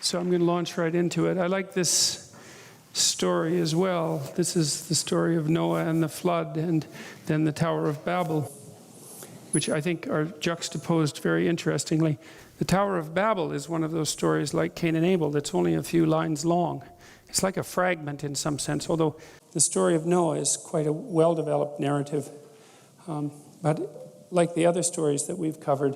So I'm going to launch right into it. I like this story as well. This is the story of Noah and the flood, and then the Tower of Babel, which I think are juxtaposed very interestingly. The Tower of Babel is one of those stories like Cain and Abel that's only a few lines long. It's like a fragment in some sense, although the story of Noah is quite a well-developed narrative. But like the other stories that we've covered,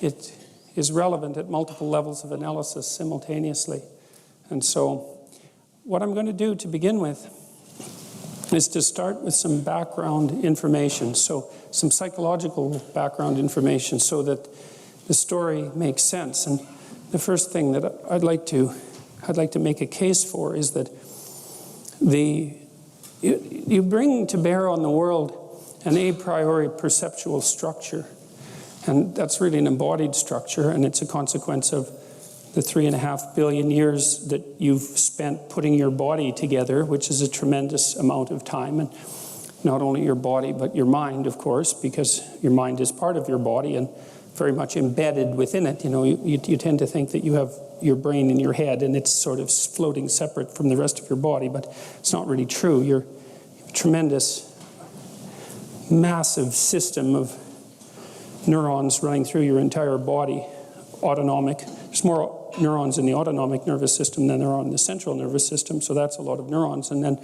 it is relevant at multiple levels of analysis simultaneously. And so what I'm going to do to begin with is to start with some background information, so some psychological background information so that the story makes sense. And the first thing that I'd like to make a case for is that you bring to bear on the world an a priori perceptual structure. And that's really an embodied structure, and it's a consequence of the 3.5 billion years that you've spent putting your body together, which is a tremendous amount of time. And not only your body, but your mind, of course, because your mind is part of your body and very much embedded within it. You know, you tend to think that you have your brain in your head and it's sort of floating separate from the rest of your body, but it's not really true. You're a tremendous, massive system of neurons running through your entire body, autonomic. There's more neurons in the autonomic nervous system than there are in the central nervous system, so that's a lot of neurons. And then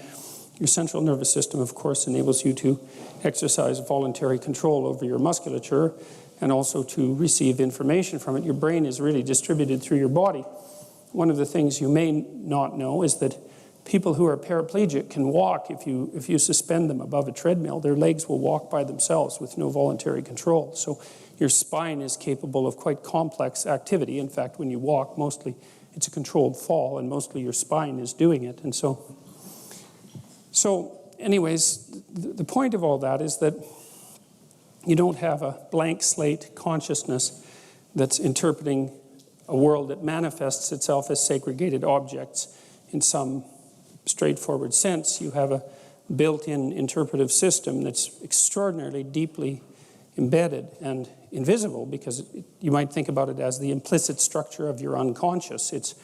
your central nervous system, of course, enables you to exercise voluntary control over your musculature and also to receive information from it. Your brain is really distributed through your body. One of the things you may not know is that people who are paraplegic can walk if you suspend them above a treadmill. Their legs will walk by themselves with no voluntary control. So your spine is capable of quite complex activity. In fact, when you walk, mostly it's a controlled fall, and mostly your spine is doing it. And so anyways, the point of all that is that you don't have a blank slate consciousness that's interpreting a world that manifests itself as segregated objects in some straightforward sense. You have a built-in interpretive system that's extraordinarily deeply embedded and invisible, because you might think about it as the implicit structure of your unconscious. It's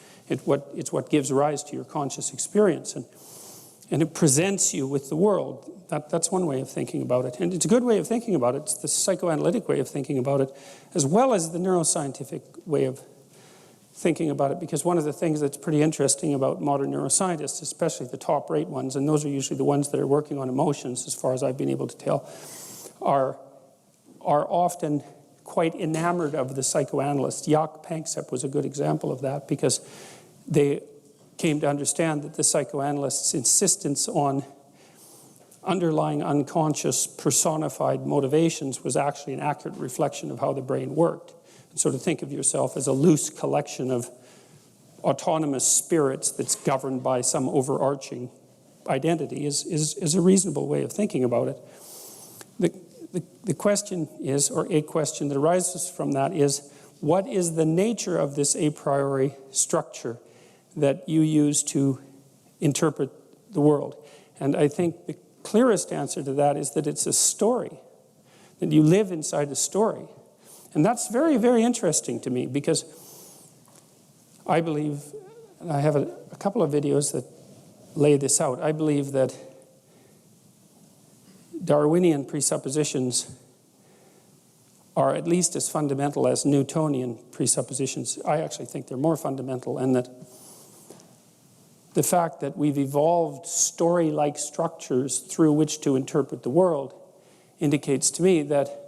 what gives rise to your conscious experience, and it presents you with the world. That's one way of thinking about it, and it's a good way of thinking about it. It's the psychoanalytic way of thinking about it, as well as the neuroscientific way of thinking about it, because one of the things that's pretty interesting about modern neuroscientists, especially the top-rate ones, and those are usually the ones that are working on emotions, as far as I've been able to tell, are often quite enamored of the psychoanalyst. Jaak Panksepp was a good example of that, because they came to understand that the psychoanalysts' insistence on underlying unconscious personified motivations was actually an accurate reflection of how the brain worked. So to think of yourself as a loose collection of autonomous spirits that's governed by some overarching identity is a reasonable way of thinking about it. The question is, or a question that arises from that is, what is the nature of this a priori structure that you use to interpret the world? And I think the clearest answer to that is that it's a story, that you live inside a story. And that's very, very interesting to me, because I believe, and I have a couple of videos that lay this out, I believe that Darwinian presuppositions are at least as fundamental as Newtonian presuppositions. I actually think they're more fundamental, and that the fact that we've evolved story-like structures through which to interpret the world indicates to me that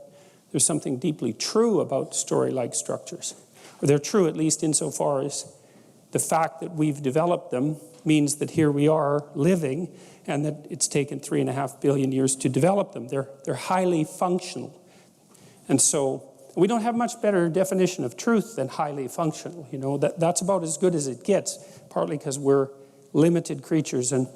there's something deeply true about story-like structures. Or they're true at least insofar as the fact that we've developed them means that here we are living, and that it's taken 3.5 billion years to develop them. They're highly functional. And so we don't have much better definition of truth than highly functional. You know, that's about as good as it gets, partly because we're limited creatures and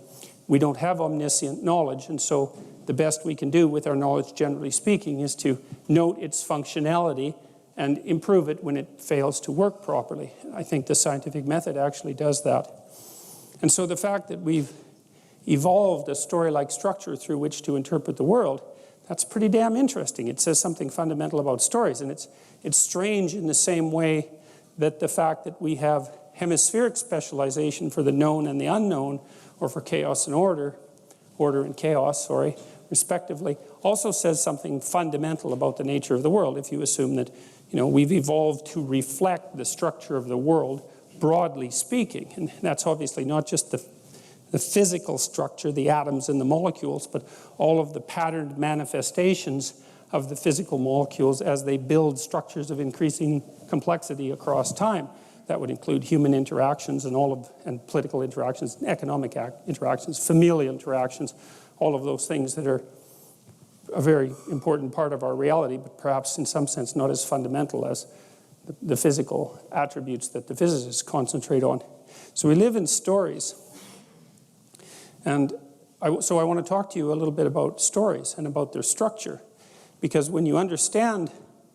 we don't have omniscient knowledge, and so the best we can do with our knowledge, generally speaking, is to note its functionality and improve it when it fails to work properly. I think the scientific method actually does that. And so the fact that we've evolved a story-like structure through which to interpret the world, that's pretty damn interesting. It says something fundamental about stories, and it's strange in the same way that the fact that we have hemispheric specialization for the known and the unknown, or for chaos and order and chaos, respectively, also says something fundamental about the nature of the world. If you assume that, we've evolved to reflect the structure of the world, broadly speaking. And that's obviously not just the physical structure, the atoms and the molecules, but all of the patterned manifestations of the physical molecules as they build structures of increasing complexity across time. That would include human interactions and political interactions, economic interactions, familial interactions, all of those things that are a very important part of our reality, but perhaps in some sense not as fundamental as the physical attributes that the physicists concentrate on. So we live in stories. And so I want to talk to you a little bit about stories and about their structure. Because when you understand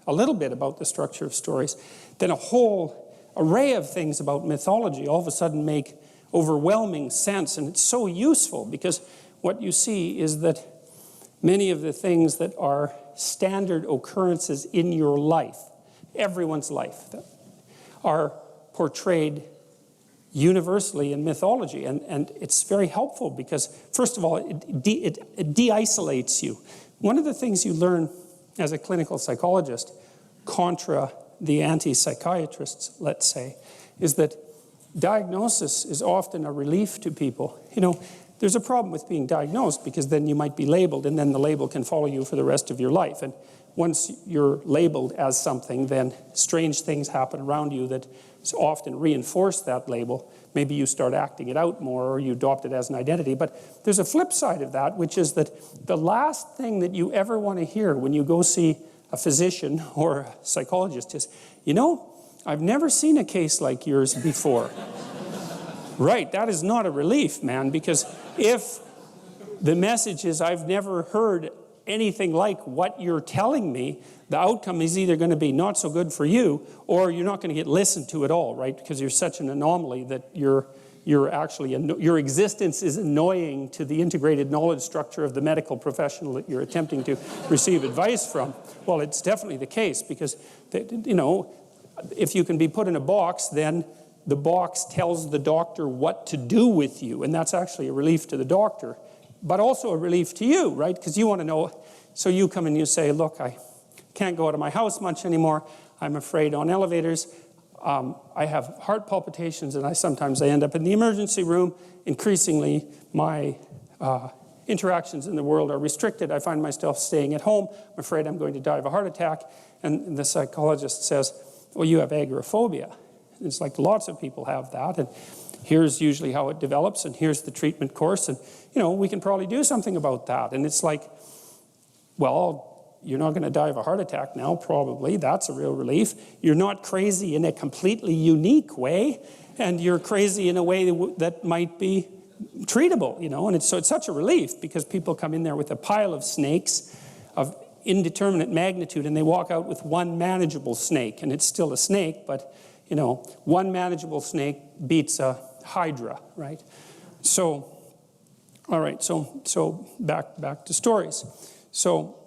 a little bit about the structure of stories, then a whole array of things about mythology all of a sudden make overwhelming sense. And it's so useful because what you see is that many of the things that are standard occurrences in your life, everyone's life, are portrayed universally in mythology. And it's very helpful because, first of all, it de-isolates you. One of the things you learn as a clinical psychologist, contra the anti-psychiatrists, let's say, is that diagnosis is often a relief to people. There's a problem with being diagnosed because then you might be labeled and then the label can follow you for the rest of your life. And once you're labeled as something, then strange things happen around you that often reinforce that label. Maybe you start acting it out more or you adopt it as an identity. But there's a flip side of that, which is that the last thing that you ever want to hear when you go see a physician or a psychologist is, I've never seen a case like yours before. Right, that is not a relief, man, because if the message is I've never heard anything like what you're telling me, the outcome is either going to be not so good for you or you're not going to get listened to at all, right? Because you're such an anomaly that your existence is annoying to the integrated knowledge structure of the medical professional that you're attempting to receive advice from. Well, it's definitely the case because, if you can be put in a box, then the box tells the doctor what to do with you, and that's actually a relief to the doctor, but also a relief to you, right? Because you want to know, so you come and you say, look, I can't go out of my house much anymore. I'm afraid on elevators. I have heart palpitations, and sometimes I end up in the emergency room. Increasingly, my interactions in the world are restricted. I find myself staying at home. I'm afraid I'm going to die of a heart attack. And the psychologist says, well, you have agoraphobia. And it's like lots of people have that. And here's usually how it develops, and here's the treatment course. And, we can probably do something about that. And it's like, well, you're not going to die of a heart attack now, probably. That's a real relief. You're not crazy in a completely unique way, and you're crazy in a way that might be treatable, And so it's such a relief because people come in there with a pile of snakes of indeterminate magnitude, and they walk out with one manageable snake, and it's still a snake, but, one manageable snake beats a hydra, right? So, all right, so back to stories. So,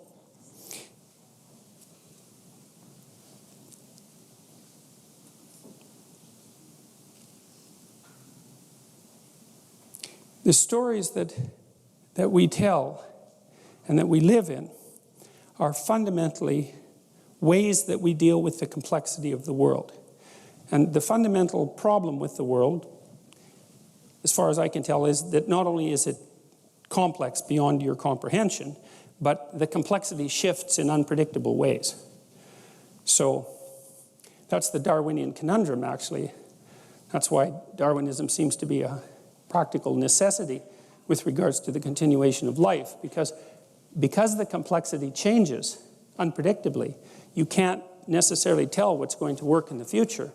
the stories that we tell and that we live in are fundamentally ways that we deal with the complexity of the world. And the fundamental problem with the world, as far as I can tell, is that not only is it complex beyond your comprehension, but the complexity shifts in unpredictable ways. So that's the Darwinian conundrum, actually. That's why Darwinism seems to be a practical necessity with regards to the continuation of life, because the complexity changes unpredictably, you can't necessarily tell what's going to work in the future.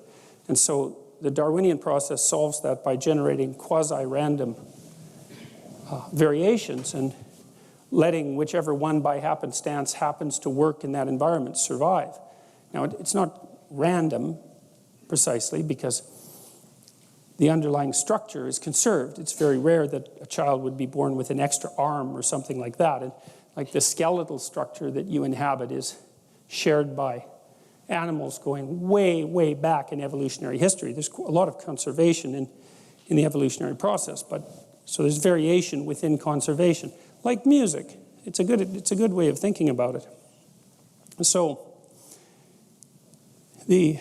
And so the Darwinian process solves that by generating quasi-random variations and letting whichever one by happenstance happens to work in that environment survive. Now, it's not random precisely because the underlying structure is conserved. It's very rare that a child would be born with an extra arm or something like that. And like the skeletal structure that you inhabit is shared by animals going way, way back in evolutionary history. There's a lot of conservation in the evolutionary process, so there's variation within conservation. Like music, it's a good way of thinking about it. So the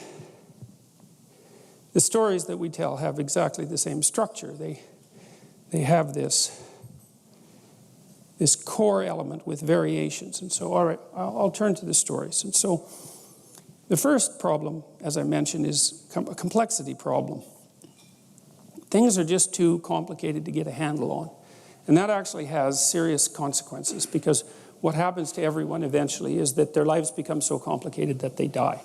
stories that we tell have exactly the same structure. They have this core element with variations. And so, all right, I'll turn to the stories. And so the first problem, as I mentioned, is a complexity problem. Things are just too complicated to get a handle on. And that actually has serious consequences, because what happens to everyone eventually is that their lives become so complicated that they die.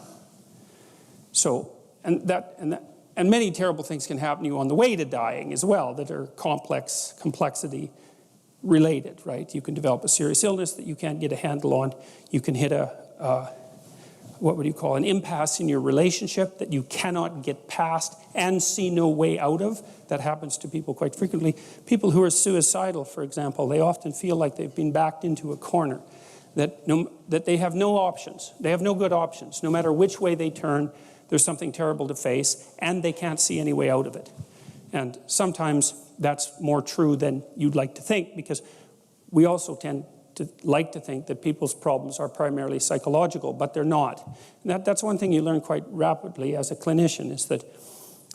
So, and many terrible things can happen to you on the way to dying as well that are complexity related, right? You can develop a serious illness that you can't get a handle on. You can hit what would you call an impasse in your relationship that you cannot get past and see no way out of. That happens to people quite frequently. People who are suicidal, for example, they often feel like they've been backed into a corner, that they have no options. They have no good options. No matter which way they turn, there's something terrible to face, and they can't see any way out of it. And sometimes that's more true than you'd like to think, because we also tend to like to think that people's problems are primarily psychological, but they're not. And that's one thing you learn quite rapidly as a clinician, is that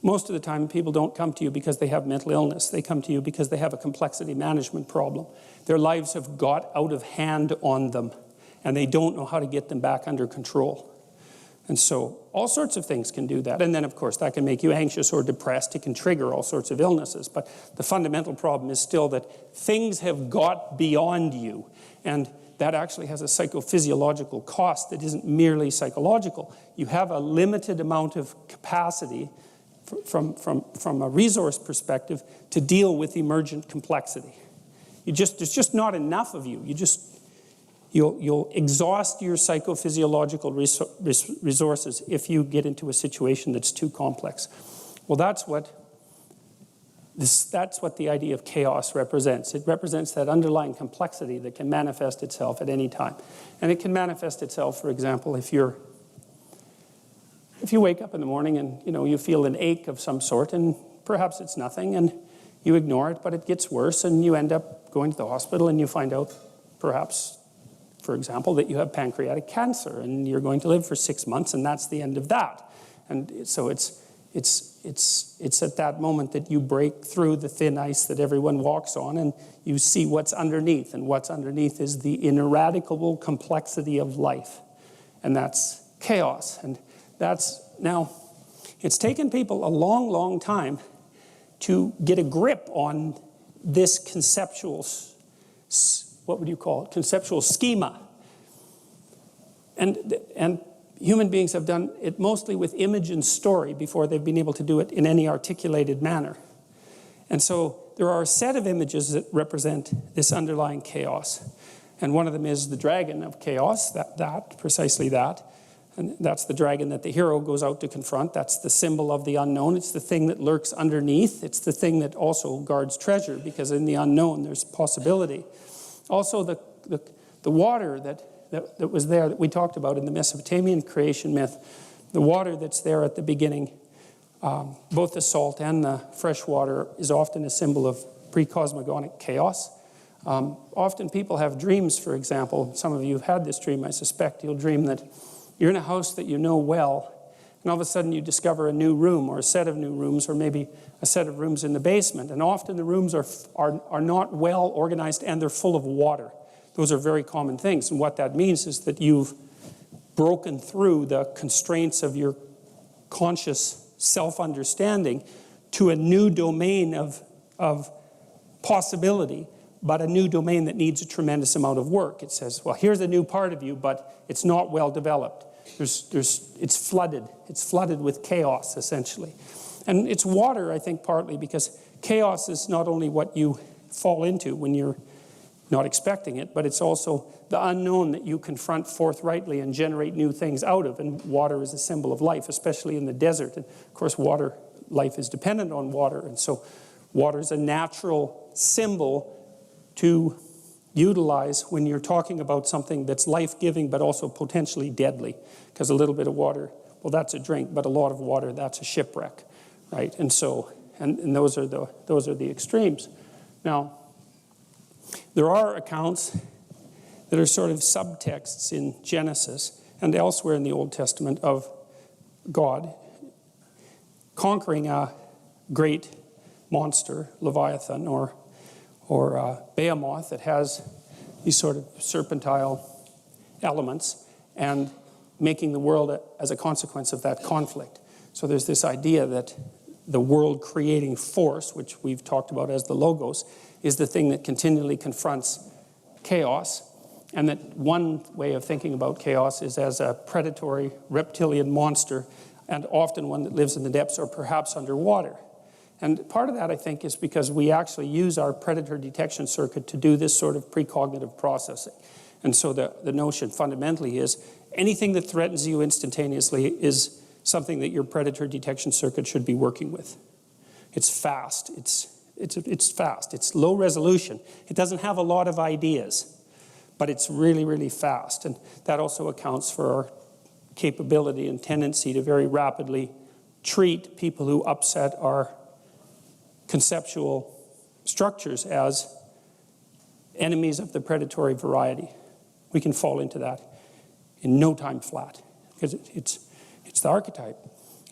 most of the time people don't come to you because they have mental illness. They come to you because they have a complexity management problem. Their lives have got out of hand on them, and they don't know how to get them back under control. And so all sorts of things can do that. And then, of course, that can make you anxious or depressed. It can trigger all sorts of illnesses. But the fundamental problem is still that things have got beyond you. And that actually has a psychophysiological cost that isn't merely psychological. You have a limited amount of capacity from a resource perspective to deal with emergent complexity. There's just not enough of you. You'll exhaust your psychophysiological resources if you get into a situation that's too complex. Well, that's what the idea of chaos represents. It represents that underlying complexity that can manifest itself at any time. And it can manifest itself, for example, if you wake up in the morning and you feel an ache of some sort, and perhaps it's nothing, and you ignore it, but it gets worse, and you end up going to the hospital, and you find out, perhaps, for example, that you have pancreatic cancer, and you're going to live for 6 months, and that's the end of that. And so it's at that moment that you break through the thin ice that everyone walks on, and you see what's underneath. And what's underneath is the ineradicable complexity of life. And that's chaos. And now, it's taken people a long, long time to get a grip on this conceptual, what would you call it, conceptual schema. And human beings have done it mostly with image and story before they've been able to do it in any articulated manner. And so there are a set of images that represent this underlying chaos. And one of them is the dragon of chaos, precisely that. And that's the dragon that the hero goes out to confront. That's the symbol of the unknown. It's the thing that lurks underneath. It's the thing that also guards treasure, because in the unknown there's possibility. Also the water that was there that we talked about in the Mesopotamian creation myth, the water that's there at the beginning, both the salt and the fresh water, is often a symbol of pre-cosmogonic chaos. Often people have dreams, for example. Some of you have had this dream, I suspect. You'll dream that you're in a house that you know well, and all of a sudden you discover a new room, or a set of new rooms, or maybe a set of rooms in the basement. And often the rooms are not well organized, and they're full of water. Those are very common things. And what that means is that you've broken through the constraints of your conscious self-understanding to a new domain of possibility, but a new domain that needs a tremendous amount of work. It says, well, here's a new part of you, but it's not well developed. It's flooded. It's flooded with chaos, essentially. And it's water, I think, partly because chaos is not only what you fall into when you're not expecting it, but it's also the unknown that you confront forthrightly and generate new things out of. And water is a symbol of life, especially in the desert. And of course, life is dependent on water. And so water is a natural symbol to utilize when you're talking about something that's life-giving but also potentially deadly. Because a little bit of water, well, that's a drink, but a lot of water, that's a shipwreck, right? And so, and those are the extremes. Now, there are accounts that are sort of subtexts in Genesis and elsewhere in the Old Testament of God conquering a great monster, Leviathan, or Behemoth that has these sort of serpentile elements and making the world as a consequence of that conflict. So there's this idea that the world-creating force, which we've talked about as the logos, is the thing that continually confronts chaos, and that one way of thinking about chaos is as a predatory reptilian monster, and often one that lives in the depths or perhaps underwater. And part of that, I think, is because we actually use our predator detection circuit to do this sort of precognitive processing. And so the notion fundamentally is anything that threatens you instantaneously is something that your predator detection circuit should be working with. It's fast. It's fast. It's low resolution. It doesn't have a lot of ideas, but it's really, really fast. And that also accounts for our capability and tendency to very rapidly treat people who upset our conceptual structures as enemies of the predatory variety. We can fall into that in no time flat, because it's the archetype.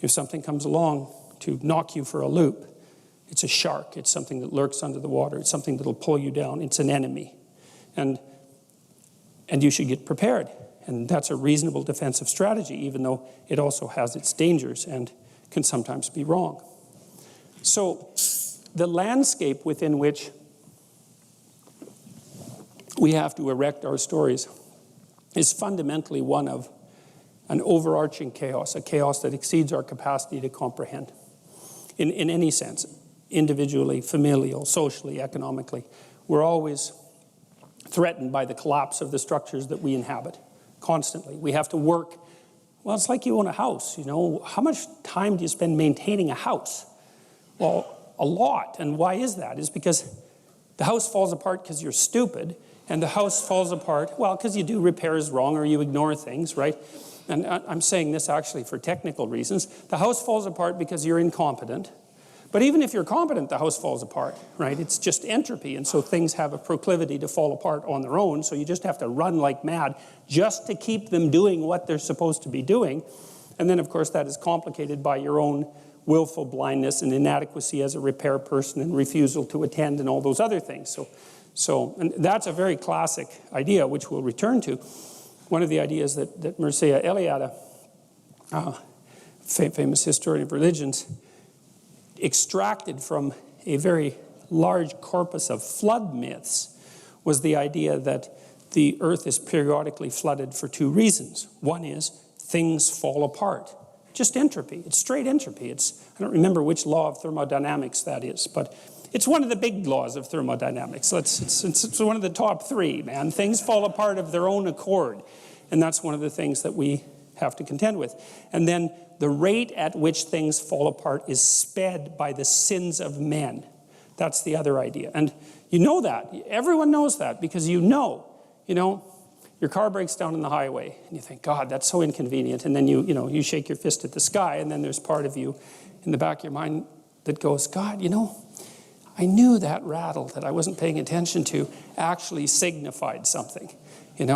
If something comes along to knock you for a loop, it's a shark, it's something that lurks under the water, it's something that'll pull you down, it's an enemy. And you should get prepared. And that's a reasonable defensive strategy, even though it also has its dangers and can sometimes be wrong. So the landscape within which we have to erect our stories is fundamentally one of an overarching chaos, a chaos that exceeds our capacity to comprehend in any sense, individually, familial, socially, economically. We're always threatened by the collapse of the structures that we inhabit constantly. We have to work. Well, it's like you own a house, you know. How much time do you spend maintaining a house? Well, a lot. And why is that? It's because the house falls apart because you're stupid, and the house falls apart, well, because you do repairs wrong or you ignore things, right? And I'm saying this actually for technical reasons. The house falls apart because you're incompetent. But even if you're competent, the house falls apart, right? It's just entropy, and so things have a proclivity to fall apart on their own, so you just have to run like mad just to keep them doing what they're supposed to be doing. And then, of course, that is complicated by your own willful blindness and inadequacy as a repair person and refusal to attend and all those other things. And that's a very classic idea, which we'll return to. One of the ideas that Mircea Eliade, famous historian of religions, extracted from a very large corpus of flood myths was the idea that the earth is periodically flooded for two reasons. One is things fall apart. Just entropy. It's straight entropy. I don't remember which law of thermodynamics that is, but it's one of the big laws of thermodynamics. It's one of the top three, man. Things fall apart of their own accord. And that's one of the things that we have to contend with. And then the rate at which things fall apart is sped by the sins of men. That's the other idea. And you know that. Everyone knows that because you know, your car breaks down on the highway and you think, God, that's so inconvenient. And then you shake your fist at the sky, and then there's part of you in the back of your mind that goes, God, I knew that rattle that I wasn't paying attention to actually signified something, and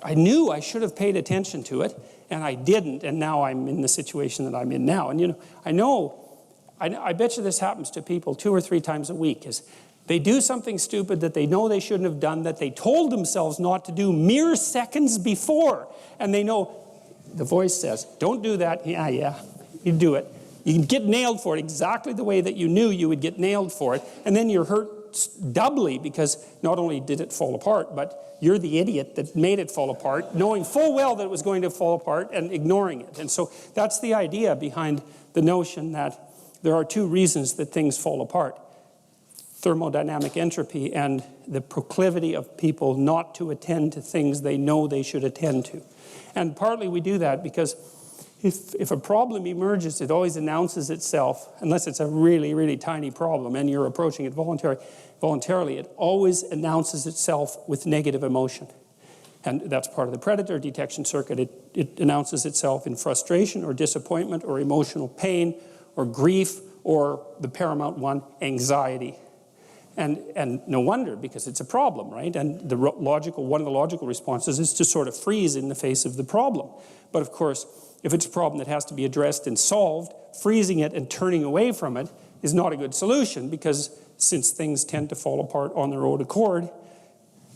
I knew I should have paid attention to it, and I didn't, and now I'm in the situation that I'm in now. And I bet you this happens to people 2 or 3 times a week, is they do something stupid that they know they shouldn't have done, that they told themselves not to do mere seconds before, and they know, the voice says, don't do that. Yeah, you do it. You can get nailed for it exactly the way that you knew you would get nailed for it, and then you're hurt doubly because not only did it fall apart, but you're the idiot that made it fall apart, knowing full well that it was going to fall apart and ignoring it. And so that's the idea behind the notion that there are 2 reasons that things fall apart: thermodynamic entropy and the proclivity of people not to attend to things they know they should attend to. And partly we do that because if a problem emerges, it always announces itself, unless it's a really, really tiny problem and you're approaching it voluntarily, it always announces itself with negative emotion. And that's part of the predator detection circuit. It announces itself in frustration or disappointment or emotional pain or grief or the paramount one, anxiety. And no wonder, because it's a problem, right? And one of the logical responses is to sort of freeze in the face of the problem. But of course, if it's a problem that has to be addressed and solved, freezing it and turning away from it is not a good solution, because since things tend to fall apart on their own accord,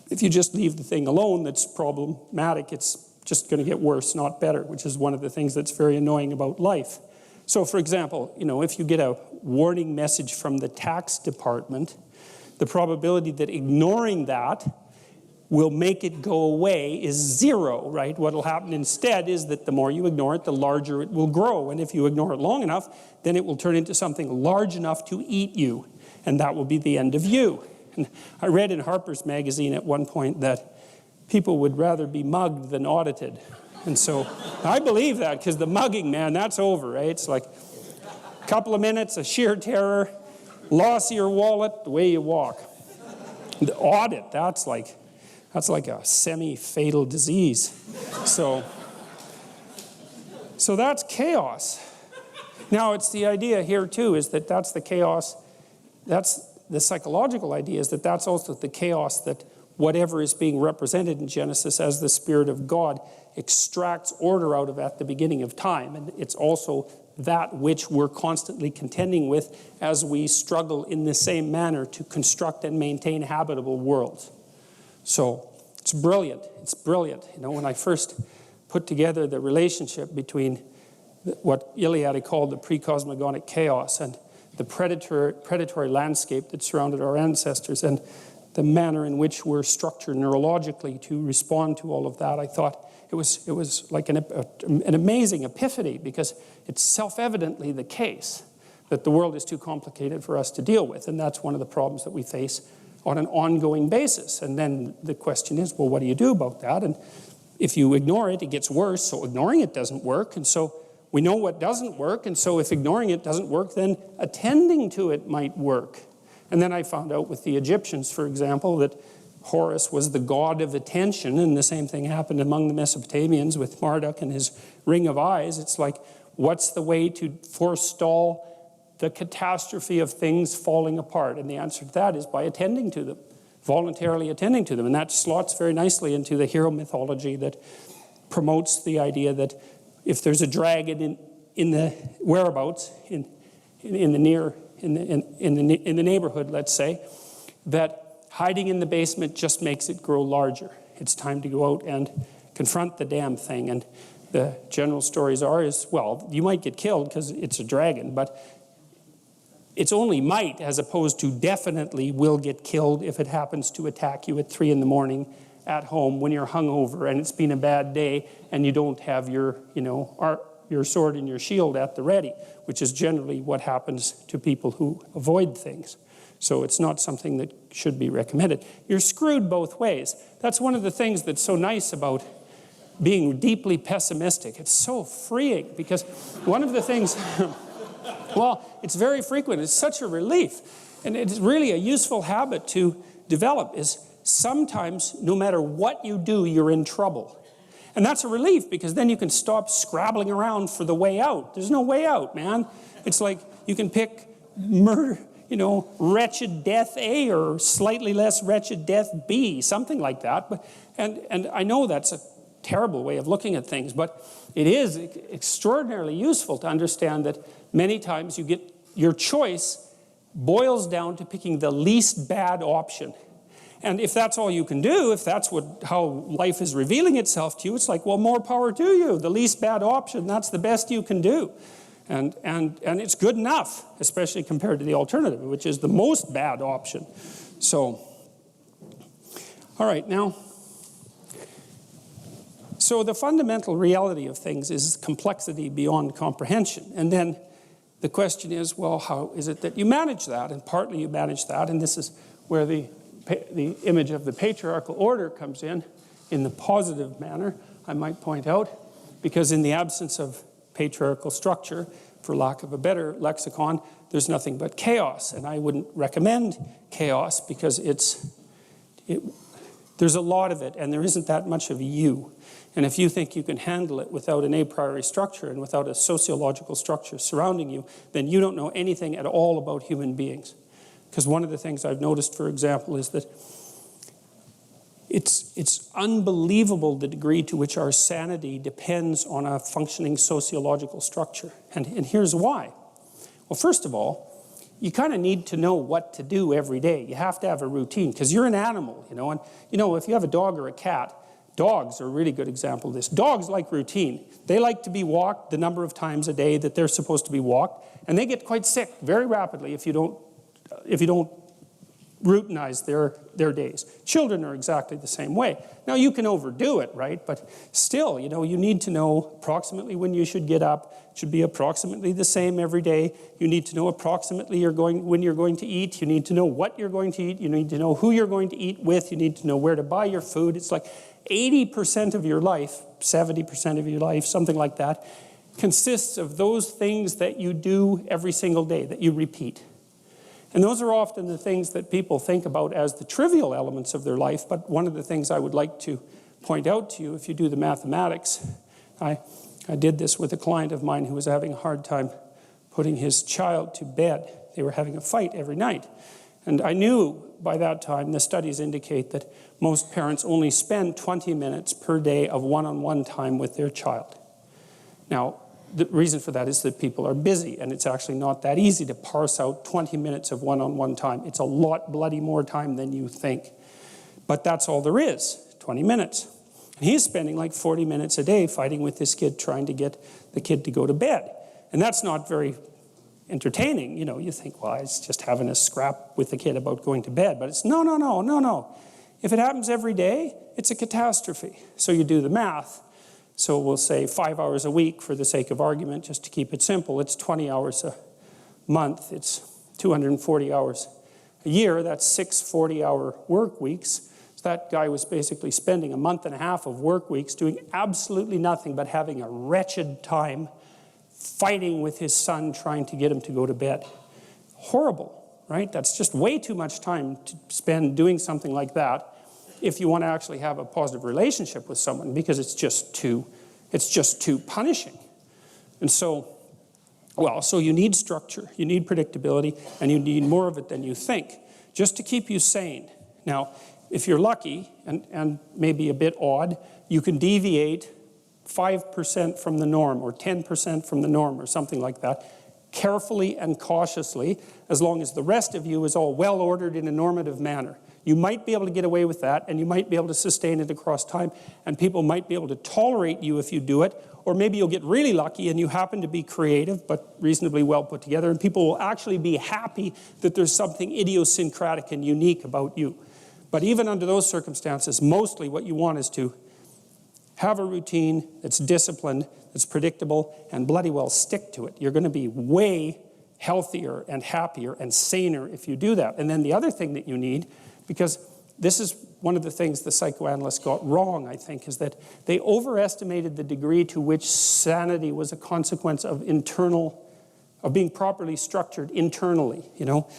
if you just leave the thing alone that's problematic, it's just going to get worse, not better, which is one of the things that's very annoying about life. So for example, if you get a warning message from the tax department, the probability that ignoring that will make it go away is 0, right? What will happen instead is that the more you ignore it, the larger it will grow. And if you ignore it long enough, then it will turn into something large enough to eat you. And that will be the end of you. And I read in Harper's Magazine at one point that people would rather be mugged than audited. And so I believe that, because the mugging, man, that's over, right? It's like a couple of minutes of sheer terror, loss of your wallet, the way you walk. The audit, that's like a semi-fatal disease. So that's chaos. Now, it's the idea here, too, is that that's the chaos. That's the psychological idea, is that that's also the chaos that whatever is being represented in Genesis as the Spirit of God extracts order out of at the beginning of time. And it's also that which we're constantly contending with as we struggle in the same manner to construct and maintain habitable worlds. So it's brilliant. It's brilliant. When I first put together the relationship between what Iliad called the pre-cosmogonic chaos and the predatory landscape that surrounded our ancestors and the manner in which we're structured neurologically to respond to all of that, I thought it was like an amazing epiphany, because it's self-evidently the case that the world is too complicated for us to deal with, and that's one of the problems that we face on an ongoing basis. And then the question is, well, what do you do about that? And if you ignore it, it gets worse, so ignoring it doesn't work, and so we know what doesn't work, and so if ignoring it doesn't work, then attending to it might work. And then I found out with the Egyptians, for example, that Horus was the god of attention, and the same thing happened among the Mesopotamians with Marduk and his ring of eyes. It's like, what's the way to forestall the catastrophe of things falling apart? And the answer to that is by attending to them, voluntarily attending to them. And that slots very nicely into the hero mythology that promotes the idea that if there's a dragon in the whereabouts, in the neighborhood, let's say, that hiding in the basement just makes it grow larger. It's time to go out and confront the damn thing. And the general stories are, well, you might get killed because it's a dragon, but it's only might, as opposed to definitely will get killed if it happens to attack you at 3 a.m. at home when you're hungover and it's been a bad day and you don't have your sword and your shield at the ready, which is generally what happens to people who avoid things. So it's not something that should be recommended. You're screwed both ways. That's one of the things that's so nice about being deeply pessimistic. It's so freeing, because one of the things, well, it's very frequent. It's such a relief. And it's really a useful habit to develop, is sometimes, no matter what you do, you're in trouble. And that's a relief, because then you can stop scrabbling around for the way out. There's no way out, man. It's like you can pick murder, wretched death A or slightly less wretched death B, something like that. And I know that's a terrible way of looking at things, but it is extraordinarily useful to understand that many times your choice boils down to picking the least bad option. And if that's all you can do, if that's how life is revealing itself to you, it's like, well, more power to you. The least bad option, that's the best you can do. And it's good enough, especially compared to the alternative, which is the most bad option. So, all right, now, so the fundamental reality of things is complexity beyond comprehension. And then the question is, well, how is it that you manage that? And partly you manage that, and this is where the image of the patriarchal order comes in the positive manner, I might point out, because in the absence of patriarchal structure, for lack of a better lexicon, there's nothing but chaos. And I wouldn't recommend chaos because there's a lot of it, and there isn't that much of you. And if you think you can handle it without an a priori structure and without a sociological structure surrounding you, then you don't know anything at all about human beings. Because one of the things I've noticed, for example, is that it's unbelievable the degree to which our sanity depends on a functioning sociological structure. And here's why. Well, first of all, you kind of need to know what to do every day. You have to have a routine, because you're an animal, you know. And, you know, if you have a dog or a cat, dogs are a really good example of this. Dogs like routine. They like to be walked the number of times a day that they're supposed to be walked, and they get quite sick very rapidly if you don't routinize their days. Children are exactly the same way. Now, you can overdo it, right? But still, you know, you need to know approximately when you should get up. It should be approximately the same every day. You need to know approximately when you're going to eat. You need to know what you're going to eat. You need to know who you're going to eat with. You need to know where to buy your food. It's like 80% of your life, 70% of your life, something like that, consists of those things that you do every single day, that you repeat. And those are often the things that people think about as the trivial elements of their life, but one of the things I would like to point out to you, if you do the mathematics, I did this with a client of mine who was having a hard time putting his child to bed. They were having a fight every night. And I knew by that time, the studies indicate that most parents only spend 20 minutes per day of one-on-one time with their child. Now, the reason for that is that people are busy, and it's actually not that easy to parse out 20 minutes of one-on-one time. It's a lot bloody more time than you think. But that's all there is, 20 minutes. And he's spending like 40 minutes a day fighting with this kid, trying to get the kid to go to bed. And that's not very entertaining. You know, you think, well, it's just having a scrap with the kid about going to bed. But it's no. If it happens every day, it's a catastrophe. So you do the math. So we'll say 5 hours a week for the sake of argument, just to keep it simple. It's 20 hours a month. It's 240 hours a year. That's 6 40-hour work weeks. So that guy was basically spending a month and a half of work weeks doing absolutely nothing but having a wretched time fighting with his son, trying to get him to go to bed. Horrible, right? That's just way too much time to spend doing something like that if you want to actually have a positive relationship with someone, because it's just too punishing. And so, well, so you need structure, you need predictability, and you need more of it than you think, just to keep you sane. Now, if you're lucky, and maybe a bit odd, you can deviate 5% from the norm, or 10% from the norm, or something like that, carefully and cautiously, as long as the rest of you is all well-ordered in a normative manner. You might be able to get away with that, and you might be able to sustain it across time, and people might be able to tolerate you if you do it, or maybe you'll get really lucky and you happen to be creative but reasonably well put together, and people will actually be happy that there's something idiosyncratic and unique about you. But even under those circumstances, mostly what you want is to have a routine that's disciplined, that's predictable, and bloody well stick to it. You're going to be way healthier and happier and saner if you do that. And then the other thing that you need, because this is one of the things the psychoanalysts got wrong, I think, is that they overestimated the degree to which sanity was a consequence of being properly structured internally, you know.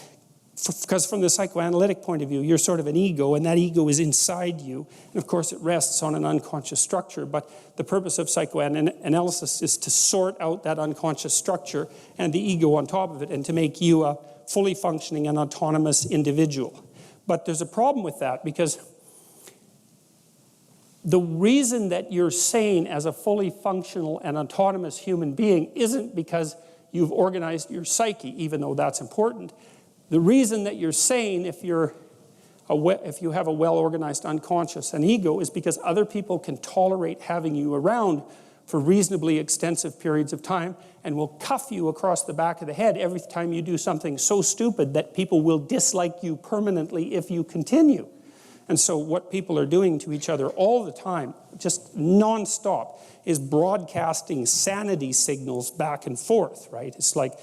Because from the psychoanalytic point of view, you're sort of an ego, and that ego is inside you. And of course, it rests on an unconscious structure. But the purpose of psychoanalysis is to sort out that unconscious structure and the ego on top of it, and to make you a fully functioning and autonomous individual. But there's a problem with that, because the reason that you're sane as a fully functional and autonomous human being isn't because you've organized your psyche, even though that's important. The reason that you're sane if you have a well-organized unconscious and ego is because other people can tolerate having you around for reasonably extensive periods of time, and will cuff you across the back of the head every time you do something so stupid that people will dislike you permanently if you continue. And so what people are doing to each other all the time, just nonstop, is broadcasting sanity signals back and forth, right? It's like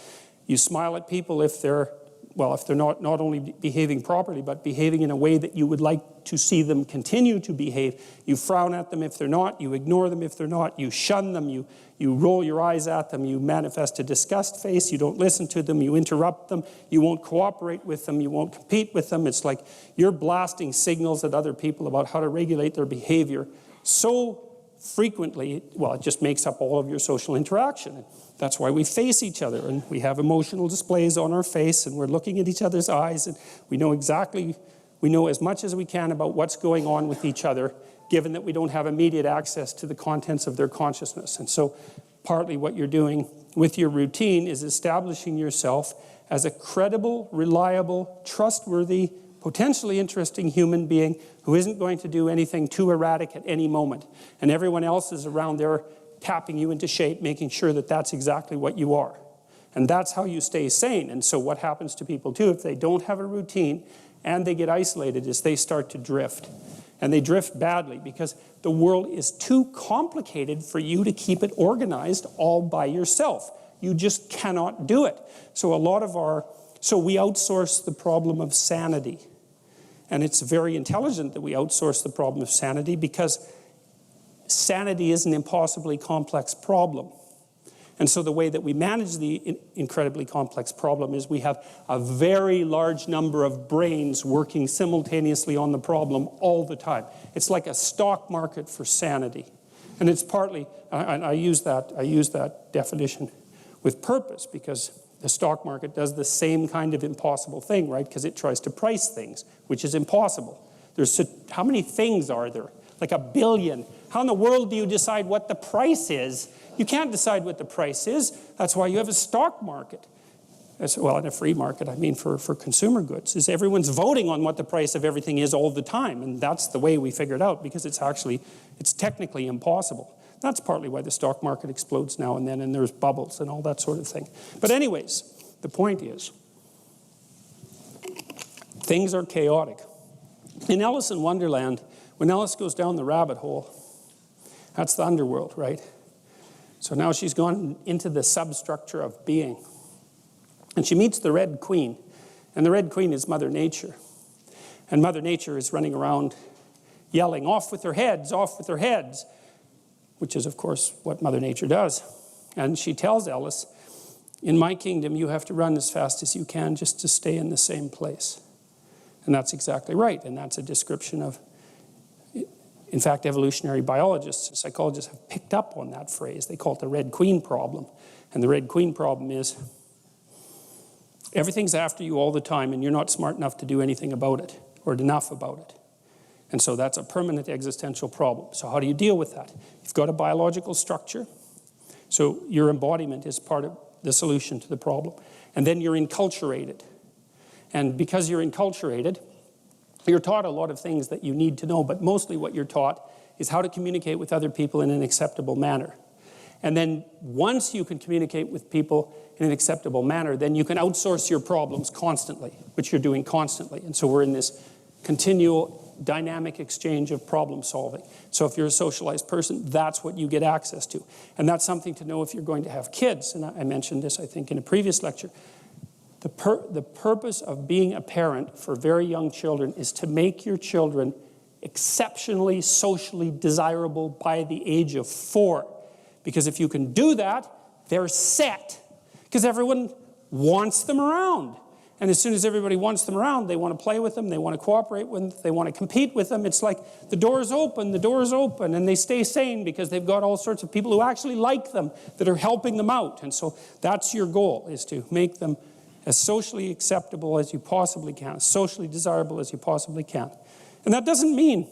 you smile at people if they're well, if they're not only behaving properly, but behaving in a way that you would like to see them continue to behave. You frown at them if they're not, you ignore them if they're not, you shun them, you roll your eyes at them, you manifest a disgust face, you don't listen to them, you interrupt them, you won't cooperate with them, you won't compete with them. It's like you're blasting signals at other people about how to regulate their behavior so frequently, well, it just makes up all of your social interaction. That's why we face each other, and we have emotional displays on our face, and we're looking at each other's eyes, and we know as much as we can about what's going on with each other, given that we don't have immediate access to the contents of their consciousness. And so partly what you're doing with your routine is establishing yourself as a credible, reliable, trustworthy, potentially interesting human being who isn't going to do anything too erratic at any moment. And everyone else is around there tapping you into shape, making sure that that's exactly what you are. And that's how you stay sane. And so what happens to people too, if they don't have a routine and they get isolated, is they start to drift. And they drift badly because the world is too complicated for you to keep it organized all by yourself. You just cannot do it. So we outsource the problem of sanity. And it's very intelligent that we outsource the problem of sanity, because sanity is an impossibly complex problem. And so the way that we manage the incredibly complex problem is we have a very large number of brains working simultaneously on the problem all the time. It's like a stock market for sanity. And it's partly, and I use that definition with purpose, because the stock market does the same kind of impossible thing, right? Because it tries to price things, which is impossible. How many things are there? Like 1 billion. How in the world do you decide what the price is? You can't decide what the price is. That's why you have a stock market. Well, in a free market, I mean for consumer goods, is everyone's voting on what the price of everything is all the time. And that's the way we figure it out, because it's technically impossible. That's partly why the stock market explodes now and then, and there's bubbles and all that sort of thing. But anyways, the point is, things are chaotic. In Alice in Wonderland, when Alice goes down the rabbit hole, that's the underworld, right? So now she's gone into the substructure of being. And she meets the Red Queen. And the Red Queen is Mother Nature. And Mother Nature is running around yelling, "Off with their heads, off with their heads," which is, of course, what Mother Nature does. And she tells Alice, "In my kingdom, you have to run as fast as you can just to stay in the same place." And that's exactly right. And that's a description of, in fact, evolutionary biologists and psychologists have picked up on that phrase. They call it the Red Queen problem. And the Red Queen problem is everything's after you all the time, and you're not smart enough to do anything about it, or enough about it. And so that's a permanent existential problem. So how do you deal with that? You've got a biological structure. So your embodiment is part of the solution to the problem. And then you're enculturated. And because you're enculturated, you're taught a lot of things that you need to know, but mostly what you're taught is how to communicate with other people in an acceptable manner. And then once you can communicate with people in an acceptable manner, then you can outsource your problems constantly, which you're doing constantly. And so we're in this continual dynamic exchange of problem solving. So if you're a socialized person, that's what you get access to. And that's something to know if you're going to have kids. And I mentioned this, I think, in a previous lecture. The purpose of being a parent for very young children is to make your children exceptionally socially desirable by the age of 4. Because if you can do that, they're set. Because everyone wants them around. And as soon as everybody wants them around, they want to play with them, they want to cooperate with them, they want to compete with them. It's like the door's open, and they stay sane because they've got all sorts of people who actually like them that are helping them out. And so that's your goal, is to make them as socially acceptable as you possibly can, as socially desirable as you possibly can. And that doesn't mean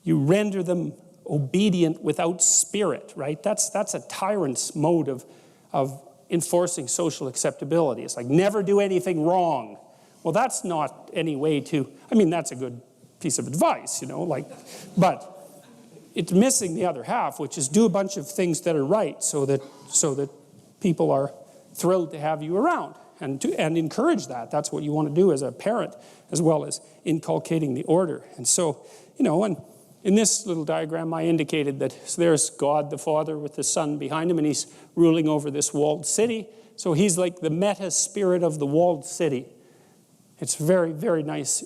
you render them obedient without spirit, right? That's a tyrant's mode of enforcing social acceptability. It's like, never do anything wrong. Well, that's not any way to, that's a good piece of advice, but it's missing the other half, which is do a bunch of things that are right so that people are thrilled to have you around. And encourage that. That's what you want to do as a parent, as well as inculcating the order. And so, and in this little diagram, I indicated that there's God the Father with the Son behind him, and he's ruling over this walled city. So he's like the meta spirit of the walled city. It's very, very nice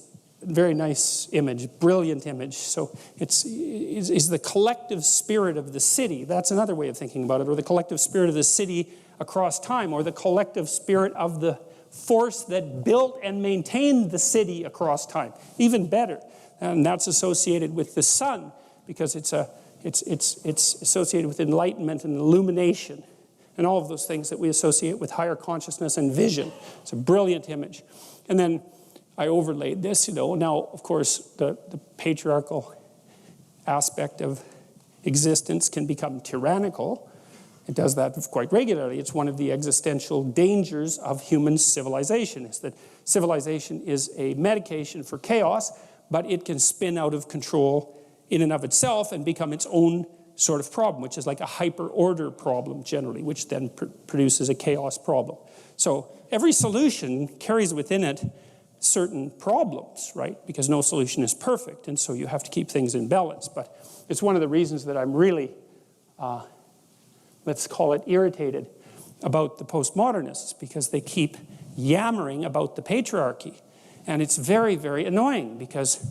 image, brilliant image. So it's the collective spirit of the city. That's another way of thinking about it, or the collective spirit of the city across time, or the collective spirit of the force that built and maintained the city across time. Even better. And that's associated with the sun, because it's associated with enlightenment and illumination, and all of those things that we associate with higher consciousness and vision. It's a brilliant image. And then I overlaid this, Now, of course, the patriarchal aspect of existence can become tyrannical. It does that quite regularly. It's one of the existential dangers of human civilization, is that civilization is a medication for chaos, but it can spin out of control in and of itself and become its own sort of problem, which is like a hyper-order problem generally, which then produces a chaos problem. So every solution carries within it certain problems, right? Because no solution is perfect, and so you have to keep things in balance. But it's one of the reasons that I'm really, let's call it, irritated about the postmodernists, because they keep yammering about the patriarchy. And it's very, very annoying, because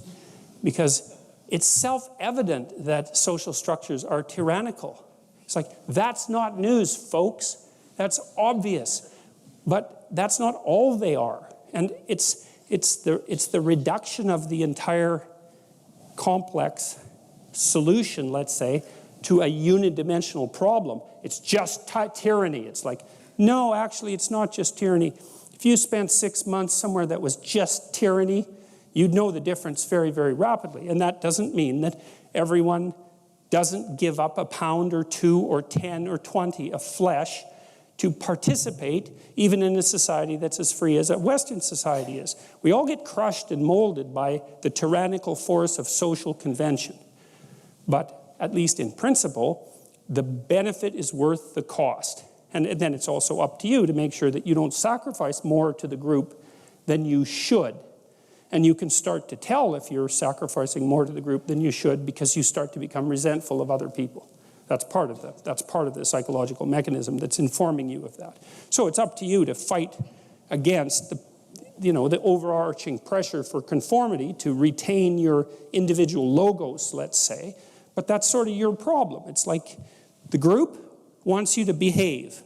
it's self-evident that social structures are tyrannical. It's like, that's not news, folks. That's obvious. But that's not all they are. And it's the reduction of the entire complex solution, let's say, to a unidimensional problem. It's just tyranny. It's like, no, actually, it's not just tyranny. If you spent 6 months somewhere that was just tyranny, you'd know the difference very, very rapidly. And that doesn't mean that everyone doesn't give up a pound or 2 or 10 or 20 of flesh to participate, even in a society that's as free as a Western society is. We all get crushed and molded by the tyrannical force of social convention. But at least in principle, the benefit is worth the cost. And then it's also up to you to make sure that you don't sacrifice more to the group than you should. And you can start to tell if you're sacrificing more to the group than you should, because you start to become resentful of other people. That's part of the psychological mechanism that's informing you of that. So it's up to you to fight against the overarching pressure for conformity, to retain your individual logos, let's say. But that's sort of your problem. It's like the group wants you to behave.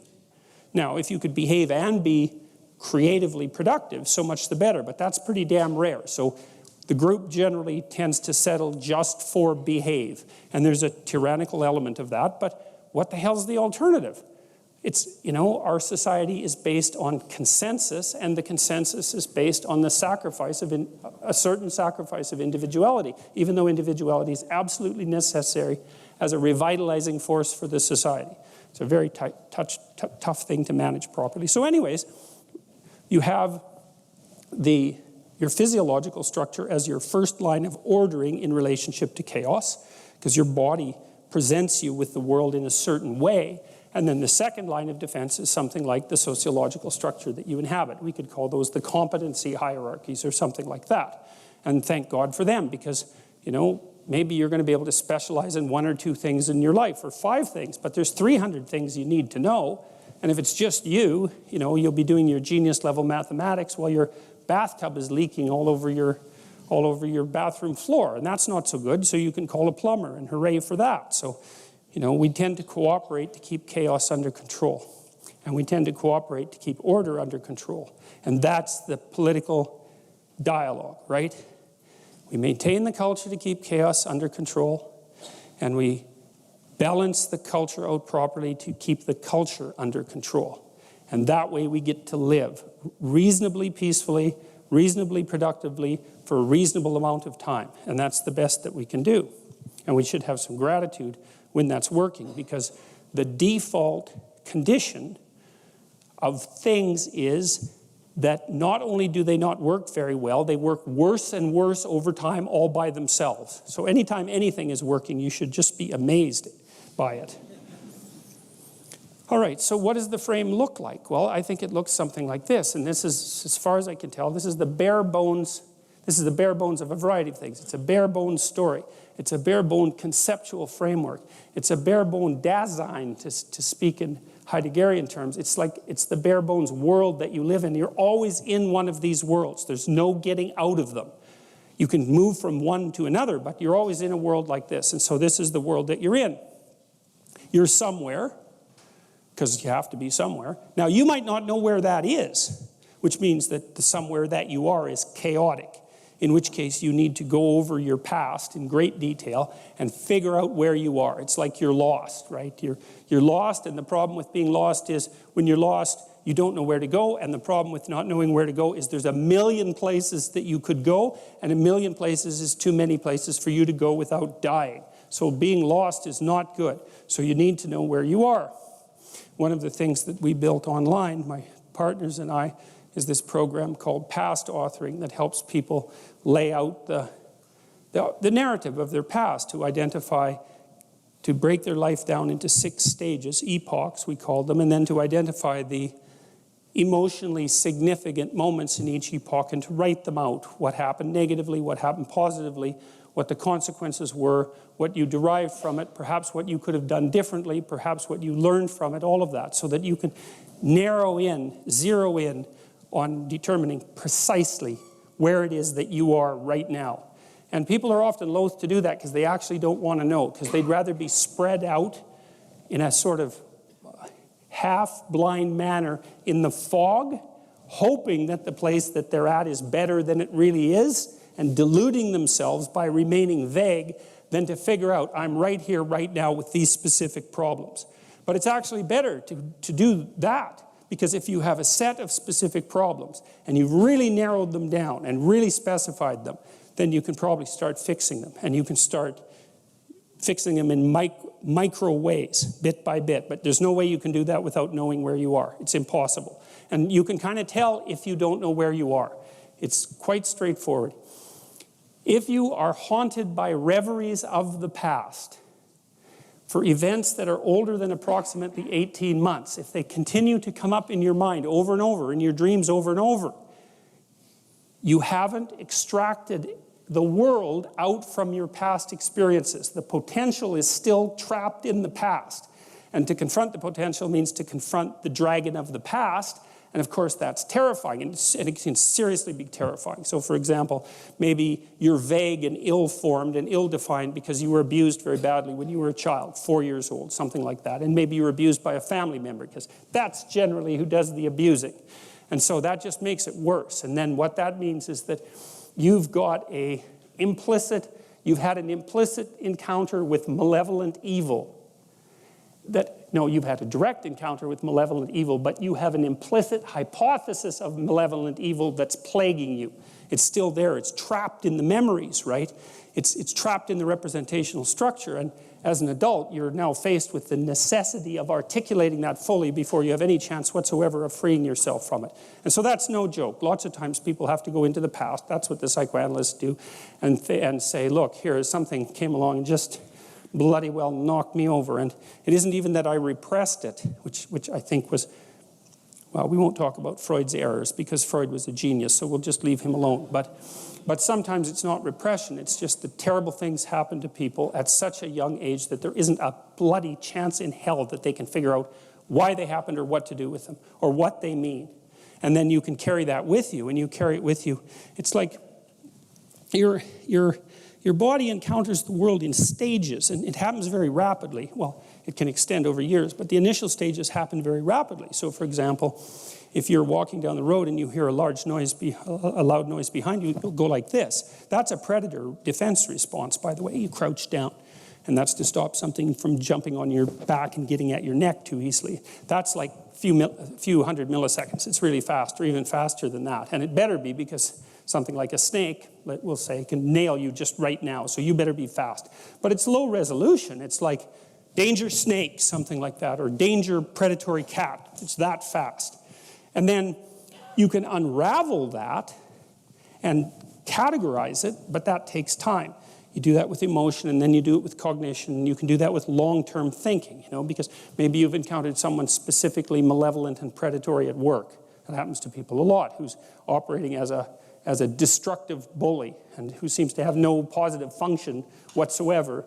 Now, if you could behave and be creatively productive, so much the better, but that's pretty damn rare. So the group generally tends to settle just for behave, and there's a tyrannical element of that, but what the hell's the alternative? It's, our society is based on consensus, and the consensus is based on the sacrifice of a certain sacrifice of individuality, even though individuality is absolutely necessary as a revitalizing force for the society. It's a very tough thing to manage properly. So anyways, you have your physiological structure as your first line of ordering in relationship to chaos, because your body presents you with the world in a certain way. And then the second line of defense is something like the sociological structure that you inhabit. We could call those the competency hierarchies or something like that. And thank God for them, because, maybe you're going to be able to specialize in 1 or 2 things in your life, or 5 things, but there's 300 things you need to know. And if it's just you, you'll be doing your genius level mathematics while your bathtub is leaking all over your bathroom floor, and that's not so good. So you can call a plumber, and hooray for that. So, we tend to cooperate to keep chaos under control, and we tend to cooperate to keep order under control, and that's the political dialogue, right? We maintain the culture to keep chaos under control, and we balance the culture out properly to keep the culture under control. And that way we get to live reasonably peacefully, reasonably productively, for a reasonable amount of time. And that's the best that we can do. And we should have some gratitude when that's working, because the default condition of things is that not only do they not work very well, they work worse and worse over time all by themselves. So anytime anything is working, you should just be amazed by it. All right, so what does the frame look like? Well, I think it looks something like this, and this is, as far as I can tell, this is the bare bones of a variety of things. It's a bare bones story. It's a bare bone conceptual framework. It's a bare bone design, to speak in Heideggerian terms, it's the bare bones world that you live in. You're always in one of these worlds. There's no getting out of them. You can move from one to another, but you're always in a world like this. And so this is the world that you're in. You're somewhere, because you have to be somewhere. Now, you might not know where that is, which means that the somewhere that you are is chaotic, in which case you need to go over your past in great detail and figure out where you are. It's like you're lost, right? You're lost, and the problem with being lost is when you're lost, you don't know where to go, and the problem with not knowing where to go is there's a million places that you could go, and a million places is too many places for you to go without dying. So being lost is not good. So you need to know where you are. One of the things that we built online, my partners and I, is this program called Past Authoring that helps people lay out the narrative of their past, to identify, to break their life down into 6 stages, epochs we call them, and then to identify the emotionally significant moments in each epoch and to write them out. What happened negatively, what happened positively, what the consequences were, what you derived from it, perhaps what you could have done differently, perhaps what you learned from it, all of that, so that you can narrow in, zero in on determining precisely where it is that you are right now. And people are often loath to do that because they actually don't want to know, because they'd rather be spread out in a sort of half-blind manner in the fog, hoping that the place that they're at is better than it really is, and deluding themselves by remaining vague, than to figure out, I'm right here, right now, with these specific problems. But it's actually better to do that, because if you have a set of specific problems, and you've really narrowed them down and really specified them, then you can probably start fixing them. And you can start fixing them in micro ways, bit by bit. But there's no way you can do that without knowing where you are. It's impossible. And you can kind of tell if you don't know where you are. It's quite straightforward. If you are haunted by reveries of the past, for events that are older than approximately 18 months, if they continue to come up in your mind over and over, in your dreams over and over, you haven't extracted the world out from your past experiences. The potential is still trapped in the past. And to confront the potential means to confront the dragon of the past. And of course, that's terrifying, and it can seriously be terrifying. So for example, maybe you're vague and ill-formed and ill-defined because you were abused very badly when you were a child, 4 years old, something like that. And maybe you were abused by a family member, because that's generally who does the abusing. And so that just makes it worse. And then what that means is that you've had an implicit encounter with malevolent evil. You've had a direct encounter with malevolent evil, but you have an implicit hypothesis of malevolent evil that's plaguing you. It's still there. It's trapped in the memories, right? It's trapped in the representational structure. And as an adult, you're now faced with the necessity of articulating that fully before you have any chance whatsoever of freeing yourself from it. And so that's no joke. Lots of times people have to go into the past. That's what the psychoanalysts do, and say, look, here is something came along and just bloody well knocked me over. And it isn't even that I repressed it, which I think was, well, we won't talk about Freud's errors because Freud was a genius, so we'll just leave him alone. But sometimes it's not repression. It's just that terrible things happen to people at such a young age that there isn't a bloody chance in hell that they can figure out why they happened or what to do with them or what they mean. And then you can carry that with you, and you carry it with you. It's like your body encounters the world in stages, and it happens very rapidly. Well, it can extend over years, but the initial stages happen very rapidly. So, for example, if you're walking down the road and you hear a loud noise behind you, you'll go like this. That's a predator defense response, by the way. You crouch down, and that's to stop something from jumping on your back and getting at your neck too easily. That's like a few hundred milliseconds. It's really fast, or even faster than that. And it better be, because something like a snake, we'll say, can nail you just right now, so you better be fast. But it's low resolution. It's like danger snake, something like that, or danger predatory cat. It's that fast. And then you can unravel that and categorize it, but that takes time. You do that with emotion, and then you do it with cognition, and you can do that with long-term thinking, because maybe you've encountered someone specifically malevolent and predatory at work. That happens to people a lot, who's operating as a destructive bully and who seems to have no positive function whatsoever.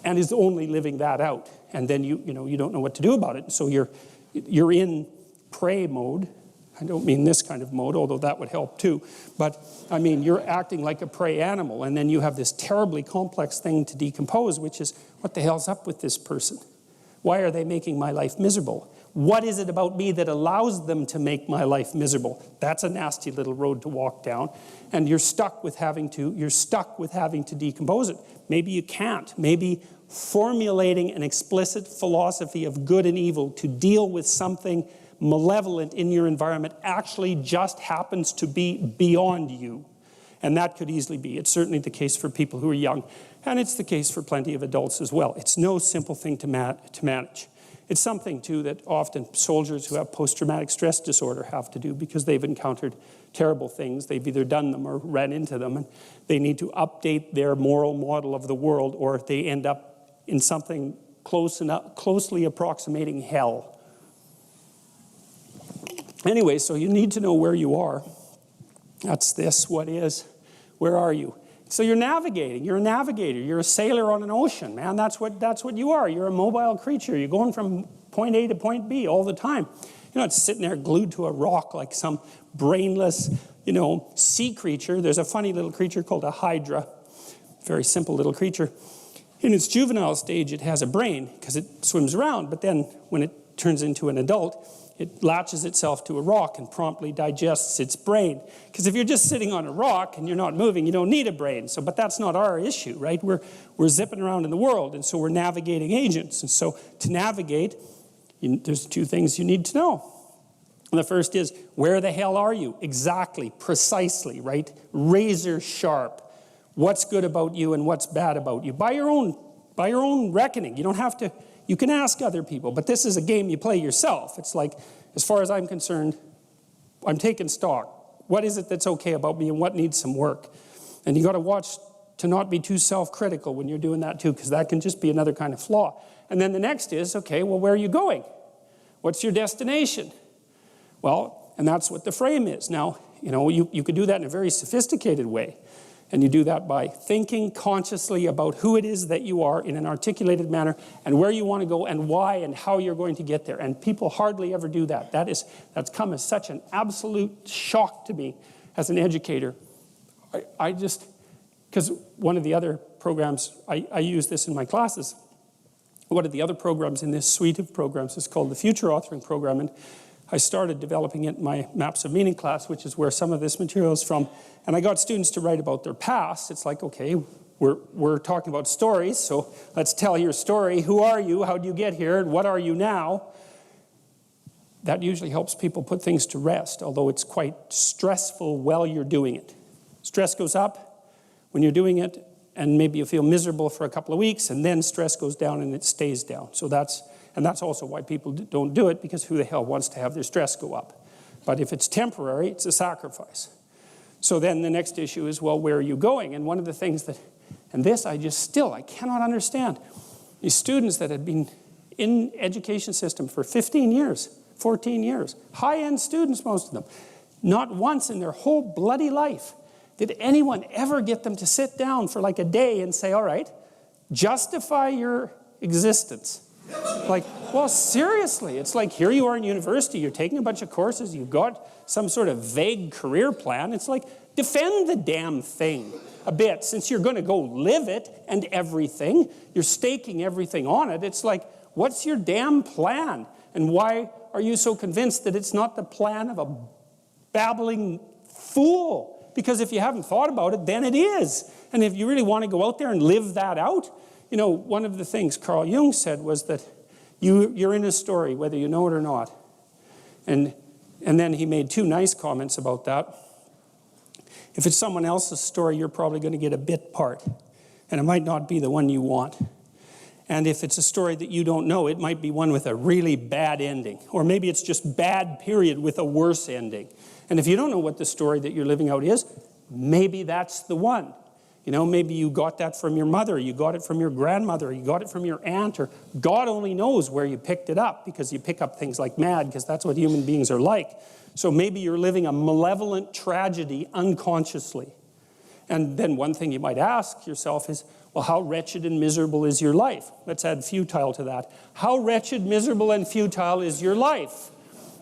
and is only living that out. And then you don't know what to do about it. So you're in prey mode. I don't mean this kind of mode, although that would help too. But I mean, you're acting like a prey animal, and then you have this terribly complex thing to decompose, which is, what the hell's up with this person? Why are they making my life miserable? What is it about me that allows them to make my life miserable? That's a nasty little road to walk down. And you're stuck with having to decompose it. Maybe you can't. Maybe formulating an explicit philosophy of good and evil to deal with something malevolent in your environment actually just happens to be beyond you. And that could easily be. It's certainly the case for people who are young. And it's the case for plenty of adults as well. It's no simple thing to manage. It's something, too, that often soldiers who have post-traumatic stress disorder have to do because they've encountered terrible things. They've either done them or ran into them, and they need to update their moral model of the world, or they end up in something closely approximating hell. Anyway, so you need to know where you are. That's this, what is, where are you? So you're navigating, you're a navigator, you're a sailor on an ocean, man. That's what you are. You're a mobile creature. You're going from point A to point B all the time. You're not sitting there glued to a rock like some brainless, sea creature. There's a funny little creature called a hydra, very simple little creature. In its juvenile stage, it has a brain because it swims around, but then when it turns into an adult, it latches itself to a rock and promptly digests its brain. Because if you're just sitting on a rock and you're not moving, you don't need a brain. But that's not our issue, right? We're zipping around in the world, and so we're navigating agents. And so to navigate, there's two things you need to know. And the first is, where the hell are you? Exactly, precisely, right? Razor sharp. What's good about you and what's bad about you? By your own reckoning. You don't have to. You can ask other people, but this is a game you play yourself. It's like, as far as I'm concerned, I'm taking stock. What is it that's okay about me and what needs some work? And you got to watch to not be too self-critical when you're doing that too, because that can just be another kind of flaw. And then the next is, okay, well, where are you going? What's your destination? Well, and that's what the frame is. Now, you could do that in a very sophisticated way. And you do that by thinking consciously about who it is that you are in an articulated manner and where you want to go and why and how you're going to get there. And people hardly ever do that. That's come as such an absolute shock to me as an educator. Because one of the other programs, I use this in my classes. One of the other programs in this suite of programs is called the Future Authoring Program. And I started developing it in my Maps of Meaning class, which is where some of this material is from. And I got students to write about their past. It's like, okay, we're talking about stories, so let's tell your story. Who are you? How did you get here? And what are you now? That usually helps people put things to rest, although it's quite stressful while you're doing it. Stress goes up when you're doing it, and maybe you feel miserable for a couple of weeks, and then stress goes down and it stays down. So that's also why people don't do it, because who the hell wants to have their stress go up? But if it's temporary, it's a sacrifice. So then the next issue is, well, where are you going? And one of the things that, and this I cannot understand. These students that had been in education system for 15 years, 14 years, high-end students, most of them, not once in their whole bloody life did anyone ever get them to sit down for like a day and say, all right, justify your existence. Like, well, seriously, it's like here you are in university, you're taking a bunch of courses, you've got some sort of vague career plan. It's like, defend the damn thing a bit, since you're going to go live it and everything. You're staking everything on it. It's like, what's your damn plan? And why are you so convinced that it's not the plan of a babbling fool? Because if you haven't thought about it, then it is. And if you really want to go out there and live that out, one of the things Carl Jung said was that you're in a story, whether you know it or not. And then he made two nice comments about that. If it's someone else's story, you're probably going to get a bit part. And it might not be the one you want. And if it's a story that you don't know, it might be one with a really bad ending. Or maybe it's just bad, period, with a worse ending. And if you don't know what the story that you're living out is, maybe that's the one. Maybe you got that from your mother, you got it from your grandmother, you got it from your aunt, or God only knows where you picked it up, because you pick up things like mad, because that's what human beings are like. So maybe you're living a malevolent tragedy unconsciously. And then one thing you might ask yourself is, Well, how wretched and miserable is your life? Let's add futile to that. How wretched, miserable, and futile is your life?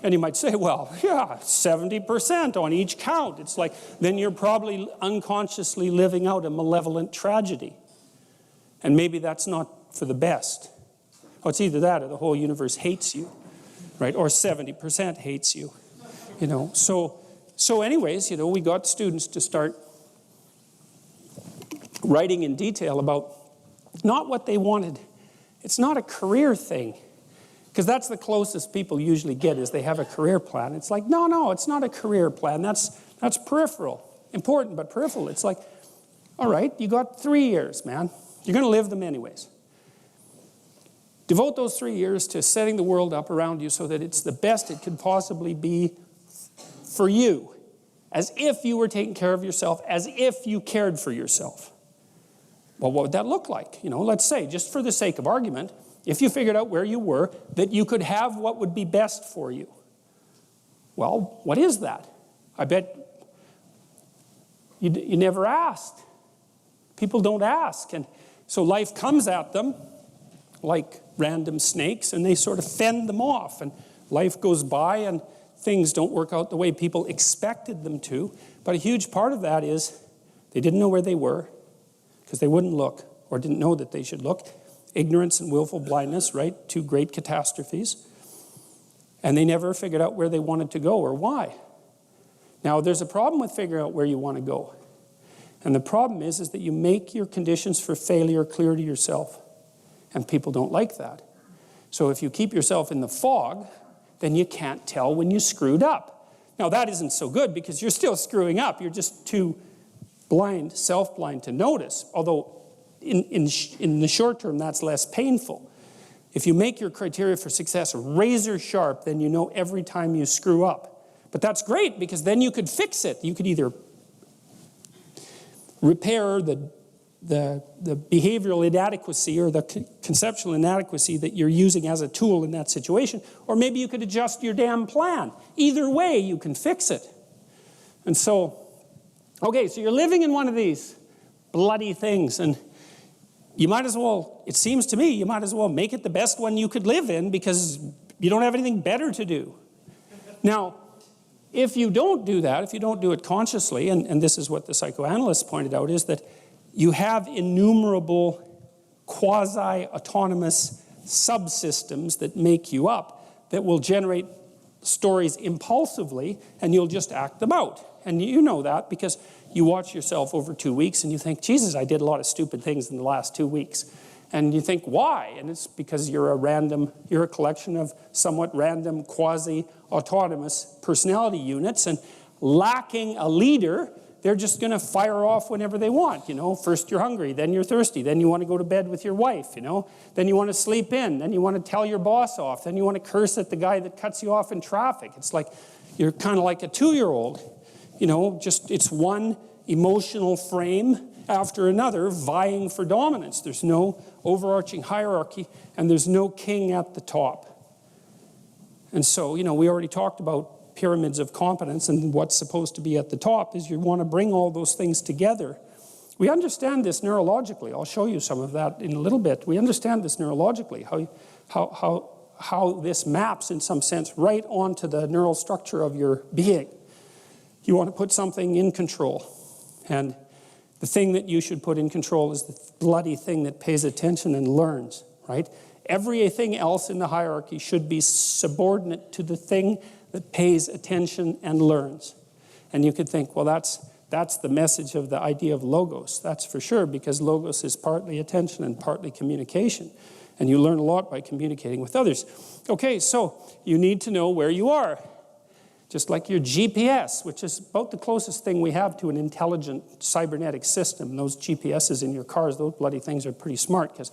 And you might say, well, yeah, 70% on each count. It's like, then you're probably unconsciously living out a malevolent tragedy. And maybe that's not for the best. Oh, it's either that or the whole universe hates you, right? Or 70% hates you, you know. So anyways, you know, we got students to start writing in detail about not what they wanted. It's not a career thing. Because that's the closest people usually get, is they have a career plan. It's like, no, it's not a career plan. That's peripheral. Important, but peripheral. It's like, all right, you got 3 years, man. You're going to live them anyways. Devote those 3 years to setting the world up around you so that it's the best it could possibly be for you. As if you were taking care of yourself, as if you cared for yourself. Well, what would that look like? You know, let's say, just for the sake of argument, if you figured out where you were, that you could have what would be best for you. Well, what is that? I bet you never asked. People don't ask. And so life comes at them like random snakes, and they sort of fend them off. And life goes by, and things don't work out the way people expected them to. But a huge part of that is they didn't know where they were because they wouldn't look or didn't know that they should look. Ignorance and willful blindness, right? Two great catastrophes. And they never figured out where they wanted to go or why. Now, there's a problem with figuring out where you want to go. And the problem is that you make your conditions for failure clear to yourself. And people don't like that. So if you keep yourself in the fog, then you can't tell when you screwed up. Now, that isn't so good because you're still screwing up. You're just too blind, self-blind to notice. Although in the short term, that's less painful. If you make your criteria for success razor sharp, then you know every time you screw up. But that's great because then you could fix it. You could either repair the behavioral inadequacy or the conceptual inadequacy that you're using as a tool in that situation, or maybe you could adjust your damn plan. Either way, you can fix it. And so, okay, so you're living in one of these bloody things, and you might as well, it seems to me, you might as well make it the best one you could live in because you don't have anything better to do. Now, if you don't do that, if you don't do it consciously, and this is what the psychoanalysts pointed out, is that you have innumerable quasi-autonomous subsystems that make you up that will generate stories impulsively, and you'll just act them out. And you know that because you watch yourself over 2 weeks and you think, Jesus, I did a lot of stupid things in the last 2 weeks. And you think, why? And it's because you're a collection of somewhat random quasi-autonomous personality units, and lacking a leader, they're just going to fire off whenever they want. You know, first you're hungry, then you're thirsty, then you want to go to bed with your wife, you know, then you want to sleep in, then you want to tell your boss off, then you want to curse at the guy that cuts you off in traffic. It's like you're kind of like a 2-year-old, you know, just it's one emotional frame after another vying for dominance. There's no overarching hierarchy, and there's no king at the top. And so, you know, we already talked about pyramids of competence, and what's supposed to be at the top is you want to bring all those things together. We understand this neurologically. I'll show you some of that in a little bit. We understand this neurologically, how this maps in some sense right onto the neural structure of your being. You want to put something in control, and the thing that you should put in control is the bloody thing that pays attention and learns, right? Everything else in the hierarchy should be subordinate to the thing that pays attention and learns. And you could think, well, that's the message of the idea of logos. That's for sure, because logos is partly attention and partly communication. And you learn a lot by communicating with others. Okay, so you need to know where you are. Just like your GPS, which is about the closest thing we have to an intelligent cybernetic system. Those GPSs in your cars, those bloody things are pretty smart because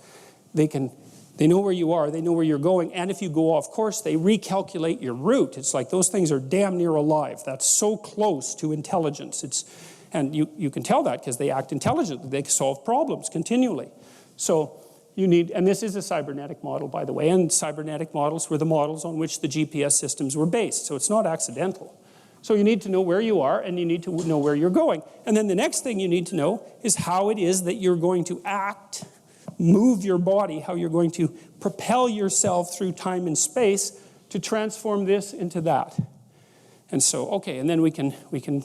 they know where you are, they know where you're going, and if you go off course, they recalculate your route. It's like those things are damn near alive. That's so close to intelligence. And you can tell that because they act intelligently. They solve problems continually. So you need, and this is a cybernetic model, by the way, and cybernetic models were the models on which the GPS systems were based, so it's not accidental. So you need to know where you are, and you need to know where you're going. And then the next thing you need to know is how it is that you're going to act, move your body, how you're going to propel yourself through time and space to transform this into that. And so, okay, and then we can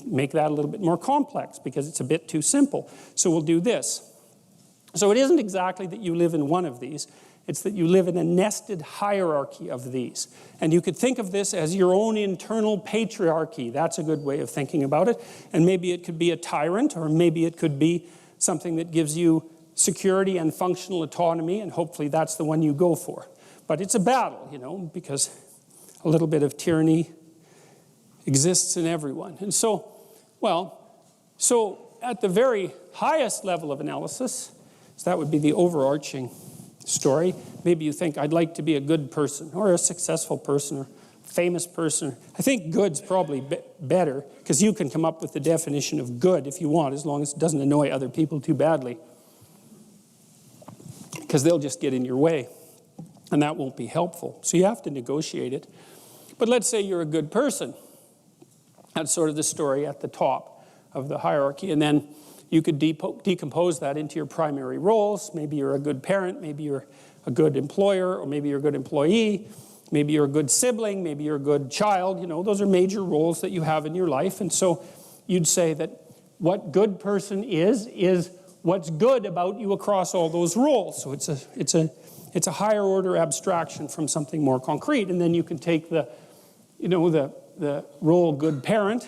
make that a little bit more complex because it's a bit too simple. So we'll do this. So it isn't exactly that you live in one of these. It's that you live in a nested hierarchy of these. And you could think of this as your own internal patriarchy. That's a good way of thinking about it. And maybe it could be a tyrant, or maybe it could be something that gives you security and functional autonomy, and hopefully that's the one you go for. But it's a battle, you know, because a little bit of tyranny exists in everyone. And so, well, so at the very highest level of analysis, so that would be the overarching story. Maybe you think, I'd like to be a good person, or a successful person, or famous person. I think good's probably better, because you can come up with the definition of good if you want, as long as it doesn't annoy other people too badly. Because they'll just get in your way, and that won't be helpful. So you have to negotiate it. But let's say you're a good person. That's sort of the story at the top of the hierarchy. And then you could decompose that into your primary roles. Maybe you're a good parent, maybe you're a good employer, or maybe you're a good employee, maybe you're a good sibling, maybe you're a good child. You know, those are major roles that you have in your life. And so you'd say that what good person is what's good about you across all those roles. So it's a higher order abstraction from something more concrete. And then you can take the role good parent,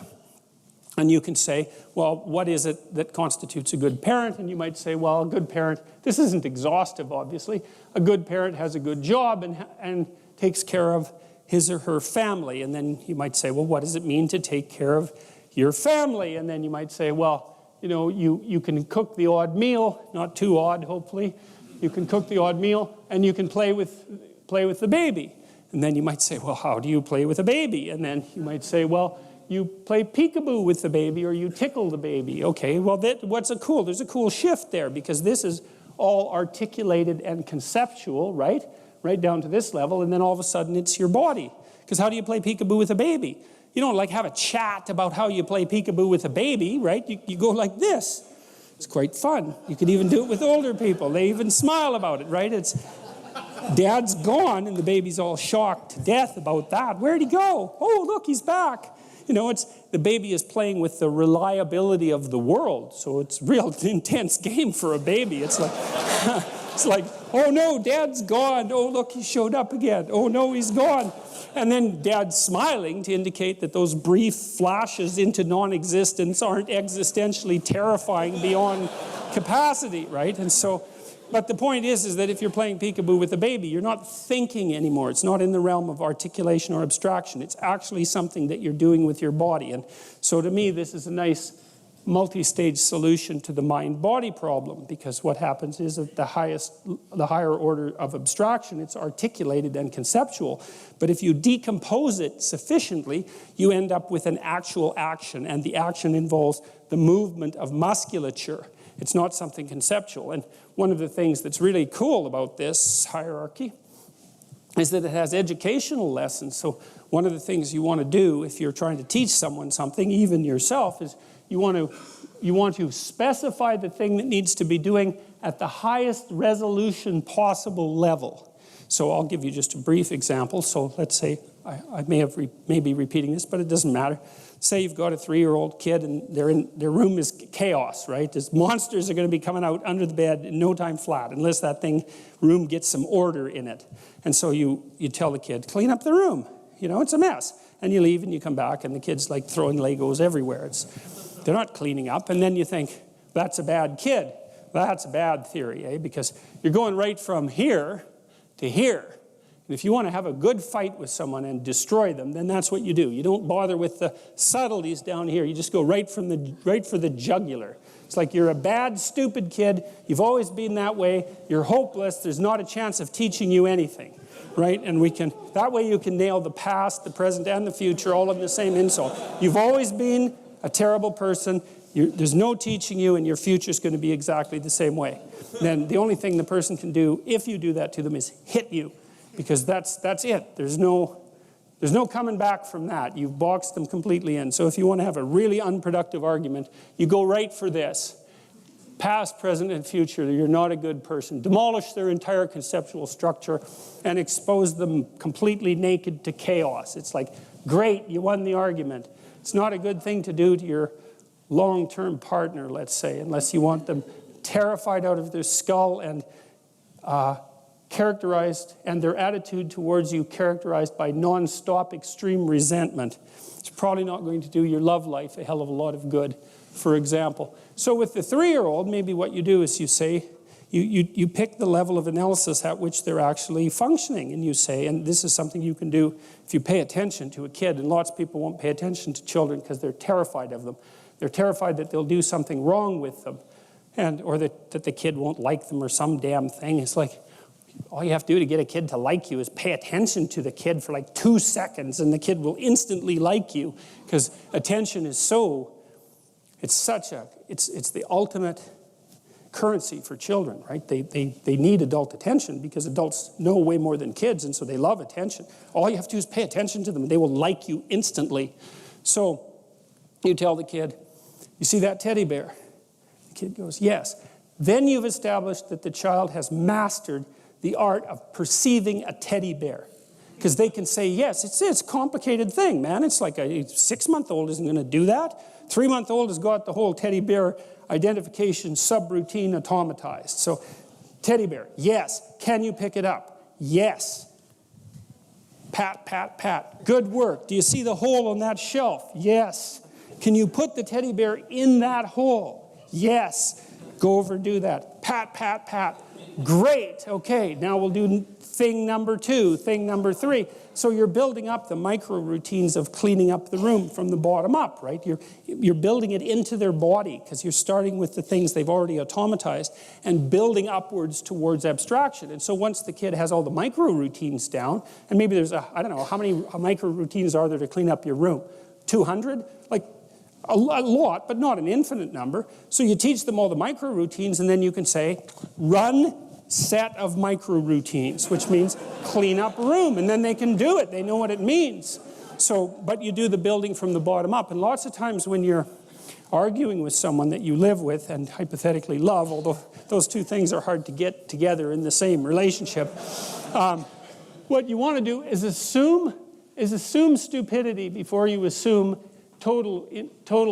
and you can say, well, what is it that constitutes a good parent? And you might say, well, a good parent, this isn't exhaustive, obviously. A good parent has a good job and takes care of his or her family. And then you might say, well, what does it mean to take care of your family? And then you might say, well, you know, you can cook the odd meal, not too odd, hopefully. You can cook the odd meal, and you can play with the baby. And then you might say, well, how do you play with a baby? And then you might say, well, you play peekaboo with the baby, or you tickle the baby. Okay, well, there's a cool shift there, because this is all articulated and conceptual, right? Right down to this level, and then all of a sudden it's your body. Because how do you play peekaboo with a baby? You don't like have a chat about how you play peekaboo with a baby, right? You go like this. It's quite fun. You could even do it with older people. They even smile about it, right? It's Dad's gone, and the baby's all shocked to death about that. Where'd he go? Oh, look, he's back. You know, the baby is playing with the reliability of the world, so it's a real intense game for a baby. It's like, it's like, oh no, Dad's gone. Oh, look, he showed up again. Oh no, he's gone. And then Dad's smiling to indicate that those brief flashes into non-existence aren't existentially terrifying beyond capacity, right? And so, but the point is that if you're playing peekaboo with a baby, you're not thinking anymore. It's not in the realm of articulation or abstraction. It's actually something that you're doing with your body. And so to me, this is a nice multi-stage solution to the mind-body problem, because what happens is at the higher order of abstraction, it's articulated and conceptual. But if you decompose it sufficiently, you end up with an actual action, and the action involves the movement of musculature. It's not something conceptual. And one of the things that's really cool about this hierarchy is that it has educational lessons. So one of the things you want to do if you're trying to teach someone something, even yourself, is you want to specify the thing that needs to be doing at the highest resolution possible level. So I'll give you just a brief example. So let's say, I may be repeating this, but it doesn't matter. Say you've got a 3-year-old kid, and their room is chaos, right? There's monsters are going to be coming out under the bed in no time flat, unless that room gets some order in it. And so you tell the kid, clean up the room. You know, it's a mess. And you leave and you come back, and the kid's like throwing Legos everywhere. They're not cleaning up. And then you think, that's a bad kid. That's a bad theory, because you're going right from here to here. And if you want to have a good fight with someone and destroy them, then that's what you do. You don't bother with the subtleties down here. You just go right for the jugular. It's like you're a bad, stupid kid. You've always been that way. You're hopeless. There's not a chance of teaching you anything, right? And that way you can nail the past, the present, and the future all in the same insult. You've always been a terrible person. There's no teaching you, and your future's going to be exactly the same way. Then the only thing the person can do, if you do that to them, is hit you. Because that's it. There's no There's no coming back from that. You've boxed them completely in. So if you want to have a really unproductive argument, you go right for this. Past, present, and future, you're not a good person. Demolish their entire conceptual structure and expose them completely naked to chaos. It's like, great, you won the argument. It's not a good thing to do to your long-term partner, let's say, unless you want them terrified out of their skull and characterized, and their attitude towards you characterized by non-stop extreme resentment. It's probably not going to do your love life a hell of a lot of good, for example. So with the 3-year-old, maybe what you do is you say, you pick the level of analysis at which they're actually functioning, and you say, and this is something you can do if you pay attention to a kid, and lots of people won't pay attention to children because they're terrified of them. They're terrified that they'll do something wrong with them, or that the kid won't like them or some damn thing. It's like, all you have to do to get a kid to like you is pay attention to the kid for like 2 seconds, and the kid will instantly like you, because attention is it's the ultimate currency for children, right? They need adult attention because adults know way more than kids, and so they love attention. All you have to do is pay attention to them, and they will like you instantly. So you tell the kid, you see that teddy bear? The kid goes, yes. Then you've established that the child has mastered the art of perceiving a teddy bear. Because they can say, yes, it's a complicated thing, man. It's like a 6-month-old isn't going to do that. 3-month-old has got the whole teddy bear identification subroutine automatized. So, teddy bear, yes. Can you pick it up? Yes. Pat, pat, pat. Good work. Do you see the hole on that shelf? Yes. Can you put the teddy bear in that hole? Yes. Go over and do that. Pat, pat, pat. Great. Okay, now we'll do thing number 2, thing number 3. So you're building up the micro routines of cleaning up the room from the bottom up, right? You're building it into their body because you're starting with the things they've already automatized and building upwards towards abstraction. And so once the kid has all the micro routines down, and maybe there's I don't know, how many micro routines are there to clean up your room? 200? Like a lot, but not an infinite number. So you teach them all the micro routines, and then you can say, run set of micro routines, which means clean up room, and then they can do it. They know what it means. So, but you do the building from the bottom up. And lots of times when you're arguing with someone that you live with and hypothetically love, although those two things are hard to get together in the same relationship, what you want to do is assume stupidity before you assume total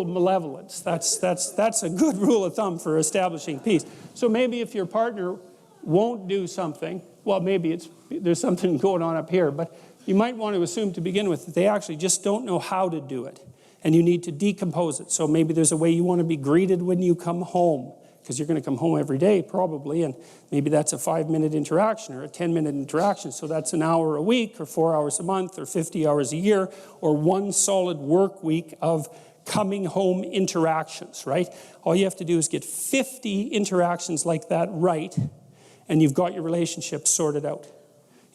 malevolence. That's a good rule of thumb for establishing peace. So maybe if your partner won't do something, well, maybe there's something going on up here, but you might want to assume to begin with that they actually just don't know how to do it, and you need to decompose it. So maybe there's a way you want to be greeted when you come home, because you're going to come home every day probably, and maybe that's a 5-minute interaction or a 10-minute interaction, so that's an hour a week or 4 hours a month or 50 hours a year or 1 solid work week of coming home interactions, right? All you have to do is get 50 interactions like that right, and you've got your relationship sorted out.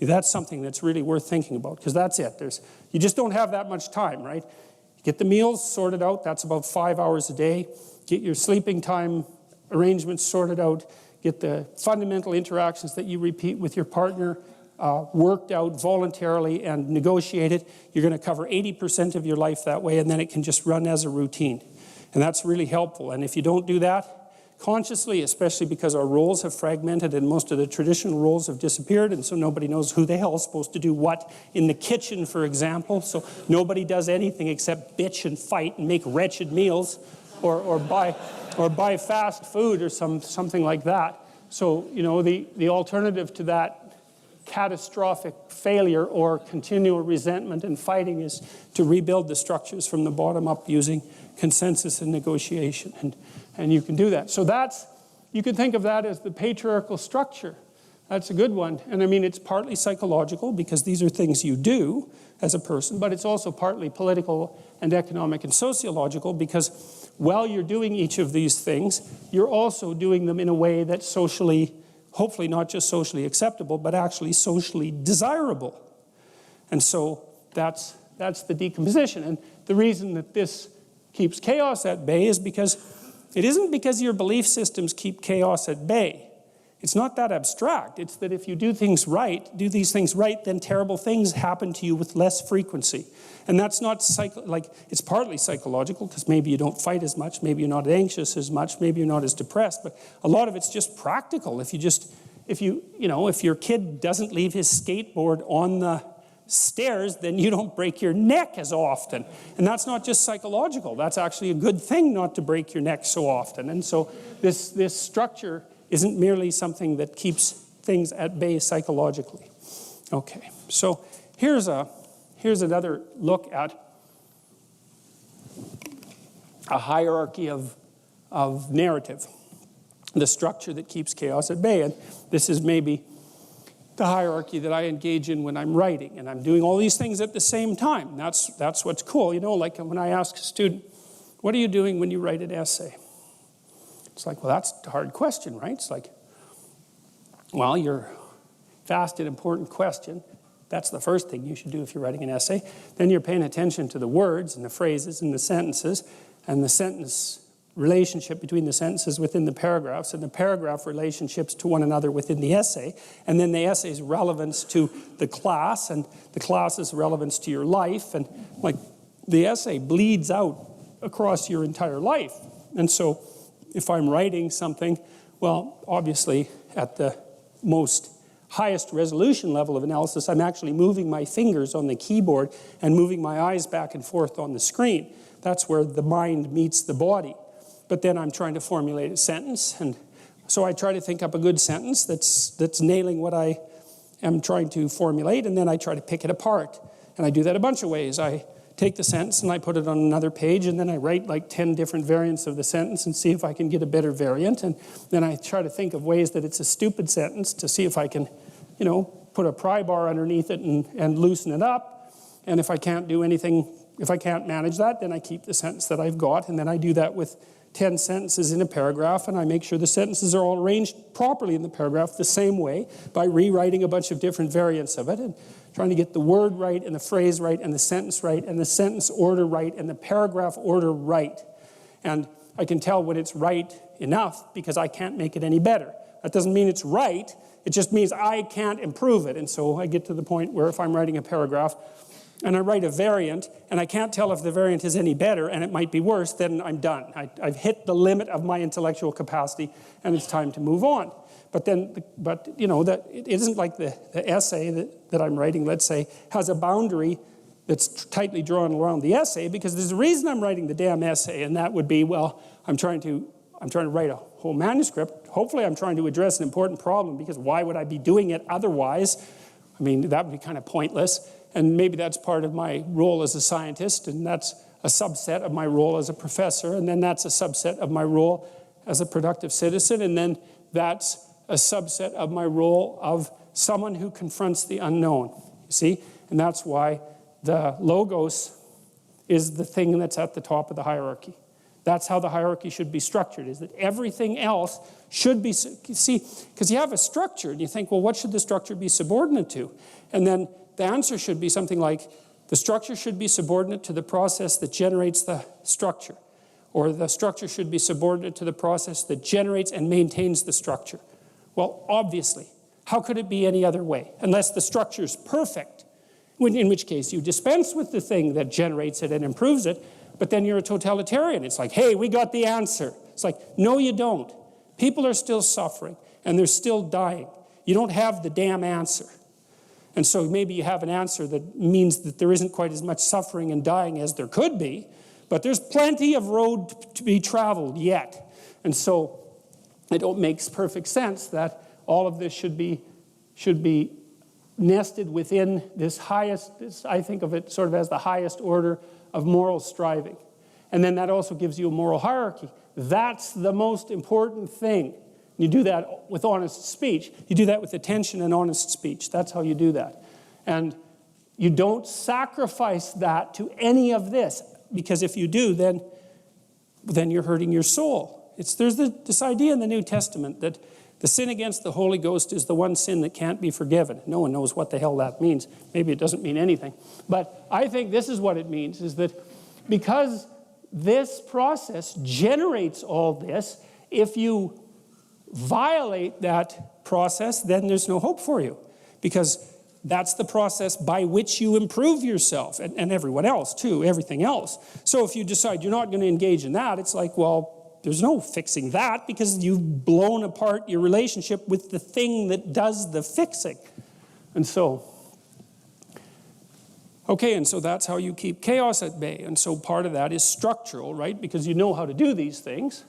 That's something that's really worth thinking about, because that's it. You just don't have that much time, right? Get the meals sorted out. That's about 5 hours a day. Get your sleeping time arrangements sorted out. Get the fundamental interactions that you repeat with your partner worked out voluntarily and negotiated. You're going to cover 80% of your life that way, and then it can just run as a routine. And that's really helpful. And if you don't do that consciously, especially because our roles have fragmented and most of the traditional roles have disappeared, and so nobody knows who the hell is supposed to do what in the kitchen, for example. So nobody does anything except bitch and fight and make wretched meals or buy fast food or something like that. So, you know, the alternative to that catastrophic failure or continual resentment and fighting is to rebuild the structures from the bottom up using consensus and negotiation. And you can do that. So you can think of that as the patriarchal structure. That's a good one. And I mean, it's partly psychological because these are things you do as a person, but it's also partly political and economic and sociological because while you're doing each of these things, you're also doing them in a way that's socially, hopefully not just socially acceptable, but actually socially desirable. And so that's the decomposition. And the reason that this keeps chaos at bay is because it isn't because your belief systems keep chaos at bay. It's not that abstract. It's that if you do these things right, then terrible things happen to you with less frequency. And that's not it's partly psychological, because maybe you don't fight as much, maybe you're not anxious as much, maybe you're not as depressed, but a lot of it's just practical. If your kid doesn't leave his skateboard on the stairs, then you don't break your neck as often. And that's not just psychological. That's actually a good thing not to break your neck so often. And so this structure isn't merely something that keeps things at bay psychologically. Okay, so here's another look at a hierarchy of narrative, the structure that keeps chaos at bay. And this is maybe the hierarchy that I engage in when I'm writing, and I'm doing all these things at the same time. That's what's cool. Like when I ask a student, what are you doing when you write an essay? It's like, well, that's a hard question, right? It's like, well, you're vast and important question. That's the first thing you should do if you're writing an essay. Then you're paying attention to the words and the phrases and the sentences and the sentence relationship between the sentences within the paragraphs and the paragraph relationships to one another within the essay, and then the essay's relevance to the class and the class's relevance to your life, and like the essay bleeds out across your entire life. And so if I'm writing something, well, obviously at the most highest resolution level of analysis, I'm actually moving my fingers on the keyboard and moving my eyes back and forth on the screen. That's where the mind meets the body. But then I'm trying to formulate a sentence, and so I try to think up a good sentence that's nailing what I am trying to formulate, and then I try to pick it apart. And I do that a bunch of ways. I take the sentence and I put it on another page, and then I write like 10 different variants of the sentence and see if I can get a better variant. And then I try to think of ways that it's a stupid sentence to see if I can, put a pry bar underneath it and loosen it up. And if I can't do anything, if I can't manage that, then I keep the sentence that I've got, and then I do that with 10 sentences in a paragraph, and I make sure the sentences are all arranged properly in the paragraph the same way by rewriting a bunch of different variants of it and trying to get the word right and the phrase right and the sentence right and the sentence order right and the paragraph order right. And I can tell when it's right enough because I can't make it any better. That doesn't mean it's right, it just means I can't improve it. And so I get to the point where if I'm writing a paragraph and I write a variant, and I can't tell if the variant is any better, and it might be worse, then I'm done. I've hit the limit of my intellectual capacity, and it's time to move on. But that it isn't like the essay that I'm writing, let's say, has a boundary that's tightly drawn around the essay, because there's a reason I'm writing the damn essay, and that would be, well, I'm trying to write a whole manuscript. Hopefully I'm trying to address an important problem, because why would I be doing it otherwise? I mean, that would be kind of pointless. And maybe that's part of my role as a scientist, and that's a subset of my role as a professor, and then that's a subset of my role as a productive citizen, and then that's a subset of my role of someone who confronts the unknown, you see? And that's why the logos is the thing that's at the top of the hierarchy. That's how the hierarchy should be structured, is that everything else should be, see, because you have a structure, and you think, well, what should the structure be subordinate to? And then the answer should be something like, the structure should be subordinate to the process that generates the structure, or the structure should be subordinate to the process that generates and maintains the structure. Well, obviously, how could it be any other way? Unless the structure is perfect, in which case you dispense with the thing that generates it and improves it, but then you're a totalitarian. It's like, hey, we got the answer. It's like, no, you don't. People are still suffering, and they're still dying. You don't have the damn answer. And so maybe you have an answer that means that there isn't quite as much suffering and dying as there could be, but there's plenty of road to be traveled yet. And so it makes perfect sense that all of this should be nested within this highest, I think of it sort of as the highest order of moral striving. And then that also gives you a moral hierarchy. That's the most important thing. You do that with honest speech. You do that with attention and honest speech. That's how you do that. And you don't sacrifice that to any of this, because if you do, then you're hurting your soul. There's this idea in the New Testament that the sin against the Holy Ghost is the one sin that can't be forgiven. No one knows what the hell that means. Maybe it doesn't mean anything. But I think this is what it means, is that because this process generates all this, if you violate that process, then there's no hope for you, because that's the process by which you improve yourself, and everyone else too, everything else. So if you decide you're not going to engage in that, it's like, well, there's no fixing that, because you've blown apart your relationship with the thing that does the fixing. And so, okay, and so that's how you keep chaos at bay. And so part of that is structural, right? Because you know how to do these things.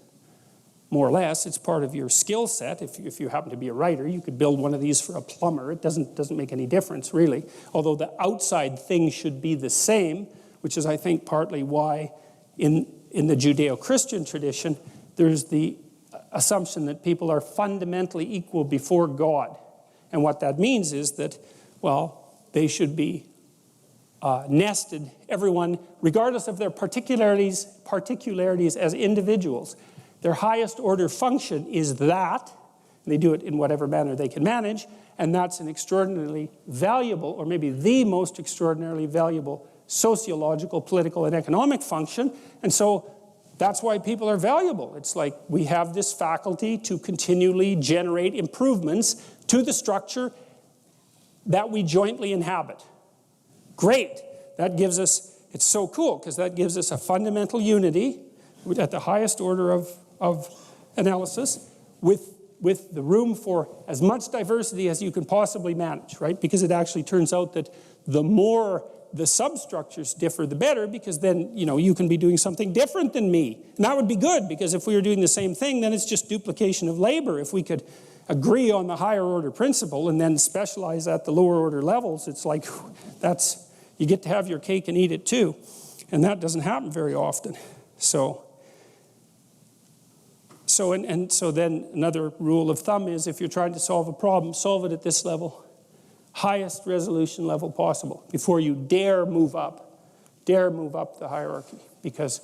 More or less, it's part of your skill set. If you happen to be a writer, you could build one of these for a plumber. It doesn't make any difference, really. Although the outside thing should be the same, which is, I think, partly why in the Judeo-Christian tradition, there's the assumption that people are fundamentally equal before God. And what that means is that, well, they should be nested, everyone, regardless of their particularities as individuals. Their highest order function is that. They do it in whatever manner they can manage, and that's an extraordinarily valuable, or maybe the most extraordinarily valuable sociological, political, and economic function. And so that's why people are valuable. It's like we have this faculty to continually generate improvements to the structure that we jointly inhabit. Great. That gives us, it's so cool, because that gives us a fundamental unity at the highest order of analysis with the room for as much diversity as you can possibly manage, right? Because it actually turns out that the more the substructures differ, the better, because then, you can be doing something different than me. And that would be good, because if we were doing the same thing, then it's just duplication of labor. If we could agree on the higher order principle and then specialize at the lower order levels, it's like, you get to have your cake and eat it too. And that doesn't happen very often. So then another rule of thumb is, if you're trying to solve a problem, solve it at this level, highest resolution level possible, before you dare move up the hierarchy. Because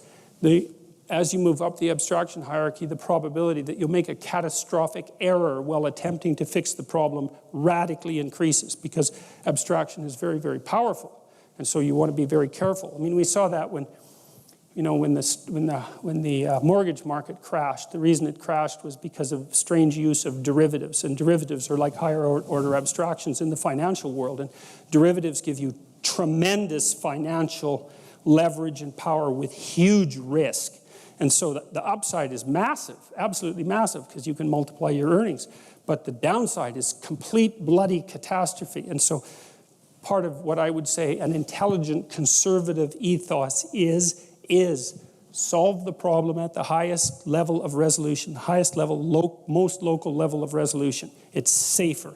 as you move up the abstraction hierarchy, the probability that you'll make a catastrophic error while attempting to fix the problem radically increases, because abstraction is very, very powerful. And so you want to be very careful. I mean, we saw that when the mortgage market crashed. The reason it crashed was because of strange use of derivatives. And derivatives are like higher order abstractions in the financial world. And derivatives give you tremendous financial leverage and power with huge risk. And so the upside is massive, absolutely massive, because you can multiply your earnings. But the downside is complete bloody catastrophe. And so part of what I would say an intelligent conservative ethos is solve the problem at the highest level of resolution, the highest level, most local level of resolution. It's safer.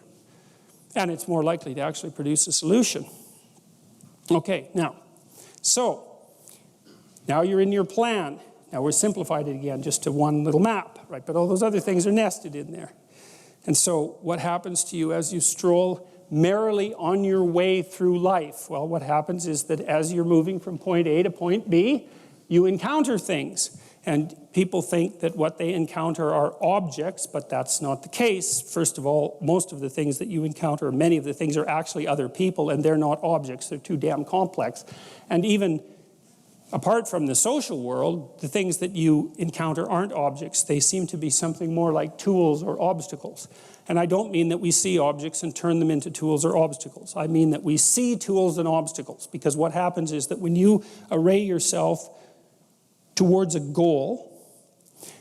And it's more likely to actually produce a solution. Okay, now you're in your plan. Now we're simplified it again just to one little map, right? But all those other things are nested in there. And so what happens to you as you stroll merrily on your way through life? Well, what happens is that as you're moving from point A to point B, you encounter things. And people think that what they encounter are objects, but that's not the case. First of all, most of the things that you encounter, many of the things are actually other people, and they're not objects. They're too damn complex. And even apart from the social world, the things that you encounter aren't objects. They seem to be something more like tools or obstacles. And I don't mean that we see objects and turn them into tools or obstacles. I mean that we see tools and obstacles, because what happens is that when you array yourself towards a goal,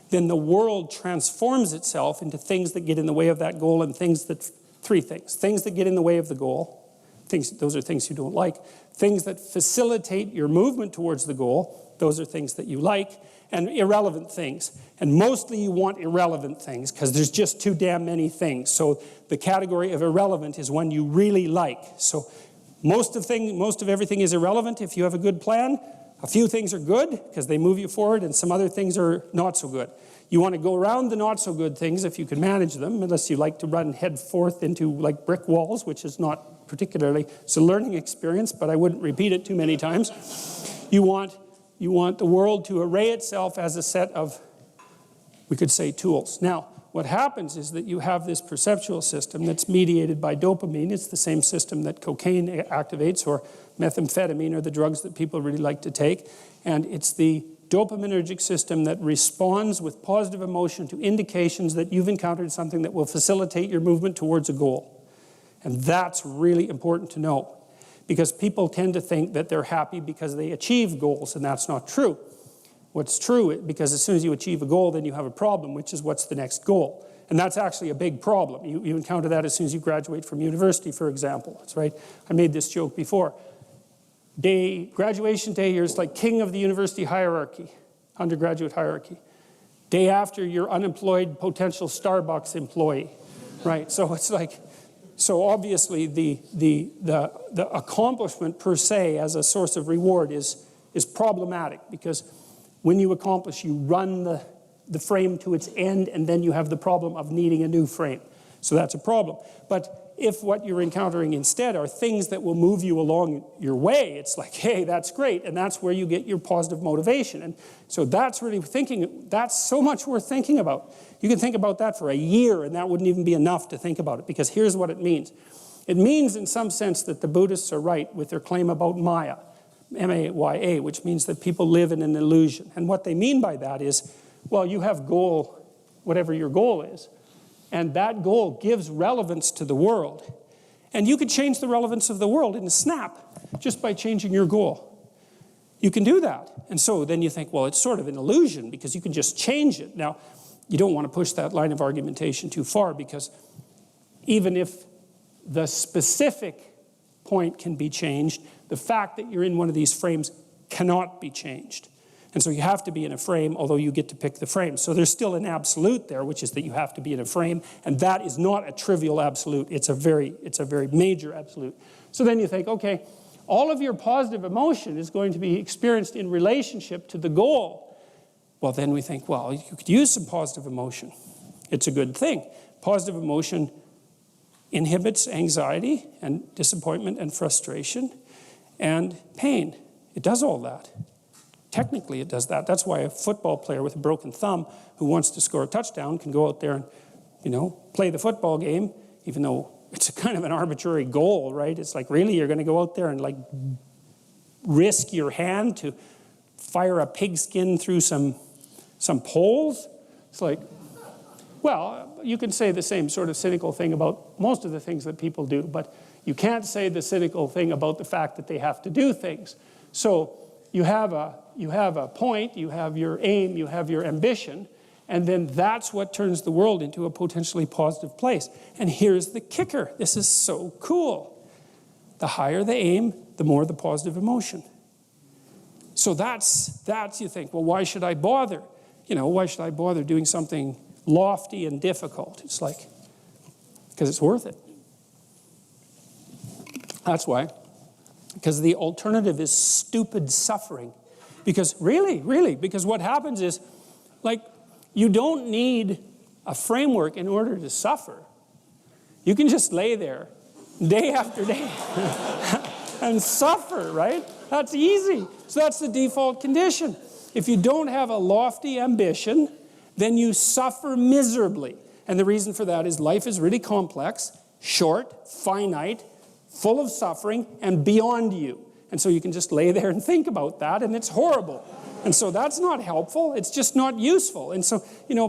then the world transforms itself into things that get in the way of that goal, and three things. Things that get in the way of the goal. Those are things you don't like. Things that facilitate your movement towards the goal. Those are things that you like. And irrelevant things. And mostly you want irrelevant things, because there's just too damn many things. So the category of irrelevant is one you really like. So most of everything is irrelevant if you have a good plan. A few things are good because they move you forward, and some other things are not so good. You want to go around the not so good things if you can manage them, unless you like to run head forth into like brick walls, which is not particularly, it's a learning experience, but I wouldn't repeat it too many times. You want the world to array itself as a set of, we could say, tools. Now, what happens is that you have this perceptual system that's mediated by dopamine. It's the same system that cocaine activates, or methamphetamine, or the drugs that people really like to take. And it's the dopaminergic system that responds with positive emotion to indications that you've encountered something that will facilitate your movement towards a goal. And that's really important to know, because people tend to think that they're happy because they achieve goals, and that's not true. What's true, because as soon as you achieve a goal, then you have a problem, which is what's the next goal. And that's actually a big problem. You encounter that as soon as you graduate from university, for example. That's right. I made this joke before. Graduation day, you're like king of the university hierarchy, undergraduate hierarchy. Day after, you're unemployed potential Starbucks employee, right? So it's like, so obviously the accomplishment per se as a source of reward is problematic, because when you accomplish, you run the frame to its end, and then you have the problem of needing a new frame. So that's a problem. But if what you're encountering instead are things that will move you along your way, it's like, hey, that's great, and that's where you get your positive motivation. And so that's really thinking, that's so much worth thinking about. You can think about that for a year, and that wouldn't even be enough to think about it, because here's what it means. It means in some sense that the Buddhists are right with their claim about Maya, M-A-Y-A, which means that people live in an illusion. And what they mean by that is, well, you have goal, whatever your goal is, and that goal gives relevance to the world. And you could change the relevance of the world in a snap just by changing your goal. You can do that. And so then you think, well, it's sort of an illusion because you can just change it. Now, you don't want to push that line of argumentation too far, because even if the specific point can be changed, the fact that you're in one of these frames cannot be changed. And so you have to be in a frame, although you get to pick the frame. So there's still an absolute there, which is that you have to be in a frame, and that is not a trivial absolute. It's a very major absolute. So then you think, okay, all of your positive emotion is going to be experienced in relationship to the goal. Well, then we think, well, you could use some positive emotion. It's a good thing. Positive emotion inhibits anxiety and disappointment and frustration and pain. It does all that. Technically, it does that. That's why a football player with a broken thumb who wants to score a touchdown can go out there and, play the football game, even though it's a kind of an arbitrary goal, right? It's like, really, you're going to go out there and like risk your hand to fire a pigskin through some poles? It's like, well, you can say the same sort of cynical thing about most of the things that people do, but you can't say the cynical thing about the fact that they have to do things. So you have a point, you have your aim, you have your ambition, and then that's what turns the world into a potentially positive place. And here's the kicker. This is so cool. The higher the aim, the more the positive emotion. So that's you think, well, why should I bother? Why should I bother doing something lofty and difficult? It's like, because it's worth it. That's why. Because the alternative is stupid suffering. Because really, because what happens is, like, you don't need a framework in order to suffer. You can just lay there day after day and suffer, right? That's easy. So that's the default condition. If you don't have a lofty ambition, then you suffer miserably. And the reason for that is life is really complex, short, finite, full of suffering, and beyond you. And so you can just lay there and think about that, and it's horrible. And so that's not helpful. It's just not useful. And so,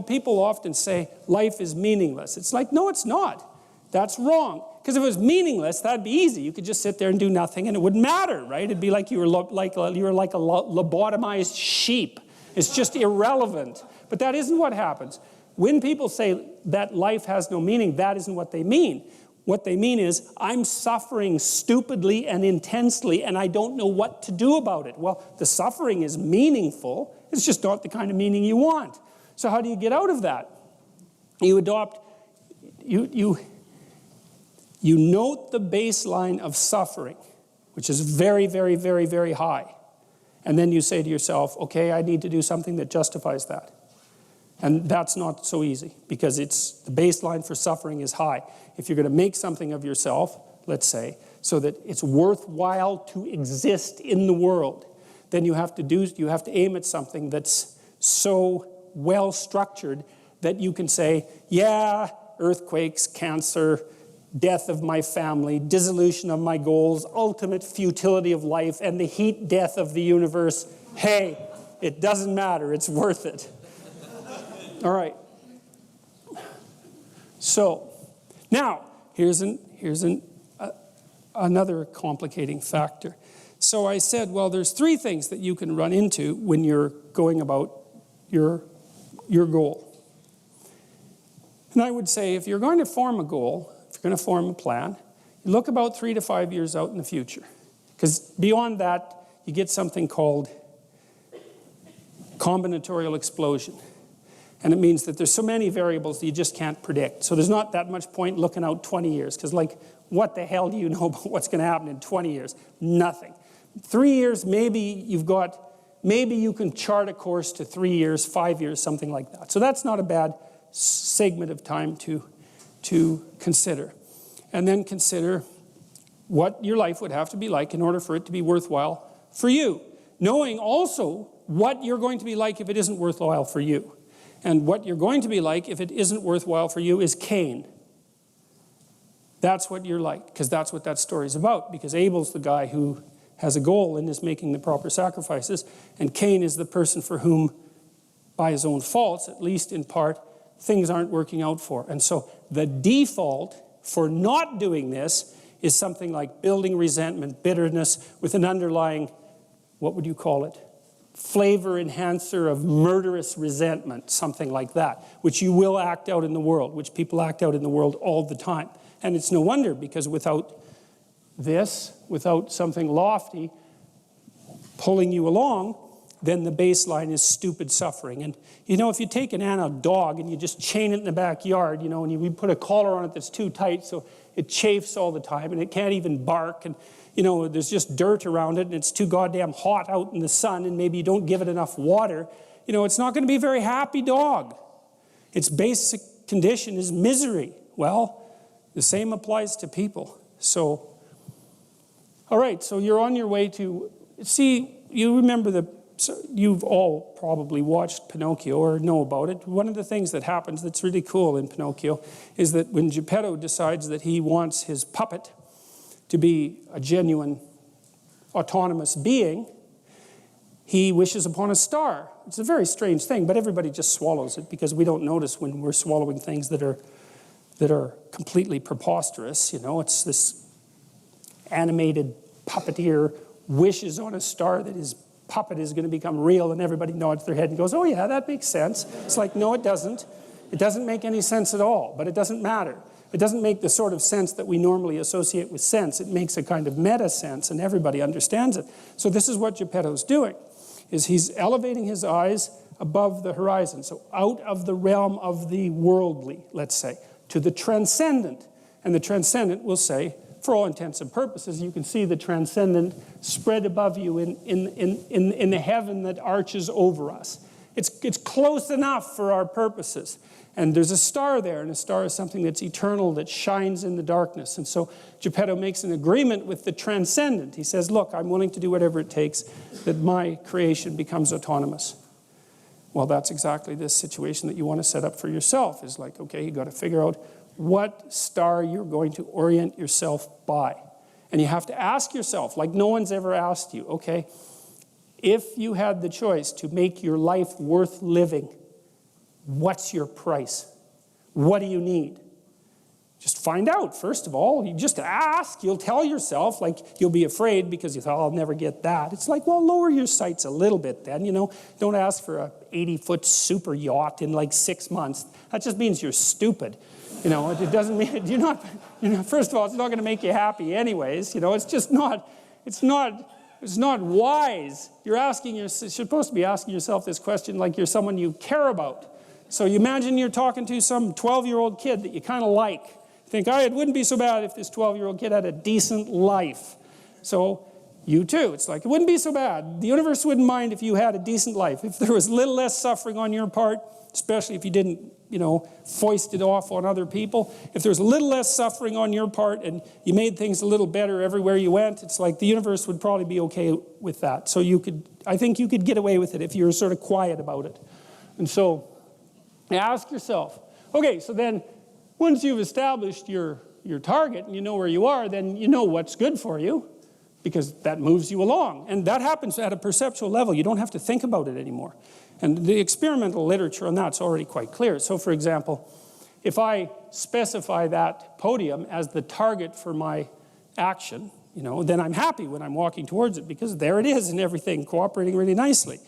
people often say life is meaningless. It's like, no, it's not. That's wrong. Because if it was meaningless, that'd be easy. You could just sit there and do nothing, and it wouldn't matter, right? It'd be like you were like a lobotomized sheep. It's just irrelevant. But that isn't what happens. When people say that life has no meaning, that isn't what they mean. What they mean is, I'm suffering stupidly and intensely, and I don't know what to do about it. Well, the suffering is meaningful. It's just not the kind of meaning you want. So how do you get out of that? You note the baseline of suffering, which is very, very, very, very high. And then you say to yourself, okay, I need to do something that justifies that. And that's not so easy, because the baseline for suffering is high. If you're going to make something of yourself, let's say, so that it's worthwhile to exist in the world, then you have to aim at something that's so well structured that you can say, yeah, earthquakes, cancer, death of my family, dissolution of my goals, ultimate futility of life, and the heat death of the universe. Hey, it doesn't matter. It's worth it. All right. So now here's another complicating factor. So I said, well, there's three things that you can run into when you're going about your goal. And I would say, if you're going to form a goal, if you're going to form a plan, you look about 3 to 5 years out in the future. Because beyond that, you get something called combinatorial explosion. And it means that there's so many variables that you just can't predict. So there's not that much point looking out 20 years. Because like, what the hell do you know about what's going to happen in 20 years? Nothing. 3 years, maybe you can chart a course to 3 years, 5 years, something like that. So that's not a bad segment of time to consider. And then consider what your life would have to be like in order for it to be worthwhile for you. Knowing also what you're going to be like if it isn't worthwhile for you. And what you're going to be like if it isn't worthwhile for you is Cain. That's what you're like, because that's what that story is about. Because Abel's the guy who has a goal and is making the proper sacrifices, and Cain is the person for whom, by his own faults, at least in part, things aren't working out for. And so the default for not doing this is something like building resentment, bitterness, with an underlying, what would you call it? Flavor enhancer of murderous resentment, something like that, which you will act out in the world, which people act out in the world all the time. And it's no wonder, because without this, without something lofty pulling you along, then the baseline is stupid suffering. And if you take an adult dog and you just chain it in the backyard, and you put a collar on it that's too tight so it chafes all the time and it can't even bark, and there's just dirt around it and it's too goddamn hot out in the sun, and maybe you don't give it enough water, it's not going to be a very happy dog. Its basic condition is misery. Well, the same applies to people. So, all right, so you're on your way to, you remember you've all probably watched Pinocchio or know about it. One of the things that happens that's really cool in Pinocchio is that when Geppetto decides that he wants his puppet to be a genuine autonomous being, he wishes upon a star. It's a very strange thing, but everybody just swallows it because we don't notice when we're swallowing things that are completely preposterous. It's this animated puppeteer wishes on a star that his puppet is going to become real, and everybody nods their head and goes, oh yeah, that makes sense. It's like, no, it doesn't. It doesn't make any sense at all, but it doesn't matter. It doesn't make the sort of sense that we normally associate with sense. It makes a kind of meta sense, and everybody understands it. So this is what Geppetto's doing, is he's elevating his eyes above the horizon, so out of the realm of the worldly, let's say, to the transcendent. And the transcendent will say, for all intents and purposes, you can see the transcendent spread above you in the heaven that arches over us. It's close enough for our purposes. And there's a star there, and a star is something that's eternal, that shines in the darkness. And so Geppetto makes an agreement with the transcendent. He says, look, I'm willing to do whatever it takes that my creation becomes autonomous. Well, that's exactly this situation that you want to set up for yourself, is like, okay, you got to figure out what star you're going to orient yourself by. And you have to ask yourself, like no one's ever asked you, okay, if you had the choice to make your life worth living, what's your price? What do you need? Just find out, first of all. You just ask. You'll tell yourself, like, you'll be afraid because you thought, I'll never get that. It's like, well, lower your sights a little bit then, Don't ask for a 80-foot super yacht in like 6 months. That just means you're stupid. It doesn't mean, first of all, it's not going to make you happy anyways. It's just not, it's not wise. You're supposed to be asking yourself this question like you're someone you care about. So you imagine you're talking to some 12-year-old kid that you kind of like. You think, it wouldn't be so bad if this 12-year-old kid had a decent life. So you too, it's like, it wouldn't be so bad. The universe wouldn't mind if you had a decent life. If there was a little less suffering on your part, especially if you didn't, foist it off on other people. If there was a little less suffering on your part and you made things a little better everywhere you went, it's like the universe would probably be okay with that. So I think you could get away with it if you're sort of quiet about it. And so ask yourself, okay, so then once you've established your target and you know where you are, then you know what's good for you. because that moves you along. And that happens at a perceptual level. You don't have to think about it anymore. And the experimental literature on that's already quite clear. So for example, if I specify that podium as the target for my action, then I'm happy when I'm walking towards it because there it is and everything cooperating really nicely.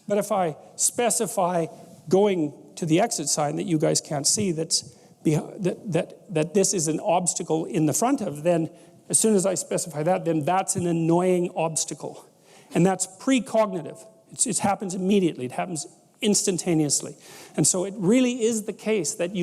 But if I specify going to the exit sign that you guys can't see that this is an obstacle in the front of, then as soon as I specify that, then that's an annoying obstacle. And that's precognitive. It happens immediately. It happens instantaneously. And so it really is the case that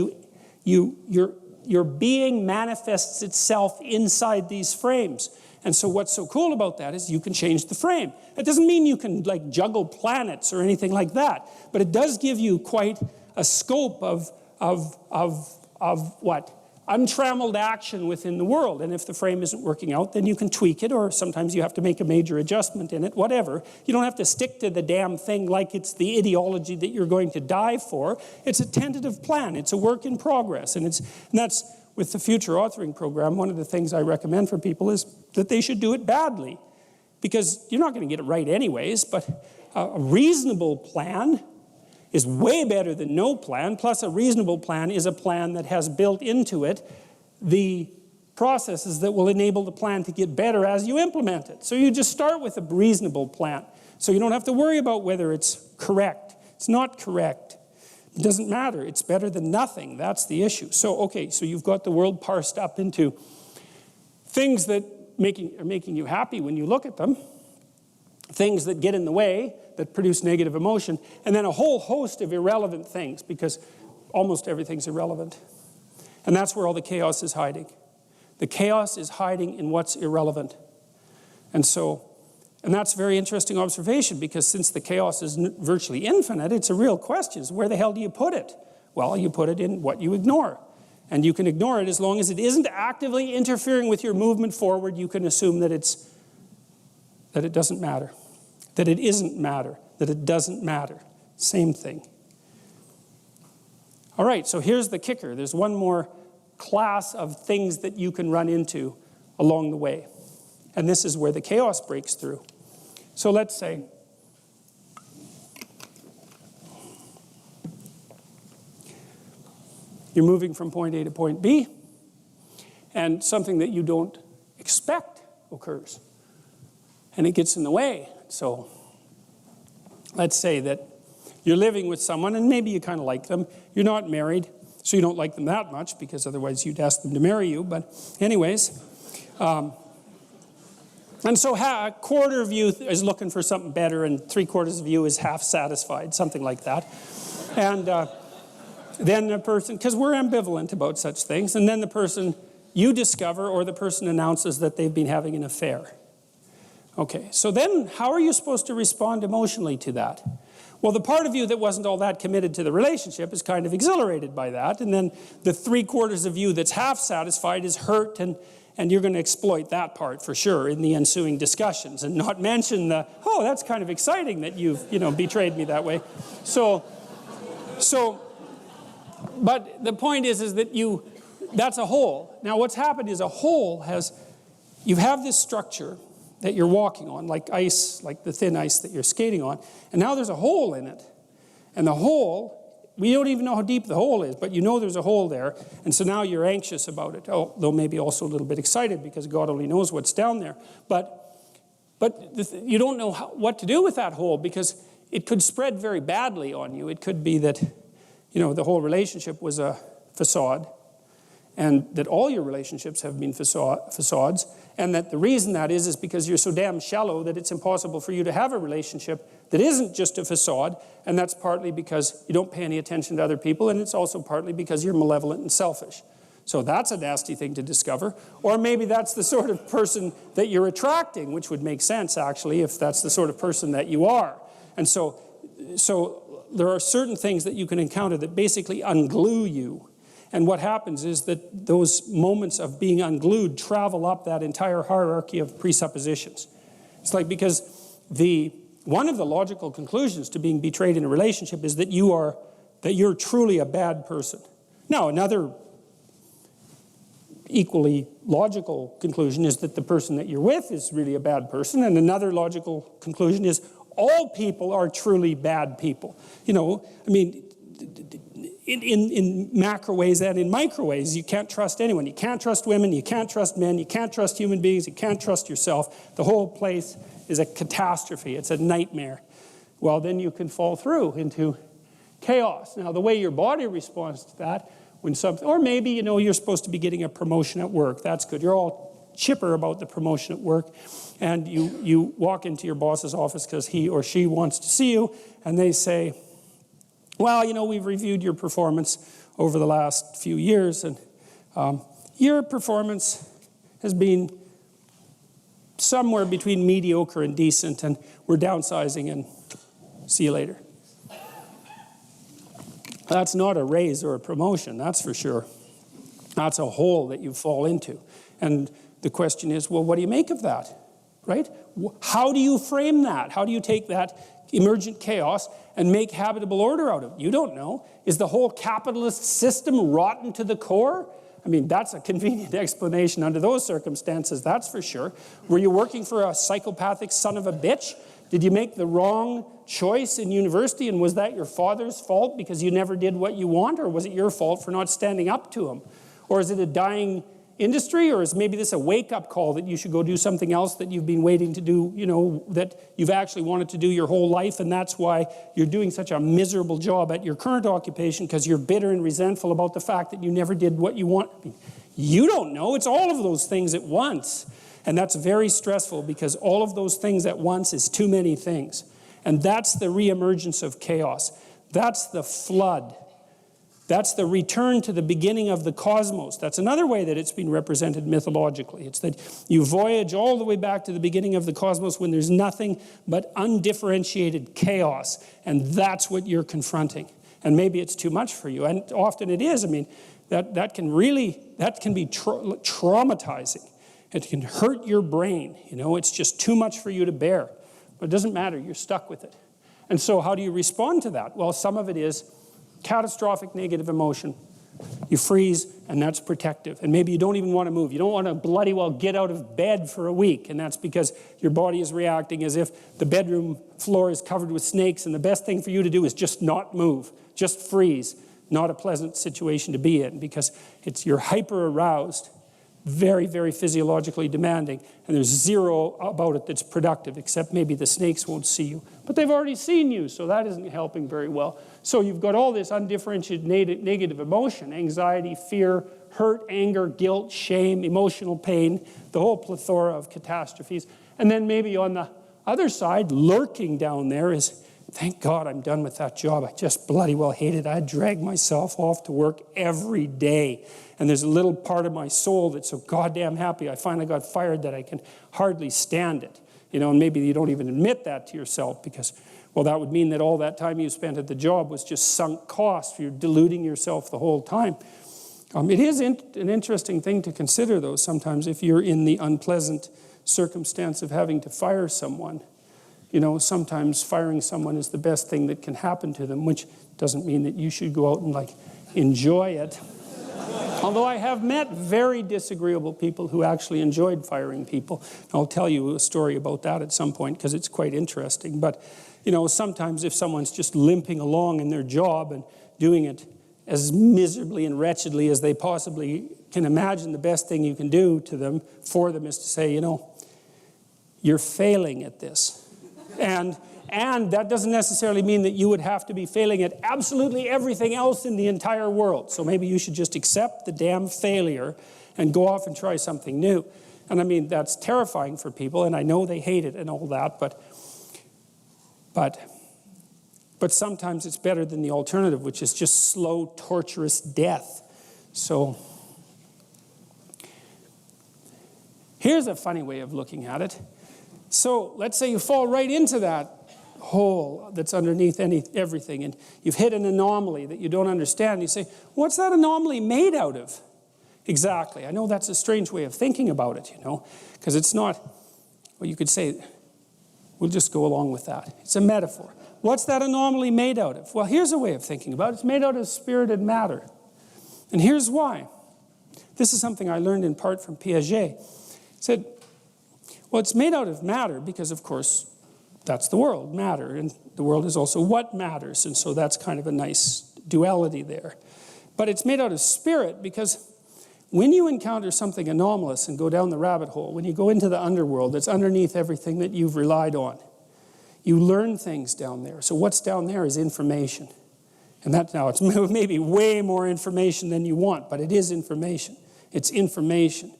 your being manifests itself inside these frames. And so what's so cool about that is you can change the frame. It doesn't mean you can like juggle planets or anything like that, but it does give you quite a scope of what? Untrammeled action within the world. And if the frame isn't working out, then you can tweak it, or sometimes you have to make a major adjustment in it, whatever. You don't have to stick to the damn thing like it's the ideology that you're going to die for. It's a tentative plan. It's a work in progress. And that's, with the future authoring program, one of the things I recommend for people is that they should do it badly. Because you're not going to get it right anyways, but a reasonable plan is way better than no plan. Plus, a reasonable plan is a plan that has built into it the processes that will enable the plan to get better as you implement it. So you just start with a reasonable plan. So you don't have to worry about whether it's correct. It's not correct. It doesn't matter. It's better than nothing. That's the issue. So, okay, so you've got the world parsed up into things that are making you happy when you look at them, things that get in the way, that produce negative emotion, and then a whole host of irrelevant things, because almost everything's irrelevant. And that's where all the chaos is hiding. The chaos is hiding in what's irrelevant. And that's a very interesting observation, because since the chaos is virtually infinite, it's a real question. Where the hell do you put it? Well, you put it in what you ignore. And you can ignore it as long as it isn't actively interfering with your movement forward. You can assume that it doesn't matter. That it isn't matter, that it doesn't matter. Same thing. All right, so here's the kicker. There's one more class of things that you can run into along the way. And this is where the chaos breaks through. So let's say you're moving from point A to point B, and something that you don't expect occurs. And it gets in the way. So let's say that you're living with someone and maybe you kind of like them. You're not married, so you don't like them that much, because otherwise you'd ask them to marry you. But anyways, and so a quarter of you is looking for something better and 3/4 of you is half satisfied, something like that. And then the person, because we're ambivalent about such things, and then the person you discover, or the person announces that they've been having an affair. Okay, so then how are you supposed to respond emotionally to that? Well, the part of you that wasn't all that committed to the relationship is kind of exhilarated by that, and then the 3/4 of you that's half satisfied is hurt, and you're going to exploit that part for sure in the ensuing discussions, and not mention the, oh, that's kind of exciting that you've, betrayed me that way. But the point is that that's a whole. Now what's happened is a whole you have this structure that you're walking on, like ice, like the thin ice that you're skating on, and now there's a hole in it. And the hole, we don't even know how deep the hole is, but you know there's a hole there, and so now you're anxious about it, though maybe also a little bit excited, because God only knows what's down there. But you don't know what to do with that hole, because it could spread very badly on you. It could be that, the whole relationship was a facade, and that all your relationships have been facades, and that the reason that is because you're so damn shallow that it's impossible for you to have a relationship that isn't just a facade, and that's partly because you don't pay any attention to other people, and it's also partly because you're malevolent and selfish. So that's a nasty thing to discover. Or maybe that's the sort of person that you're attracting, which would make sense, actually, if that's the sort of person that you are. And so there are certain things that you can encounter that basically unglue you. And what happens is that those moments of being unglued travel up that entire hierarchy of presuppositions. It's like, because one of the logical conclusions to being betrayed in a relationship is that you're truly a bad person. Now, another equally logical conclusion is that the person that you're with is really a bad person, and another logical conclusion is all people are truly bad people. You know, I mean, in macro ways and in micro ways, you can't trust anyone. You can't trust women, you can't trust men, you can't trust human beings, you can't trust yourself. The whole place is a catastrophe, it's a nightmare. Well, then you can fall through into chaos. Now, the way your body responds to that, when something, or maybe, you know, you're supposed to be getting a promotion at work. That's good. You're all chipper about the promotion at work, and you walk into your boss's office because he or she wants to see you, and they say, well, you know, we've reviewed your performance over the last few years, and your performance has been somewhere between mediocre and decent, and we're downsizing, and see you later. That's not a raise or a promotion, that's for sure. That's a hole that you fall into. And the question is, well, what do you make of that, right? How do you frame that? How do you take that emergent chaos and make habitable order out of it? You don't know. Is the whole capitalist system rotten to the core? I mean, that's a convenient explanation under those circumstances, that's for sure. Were you working for a psychopathic son of a bitch? Did you make the wrong choice in university, and was that your father's fault because you never did what you want, or was it your fault for not standing up to him? Or is it a dying industry, or is maybe this a wake-up call that you should go do something else that you've been waiting to do, you know, that you've actually wanted to do your whole life, and that's why you're doing such a miserable job at your current occupation because you're bitter and resentful about the fact that you never did what you want? I mean, you don't know. It's all of those things at once. And that's very stressful because all of those things at once is too many things. And that's the reemergence of chaos. That's the flood. That's the return to the beginning of the cosmos. That's another way that it's been represented mythologically. It's that you voyage all the way back to the beginning of the cosmos when there's nothing but undifferentiated chaos. And that's what you're confronting. And maybe it's too much for you. And often it is. I mean, that can be traumatizing. It can hurt your brain. You know, it's just too much for you to bear. But it doesn't matter. You're stuck with it. And so how do you respond to that? Well, some of it is catastrophic negative emotion. You freeze, and that's protective. And maybe you don't even want to move. You don't want to bloody well get out of bed for a week. And that's because your body is reacting as if the bedroom floor is covered with snakes, and the best thing for you to do is just not move. Just freeze. Not a pleasant situation to be in because you're hyper-aroused. Very, very physiologically demanding, and there's zero about it that's productive, except maybe the snakes won't see you. But they've already seen you, so that isn't helping very well. So you've got all this undifferentiated negative emotion, anxiety, fear, hurt, anger, guilt, shame, emotional pain, the whole plethora of catastrophes. And then maybe on the other side, lurking down there is, thank God I'm done with that job. I just bloody well hate it. I drag myself off to work every day. And there's a little part of my soul that's so goddamn happy I finally got fired that I can hardly stand it. You know, and maybe you don't even admit that to yourself because, well, that would mean that all that time you spent at the job was just sunk cost. You're deluding yourself the whole time. It is an interesting thing to consider, though, sometimes if you're in the unpleasant circumstance of having to fire someone. You know, sometimes firing someone is the best thing that can happen to them, which doesn't mean that you should go out and, like, enjoy it. Although I have met very disagreeable people who actually enjoyed firing people. I'll tell you a story about that at some point because it's quite interesting. But, you know, sometimes if someone's just limping along in their job and doing it as miserably and wretchedly as they possibly can imagine, the best thing you can do to them, for them, is to say, you know, you're failing at this. And that doesn't necessarily mean that you would have to be failing at absolutely everything else in the entire world. So maybe you should just accept the damn failure and go off and try something new. And I mean, that's terrifying for people, and I know they hate it and all that, but sometimes it's better than the alternative, which is just slow, torturous death. So here's a funny way of looking at it. So let's say you fall right into that hole that's underneath everything, and you've hit an anomaly that you don't understand. You say, what's that anomaly made out of? Exactly. I know that's a strange way of thinking about it, you know, because it's not, well, you could say, we'll just go along with that. It's a metaphor. What's that anomaly made out of? Well, here's a way of thinking about it. It's made out of spirited matter. And here's why. This is something I learned in part from Piaget. He said, well, it's made out of matter because, of course, that's the world, matter. And the world is also what matters. And so that's kind of a nice duality there. But it's made out of spirit because when you encounter something anomalous and go down the rabbit hole, when you go into the underworld that's underneath everything that you've relied on, you learn things down there. So what's down there is information. And that now, it's maybe way more information than you want, but it is information. It's information.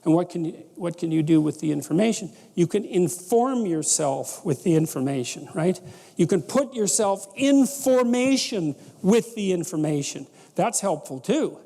And what can you do with the information? You can inform yourself with the information, right? You can put yourself in formation with the information. That's helpful too.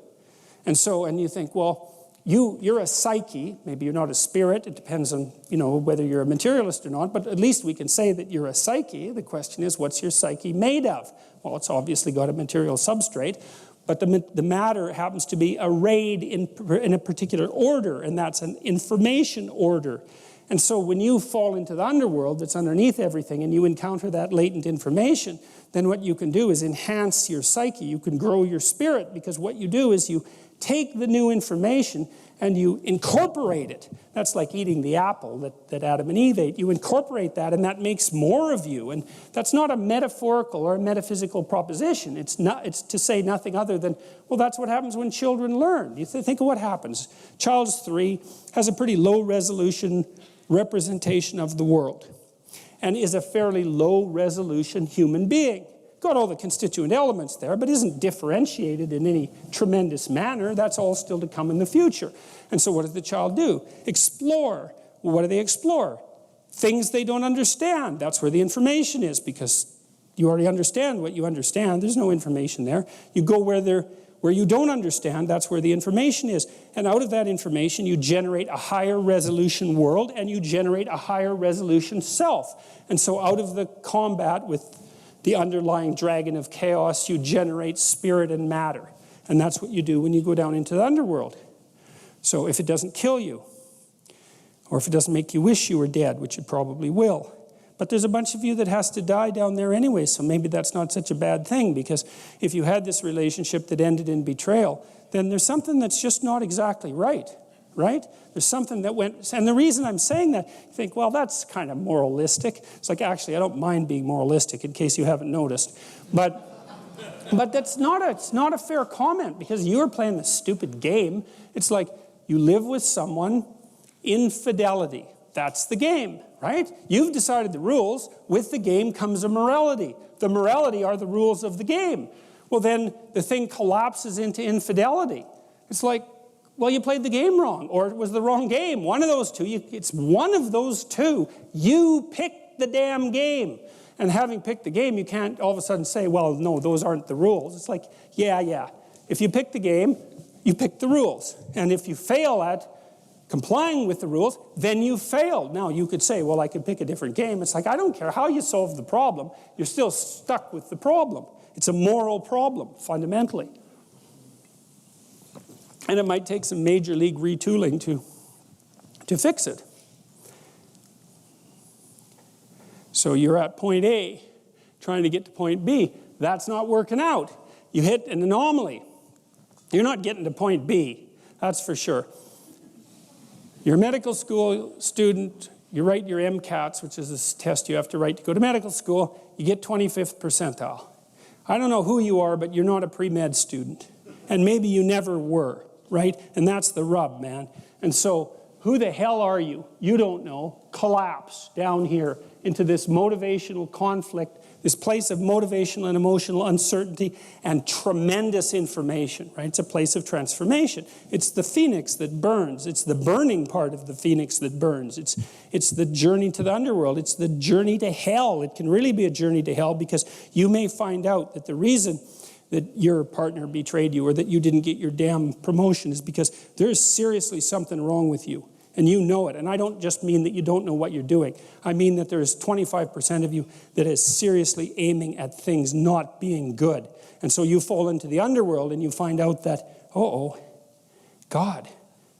And you think, well, you're a psyche. Maybe you're not a spirit. It depends on, whether you're a materialist or not. But at least we can say that you're a psyche. The question is, what's your psyche made of? Well, it's obviously got a material substrate. But the matter happens to be arrayed in a particular order, and that's an information order. And so when you fall into the underworld that's underneath everything and you encounter that latent information, then what you can do is enhance your psyche. You can grow your spirit, because what you do is you take the new information and you incorporate it. That's like eating the apple that Adam and Eve ate. You incorporate that, and that makes more of you. And that's not a metaphorical or a metaphysical proposition. It's to say nothing other than, well, that's what happens when children learn. You think of what happens. Child's 3, has a pretty low resolution representation of the world, and is a fairly low resolution human being. Got all the constituent elements there, but isn't differentiated in any tremendous manner. That's all still to come in the future. And so what does the child do? Explore. Well, what do they explore? Things they don't understand. That's where the information is, because you already understand what you understand. There's no information there. You go where you don't understand. That's where the information is. And out of that information, you generate a higher resolution world, and you generate a higher resolution self. And so out of the combat with the underlying dragon of chaos, you generate spirit and matter. And that's what you do when you go down into the underworld. So if it doesn't kill you, or if it doesn't make you wish you were dead, which it probably will, but there's a bunch of you that has to die down there anyway, so maybe that's not such a bad thing, because if you had this relationship that ended in betrayal, then there's something that's just not exactly right? There's something that went, and the reason I'm saying that, you think, well, that's kind of moralistic. It's like, actually, I don't mind being moralistic, in case you haven't noticed. But it's not a fair comment, because you're playing this stupid game. It's like, you live with someone, infidelity. That's the game, right? You've decided the rules. With the game comes a morality. The morality are the rules of the game. Well, then the thing collapses into infidelity. It's like, well, you played the game wrong, or it was the wrong game. One of those two. It's one of those two. You picked the damn game. And having picked the game, you can't all of a sudden say, well, no, those aren't the rules. It's like, yeah. If you pick the game, you pick the rules. And if you fail at complying with the rules, then you failed. Now, you could say, well, I could pick a different game. It's like, I don't care how you solve the problem. You're still stuck with the problem. It's a moral problem, fundamentally. And it might take some major league retooling to fix it. So you're at point A, trying to get to point B. That's not working out. You hit an anomaly. You're not getting to point B, that's for sure. You're a medical school student. You write your MCATs, which is this test you have to write to go to medical school. You get 25th percentile. I don't know who you are, but you're not a pre-med student. And maybe you never were. Right? And that's the rub, man. And so, who the hell are you? You don't know. Collapse down here into this motivational conflict, this place of motivational and emotional uncertainty and tremendous information, right? It's a place of transformation. It's the phoenix that burns. It's the burning part of the phoenix that burns. It's the journey to the underworld. It's the journey to hell. It can really be a journey to hell, because you may find out that the reason that your partner betrayed you, or that you didn't get your damn promotion, is because there's seriously something wrong with you, and you know it. And I don't just mean that you don't know what you're doing. I mean that there's 25% of you that is seriously aiming at things not being good. And so you fall into the underworld and you find out that, God,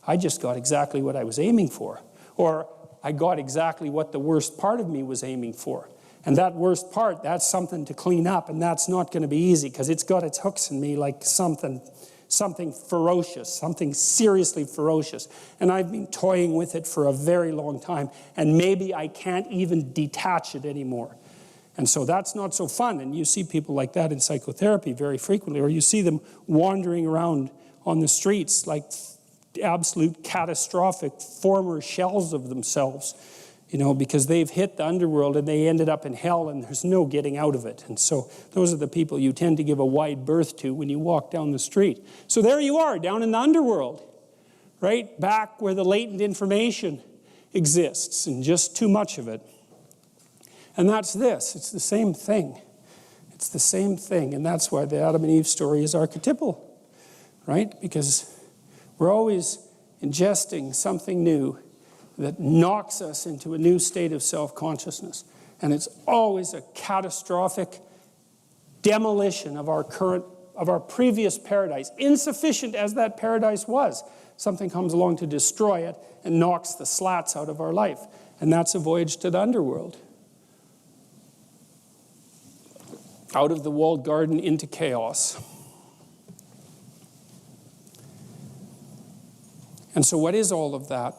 I just got exactly what I was aiming for. Or I got exactly what the worst part of me was aiming for. And that worst part, that's something to clean up, and that's not going to be easy because it's got its hooks in me like something ferocious, something seriously ferocious. And I've been toying with it for a very long time, and maybe I can't even detach it anymore. And so that's not so fun. And you see people like that in psychotherapy very frequently, or you see them wandering around on the streets like absolute catastrophic former shells of themselves, because they've hit the underworld and they ended up in hell and there's no getting out of it. And so those are the people you tend to give a wide berth to when you walk down the street. So there you are, down in the underworld, right back where the latent information exists and just too much of it. And that's this. It's the same thing. It's the same thing. And that's why the Adam and Eve story is archetypal, right? Because we're always ingesting something new that knocks us into a new state of self-consciousness. And it's always a catastrophic demolition of our previous paradise. Insufficient as that paradise was, something comes along to destroy it and knocks the slats out of our life. And that's a voyage to the underworld. Out of the walled garden into chaos. And so what is all of that?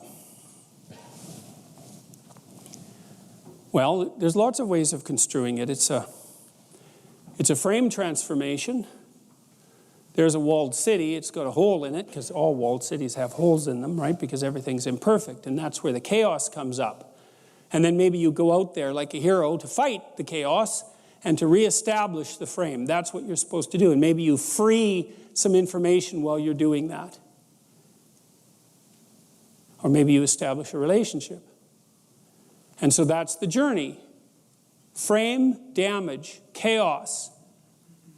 Well, there's lots of ways of construing it. It's a frame transformation. There's a walled city. It's got a hole in it because all walled cities have holes in them, right? Because everything's imperfect, and that's where the chaos comes up. And then maybe you go out there like a hero to fight the chaos and to reestablish the frame. That's what you're supposed to do. And maybe you free some information while you're doing that. Or maybe you establish a relationship. And so that's the journey. Frame, damage, chaos,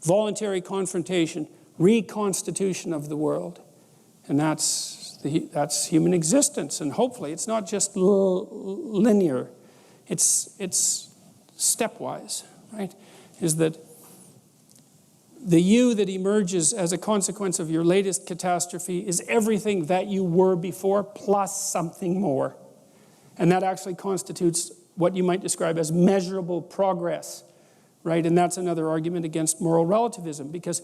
voluntary confrontation, reconstitution of the world. And that's human existence. And hopefully it's not just linear. It's stepwise, right? Is that the you that emerges as a consequence of your latest catastrophe is everything that you were before plus something more. And that actually constitutes what you might describe as measurable progress, right? And that's another argument against moral relativism, because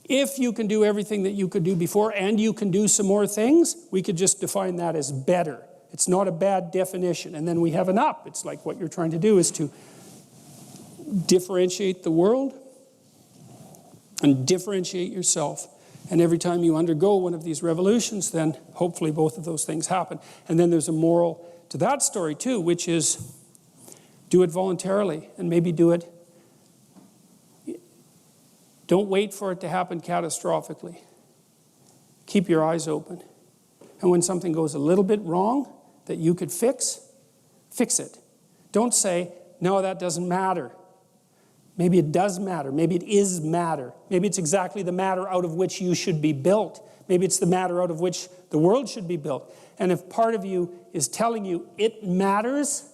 if you can do everything that you could do before and you can do some more things, we could just define that as better. It's not a bad definition. And then we have an up. It's like what you're trying to do is to differentiate the world and differentiate yourself. And every time you undergo one of these revolutions, then hopefully both of those things happen. And then there's a moral to that story too, which is do it voluntarily and maybe do it. Don't wait for it to happen catastrophically. Keep your eyes open. And when something goes a little bit wrong that you could fix it. Don't say, no, that doesn't matter. Maybe it does matter. Maybe it is matter. Maybe it's exactly the matter out of which you should be built. Maybe it's the matter out of which the world should be built. And if part of you is telling you it matters,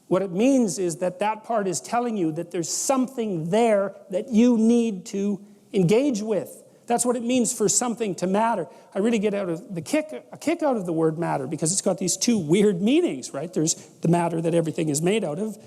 what it means is that that part is telling you that there's something there that you need to engage with. That's what it means for something to matter. I really get a kick out of the word matter because it's got these two weird meanings, right? There's the matter that everything is made out of,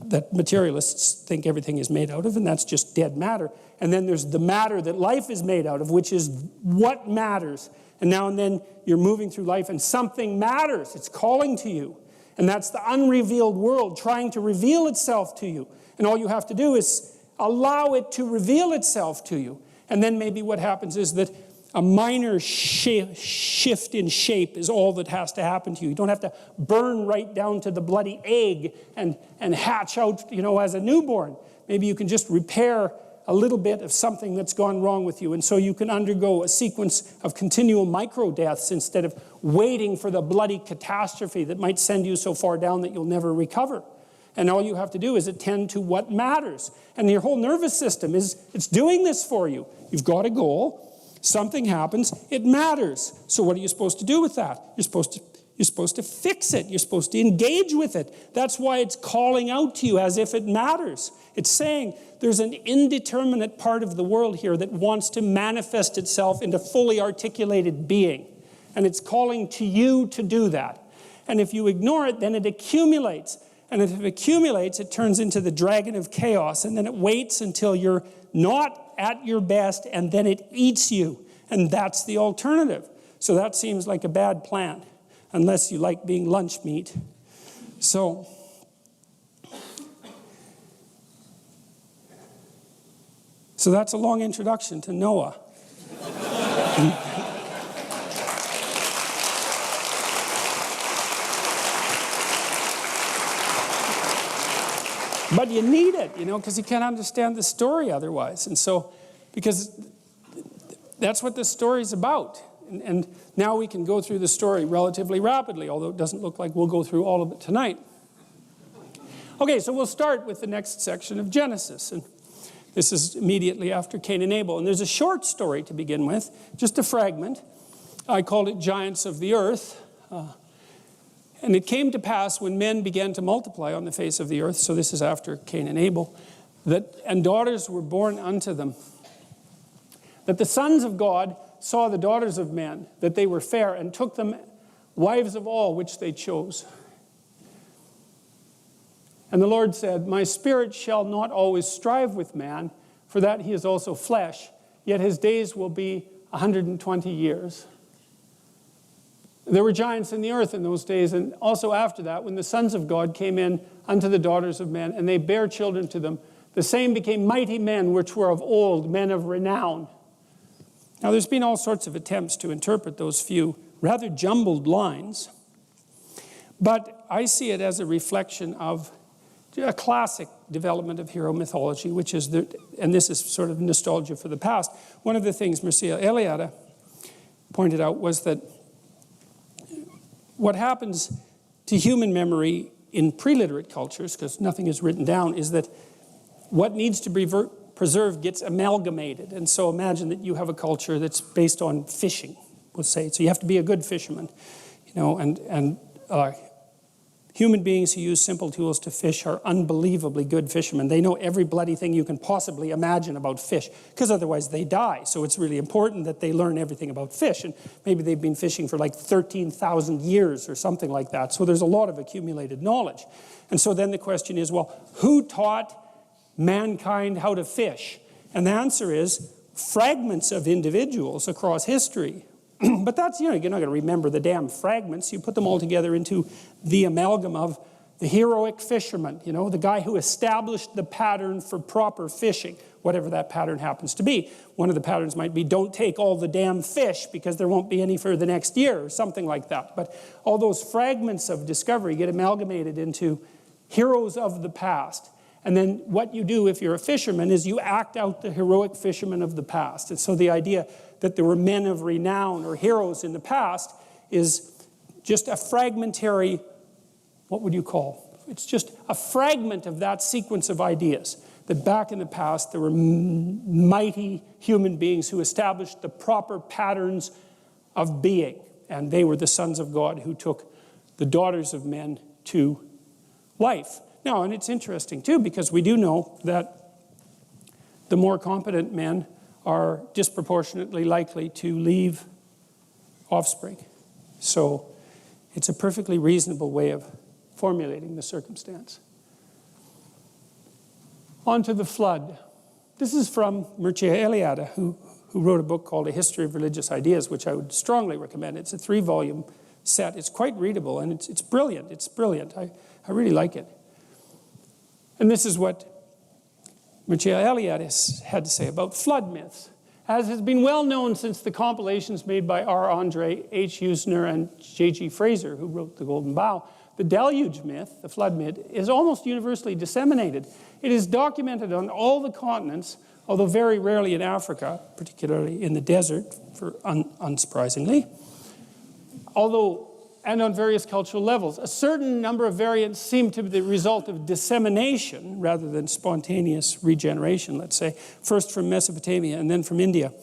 that materialists think everything is made out of, and that's just dead matter. And then there's the matter that life is made out of, which is what matters. And now and then you're moving through life and something matters. It's calling to you. And that's the unrevealed world trying to reveal itself to you. And all you have to do is allow it to reveal itself to you. And then maybe what happens is that a minor shift in shape is all that has to happen to you. You don't have to burn right down to the bloody egg and hatch out, as a newborn. Maybe you can just repair a little bit of something that's gone wrong with you. And so you can undergo a sequence of continual micro-deaths instead of waiting for the bloody catastrophe that might send you so far down that you'll never recover. And all you have to do is attend to what matters. And your whole nervous system it's doing this for you. You've got a goal. Something happens, it matters. So what are you supposed to do with that? You're supposed to fix it. You're supposed to engage with it. That's why it's calling out to you as if it matters. It's saying there's an indeterminate part of the world here that wants to manifest itself into fully articulated being. And it's calling to you to do that. And if you ignore it, then it accumulates. And if it accumulates, it turns into the dragon of chaos, and then it waits until you're not at your best, and then it eats you. And that's the alternative. So that seems like a bad plan, unless you like being lunch meat. So that's a long introduction to Noah. But you need it, because you can't understand the story otherwise. And so, because that's what this story is about. And now we can go through the story relatively rapidly, although it doesn't look like we'll go through all of it tonight. Okay, so we'll start with the next section of Genesis. And this is immediately after Cain and Abel. And there's a short story to begin with, just a fragment. I called it Giants of the Earth. And it came to pass when men began to multiply on the face of the earth, so this is after Cain and Abel, and daughters were born unto them, that the sons of God saw the daughters of men, that they were fair, and took them wives of all which they chose. And the Lord said, My spirit shall not always strive with man, for that he is also flesh, yet his days will be 120 years. There were giants in the earth in those days, and also after that, when the sons of God came in unto the daughters of men, and they bare children to them, the same became mighty men which were of old, men of renown. Now there's been all sorts of attempts to interpret those few rather jumbled lines, but I see it as a reflection of a classic development of hero mythology, which is, and this is sort of nostalgia for the past. One of the things Mircea Eliade pointed out was that what happens to human memory in pre-literate cultures, because nothing is written down, is that what needs to be preserved gets amalgamated. And so imagine that you have a culture that's based on fishing, we'll say. So you have to be a good fisherman, and human beings who use simple tools to fish are unbelievably good fishermen. They know every bloody thing you can possibly imagine about fish, because otherwise they die. So it's really important that they learn everything about fish. And maybe they've been fishing for like 13,000 years or something like that. So there's a lot of accumulated knowledge. And so then the question is, well, who taught mankind how to fish? And the answer is fragments of individuals across history. But that's, you're not going to remember the damn fragments. You put them all together into the amalgam of the heroic fisherman, the guy who established the pattern for proper fishing, whatever that pattern happens to be. One of the patterns might be, don't take all the damn fish because there won't be any for the next year, or something like that. But all those fragments of discovery get amalgamated into heroes of the past. And then what you do if you're a fisherman is you act out the heroic fisherman of the past. And so the idea that there were men of renown or heroes in the past is just a fragmentary, what would you call? It's just a fragment of that sequence of ideas. That back in the past there were mighty human beings who established the proper patterns of being. And they were the sons of God who took the daughters of men to wife. Now, and it's interesting too, because we do know that the more competent men are disproportionately likely to leave offspring. So it's a perfectly reasonable way of formulating the circumstance. On to the flood. This is from Mircea Eliade, who wrote a book called A History of Religious Ideas, which I would strongly recommend. It's a 3-volume set. It's quite readable, and it's brilliant. It's brilliant. I really like it. And this is what Mircea Eliade had to say about flood myths. As has been well known since the compilations made by R. Andre, H. Usner, and J.G. Fraser, who wrote The Golden Bough, the deluge myth, the flood myth, is almost universally disseminated. It is documented on all the continents, although very rarely in Africa, particularly in the desert, unsurprisingly. And on various cultural levels. A certain number of variants seem to be the result of dissemination rather than spontaneous regeneration, let's say, first from Mesopotamia and then from India.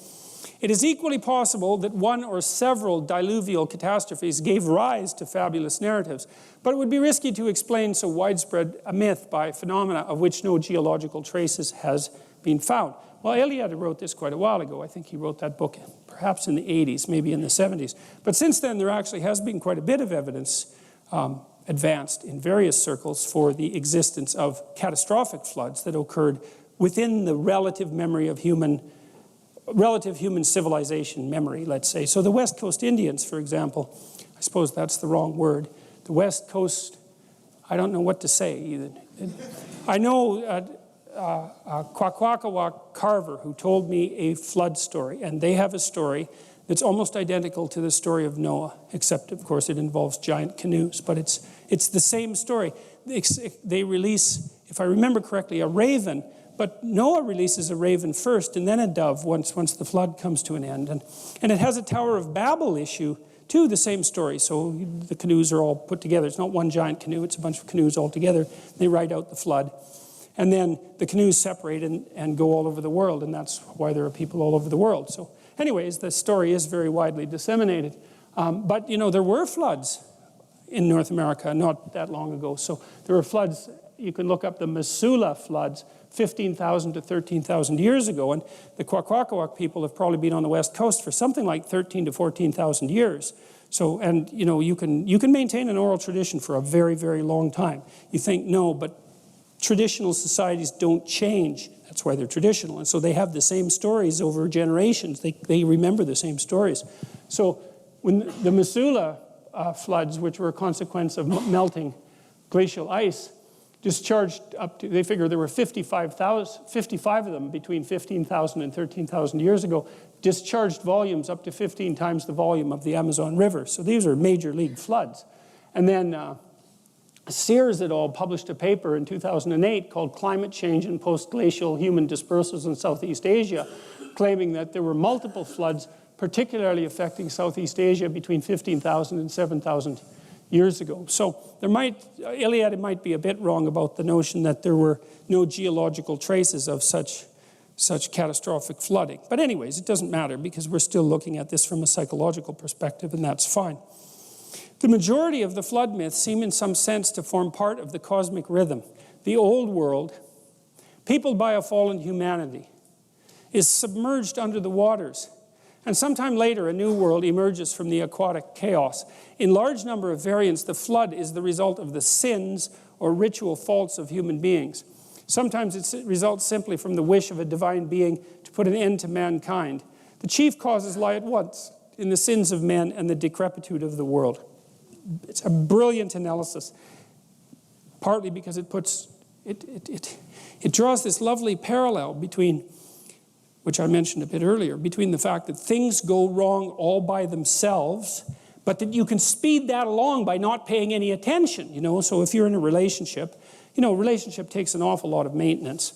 It is equally possible that one or several diluvial catastrophes gave rise to fabulous narratives, but it would be risky to explain so widespread a myth by phenomena of which no geological traces has been found. Well, Eliade wrote this quite a while ago. I think he wrote that book perhaps in the 80s, maybe in the 70s. But since then, there actually has been quite a bit of evidence, advanced in various circles for the existence of catastrophic floods that occurred within the relative human civilization memory, let's say. So the West Coast Indians, for example, I suppose that's the wrong word. The West Coast, I don't know what to say either. I know Kwakwaka'wakw Carver, who told me a flood story, and they have a story that's almost identical to the story of Noah, except, of course, it involves giant canoes. But it's the same story. They release, if I remember correctly, a raven, but Noah releases a raven first and then a dove once the flood comes to an end. And it has a Tower of Babel issue, too, the same story. So the canoes are all put together. It's not one giant canoe, it's a bunch of canoes all together. They ride out the flood. And then the canoes separate and go all over the world, and that's why there are people all over the world. So anyways, the story is very widely disseminated. But, there were floods in North America not that long ago. So there were floods, you can look up the Missoula floods, 15,000 to 13,000 years ago. And the Kwakwaka'wakw people have probably been on the West Coast for something like 13 to 14,000 years. So, and, you can maintain an oral tradition for a very, very long time. You think, no, but traditional societies don't change. That's why they're traditional. And so they have the same stories over generations. They remember the same stories. So when the Missoula floods, which were a consequence of melting glacial ice, discharged up to, they figure there were 55 of them between 15,000 and 13,000 years ago, discharged volumes up to 15 times the volume of the Amazon River. So these are major league floods. And then Sears et al. Published a paper in 2008 called Climate Change and Post-Glacial Human Dispersals in Southeast Asia, claiming that there were multiple floods, particularly affecting Southeast Asia between 15,000 and 7,000 years ago. So Iliad might be a bit wrong about the notion that there were no geological traces of such catastrophic flooding. But anyways, it doesn't matter because we're still looking at this from a psychological perspective, and that's fine. The majority of the flood myths seem in some sense to form part of the cosmic rhythm. The old world, peopled by a fallen humanity, is submerged under the waters. And sometime later, a new world emerges from the aquatic chaos. In large number of variants, the flood is the result of the sins or ritual faults of human beings. Sometimes it results simply from the wish of a divine being to put an end to mankind. The chief causes lie at once in the sins of men and the decrepitude of the world. It's a brilliant analysis, partly because it draws this lovely parallel between, which I mentioned a bit earlier, between the fact that things go wrong all by themselves, but that you can speed that along by not paying any attention, So if you're in a relationship, relationship takes an awful lot of maintenance.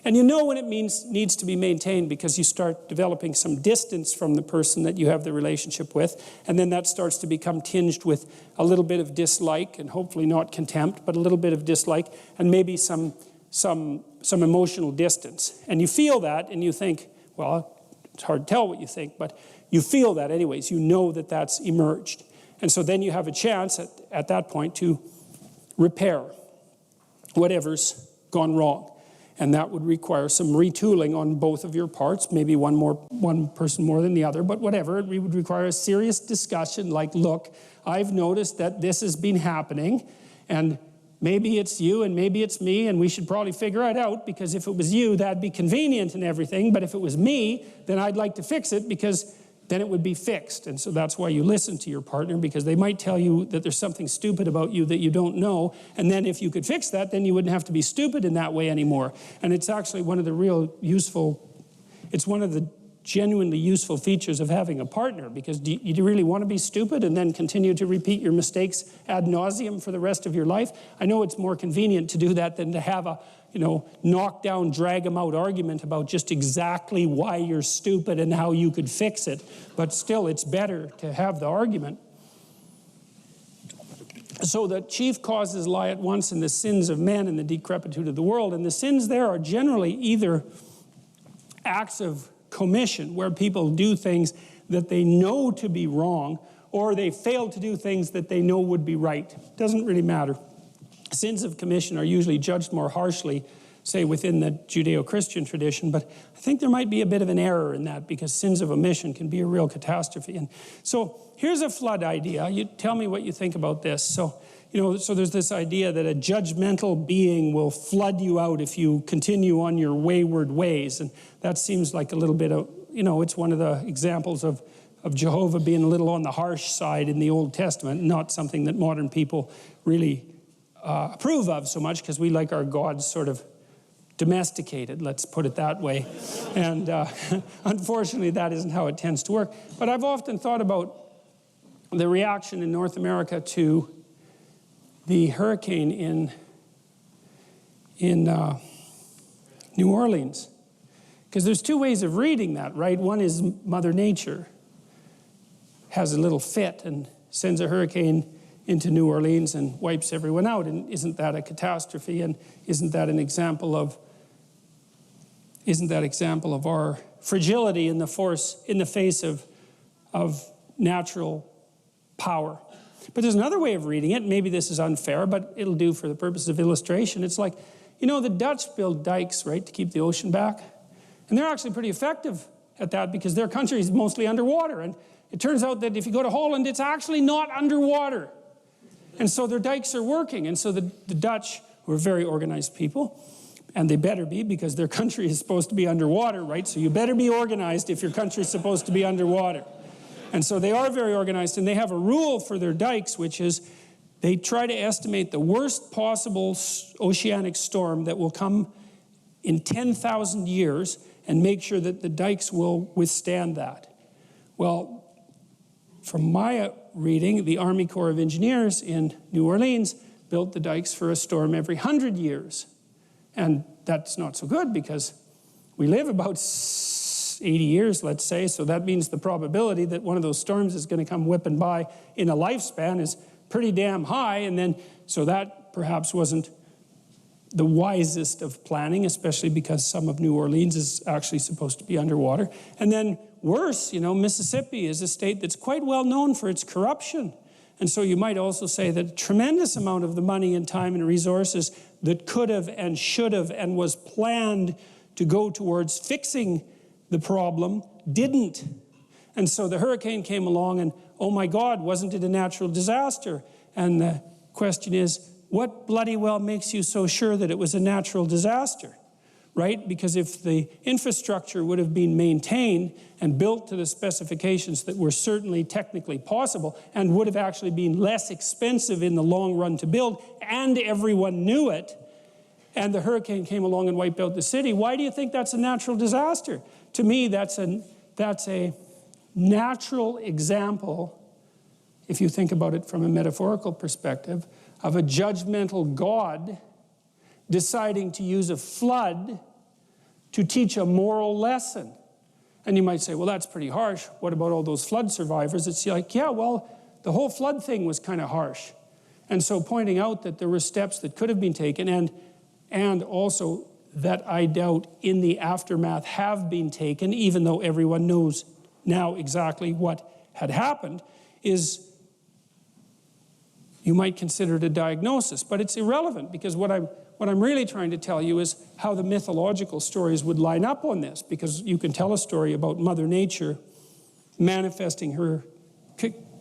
And when it needs to be maintained because you start developing some distance from the person that you have the relationship with, and then that starts to become tinged with a little bit of dislike, and hopefully not contempt, but a little bit of dislike, and maybe some emotional distance. And you feel that, and you think, well, it's hard to tell what you think, but you feel that anyways. You know that that's emerged. And so then you have a chance at that point to repair whatever's gone wrong. And that would require some retooling on both of your parts, maybe one person more than the other, but whatever. It would require a serious discussion like, look, I've noticed that this has been happening, and maybe it's you and maybe it's me, and we should probably figure it out, because if it was you, that'd be convenient and everything, but if it was me, then I'd like to fix it, because then it would be fixed. And so that's why you listen to your partner, because they might tell you that there's something stupid about you that you don't know, and then if you could fix that, then you wouldn't have to be stupid in that way anymore. And it's actually one of the genuinely useful features of having a partner, because do you really want to be stupid and then continue to repeat your mistakes ad nauseum for the rest of your life? I know it's more convenient to do that than to have a knock down, drag them out argument about just exactly why you're stupid and how you could fix it. But still, it's better to have the argument. So the chief causes lie at once in the sins of men and the decrepitude of the world. And the sins there are generally either acts of commission, where people do things that they know to be wrong, or they fail to do things that they know would be right. Doesn't really matter. Sins of commission are usually judged more harshly, say within the Judeo-Christian tradition, but I think there might be a bit of an error in that, because sins of omission can be a real catastrophe. And so here's a flood idea. You tell me what you think about this. So so there's this idea that a judgmental being will flood you out if you continue on your wayward ways. And that seems like a little bit of, it's one of the examples of Jehovah being a little on the harsh side in the Old Testament, not something that modern people really approve of so much, because we like our gods sort of domesticated, let's put it that way. And unfortunately, that isn't how it tends to work. But I've often thought about the reaction in North America to the hurricane in New Orleans. Because there's two ways of reading that, right? One is Mother Nature has a little fit and sends a hurricane into New Orleans and wipes everyone out. And isn't that a catastrophe? And isn't that an example of our fragility in the face of natural power? But there's another way of reading it. Maybe this is unfair, but it'll do for the purpose of illustration. It's like, the Dutch build dikes, right, to keep the ocean back. And they're actually pretty effective at that because their country is mostly underwater. And it turns out that if you go to Holland, it's actually not underwater. And so their dikes are working. And so the Dutch, who are very organized people, and they better be because their country is supposed to be underwater, right? So you better be organized if your country is supposed to be underwater. And so they are very organized, and they have a rule for their dikes, which is they try to estimate the worst possible oceanic storm that will come in 10,000 years and make sure that the dikes will withstand that. Well, from my reading, the Army Corps of Engineers in New Orleans built the dikes for a storm every 100 years. And that's not so good because we live about 80 years, let's say, so that means the probability that one of those storms is going to come whipping by in a lifespan is pretty damn high. And then, so that perhaps wasn't the wisest of planning, especially because some of New Orleans is actually supposed to be underwater. And then worse, Mississippi is a state that's quite well known for its corruption. And so you might also say that a tremendous amount of the money and time and resources that could have and should have and was planned to go towards fixing the problem didn't. And so the hurricane came along and, oh my God, wasn't it a natural disaster? And the question is, what bloody well makes you so sure that it was a natural disaster, right? Because if the infrastructure would have been maintained and built to the specifications that were certainly technically possible and would have actually been less expensive in the long run to build, and everyone knew it, and the hurricane came along and wiped out the city, why do you think that's a natural disaster? To me, that's a natural example, if you think about it from a metaphorical perspective, of a judgmental God deciding to use a flood to teach a moral lesson. And you might say, well, that's pretty harsh. What about all those flood survivors? It's like, yeah, well, the whole flood thing was kind of harsh. And so pointing out that there were steps that could have been taken and also that I doubt in the aftermath have been taken, even though everyone knows now exactly what had happened, is you might consider it a diagnosis, but it's irrelevant because what I'm really trying to tell you is how the mythological stories would line up on this, because you can tell a story about Mother Nature manifesting her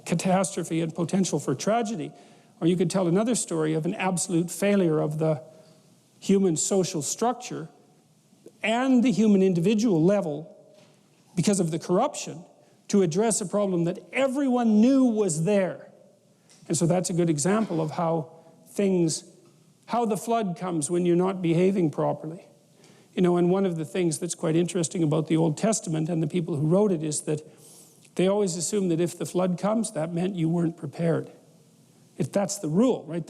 catastrophe and potential for tragedy, or you could tell another story of an absolute failure of the human social structure and the human individual level because of the corruption to address a problem that everyone knew was there. And so that's a good example of how the flood comes when you're not behaving properly. And one of the things that's quite interesting about the Old Testament and the people who wrote it is that they always assumed that if the flood comes, that meant you weren't prepared. If that's the rule, right?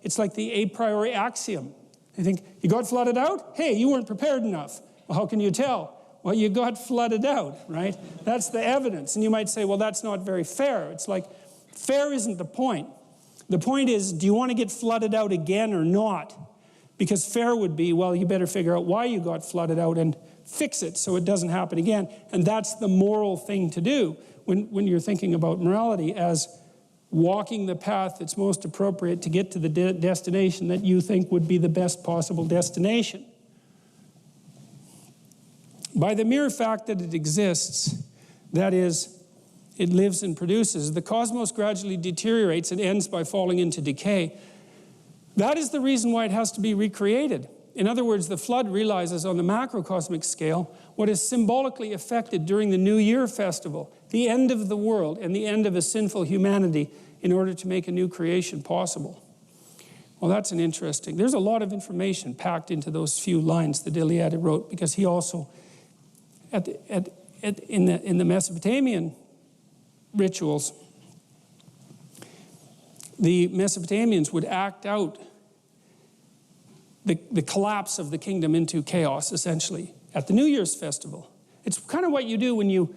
It's like the a priori axiom. They think, you got flooded out? Hey, you weren't prepared enough. Well, how can you tell? Well, you got flooded out, right? That's the evidence. And you might say, well, that's not very fair. It's like, fair isn't the point. The point is, do you want to get flooded out again or not? Because fair would be, well, you better figure out why you got flooded out and fix it so it doesn't happen again. And that's the moral thing to do when you're thinking about morality, as walking the path that's most appropriate to get to the destination that you think would be the best possible destination. By the mere fact that it exists, that is, it lives and produces. The cosmos gradually deteriorates and ends by falling into decay. That is the reason why it has to be recreated. In other words, the flood realizes on the macrocosmic scale what is symbolically affected during the New Year festival, the end of the world and the end of a sinful humanity, in order to make a new creation possible. Well, that's there's a lot of information packed into those few lines that Eliade wrote, because he also, in the Mesopotamian rituals, the Mesopotamians would act out the collapse of the kingdom into chaos, essentially, at the New Year's festival. It's kind of what you do when you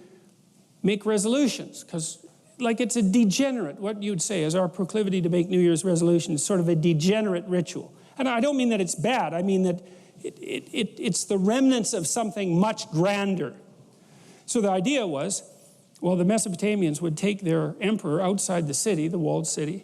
make resolutions, because like it's a degenerate, what you'd say is our proclivity to make New Year's resolutions, sort of a degenerate ritual. And I don't mean that it's bad, I mean that it's the remnants of something much grander. So the idea was, well, the Mesopotamians would take their emperor outside the city, the walled city,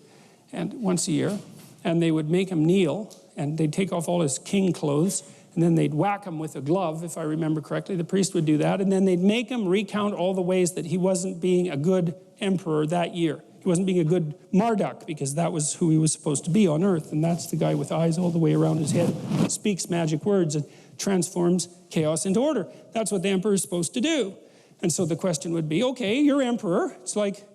and once a year, and they would make him kneel, and they'd take off all his king clothes, and then they'd whack him with a glove, if I remember correctly. The priest would do that, and then they'd make him recount all the ways that he wasn't being a good emperor that year. He wasn't being a good Marduk, because that was who he was supposed to be on earth, and that's the guy with eyes all the way around his head, speaks magic words and transforms chaos into order. That's what the emperor is supposed to do. And so the question would be, okay, you're emperor. It's like,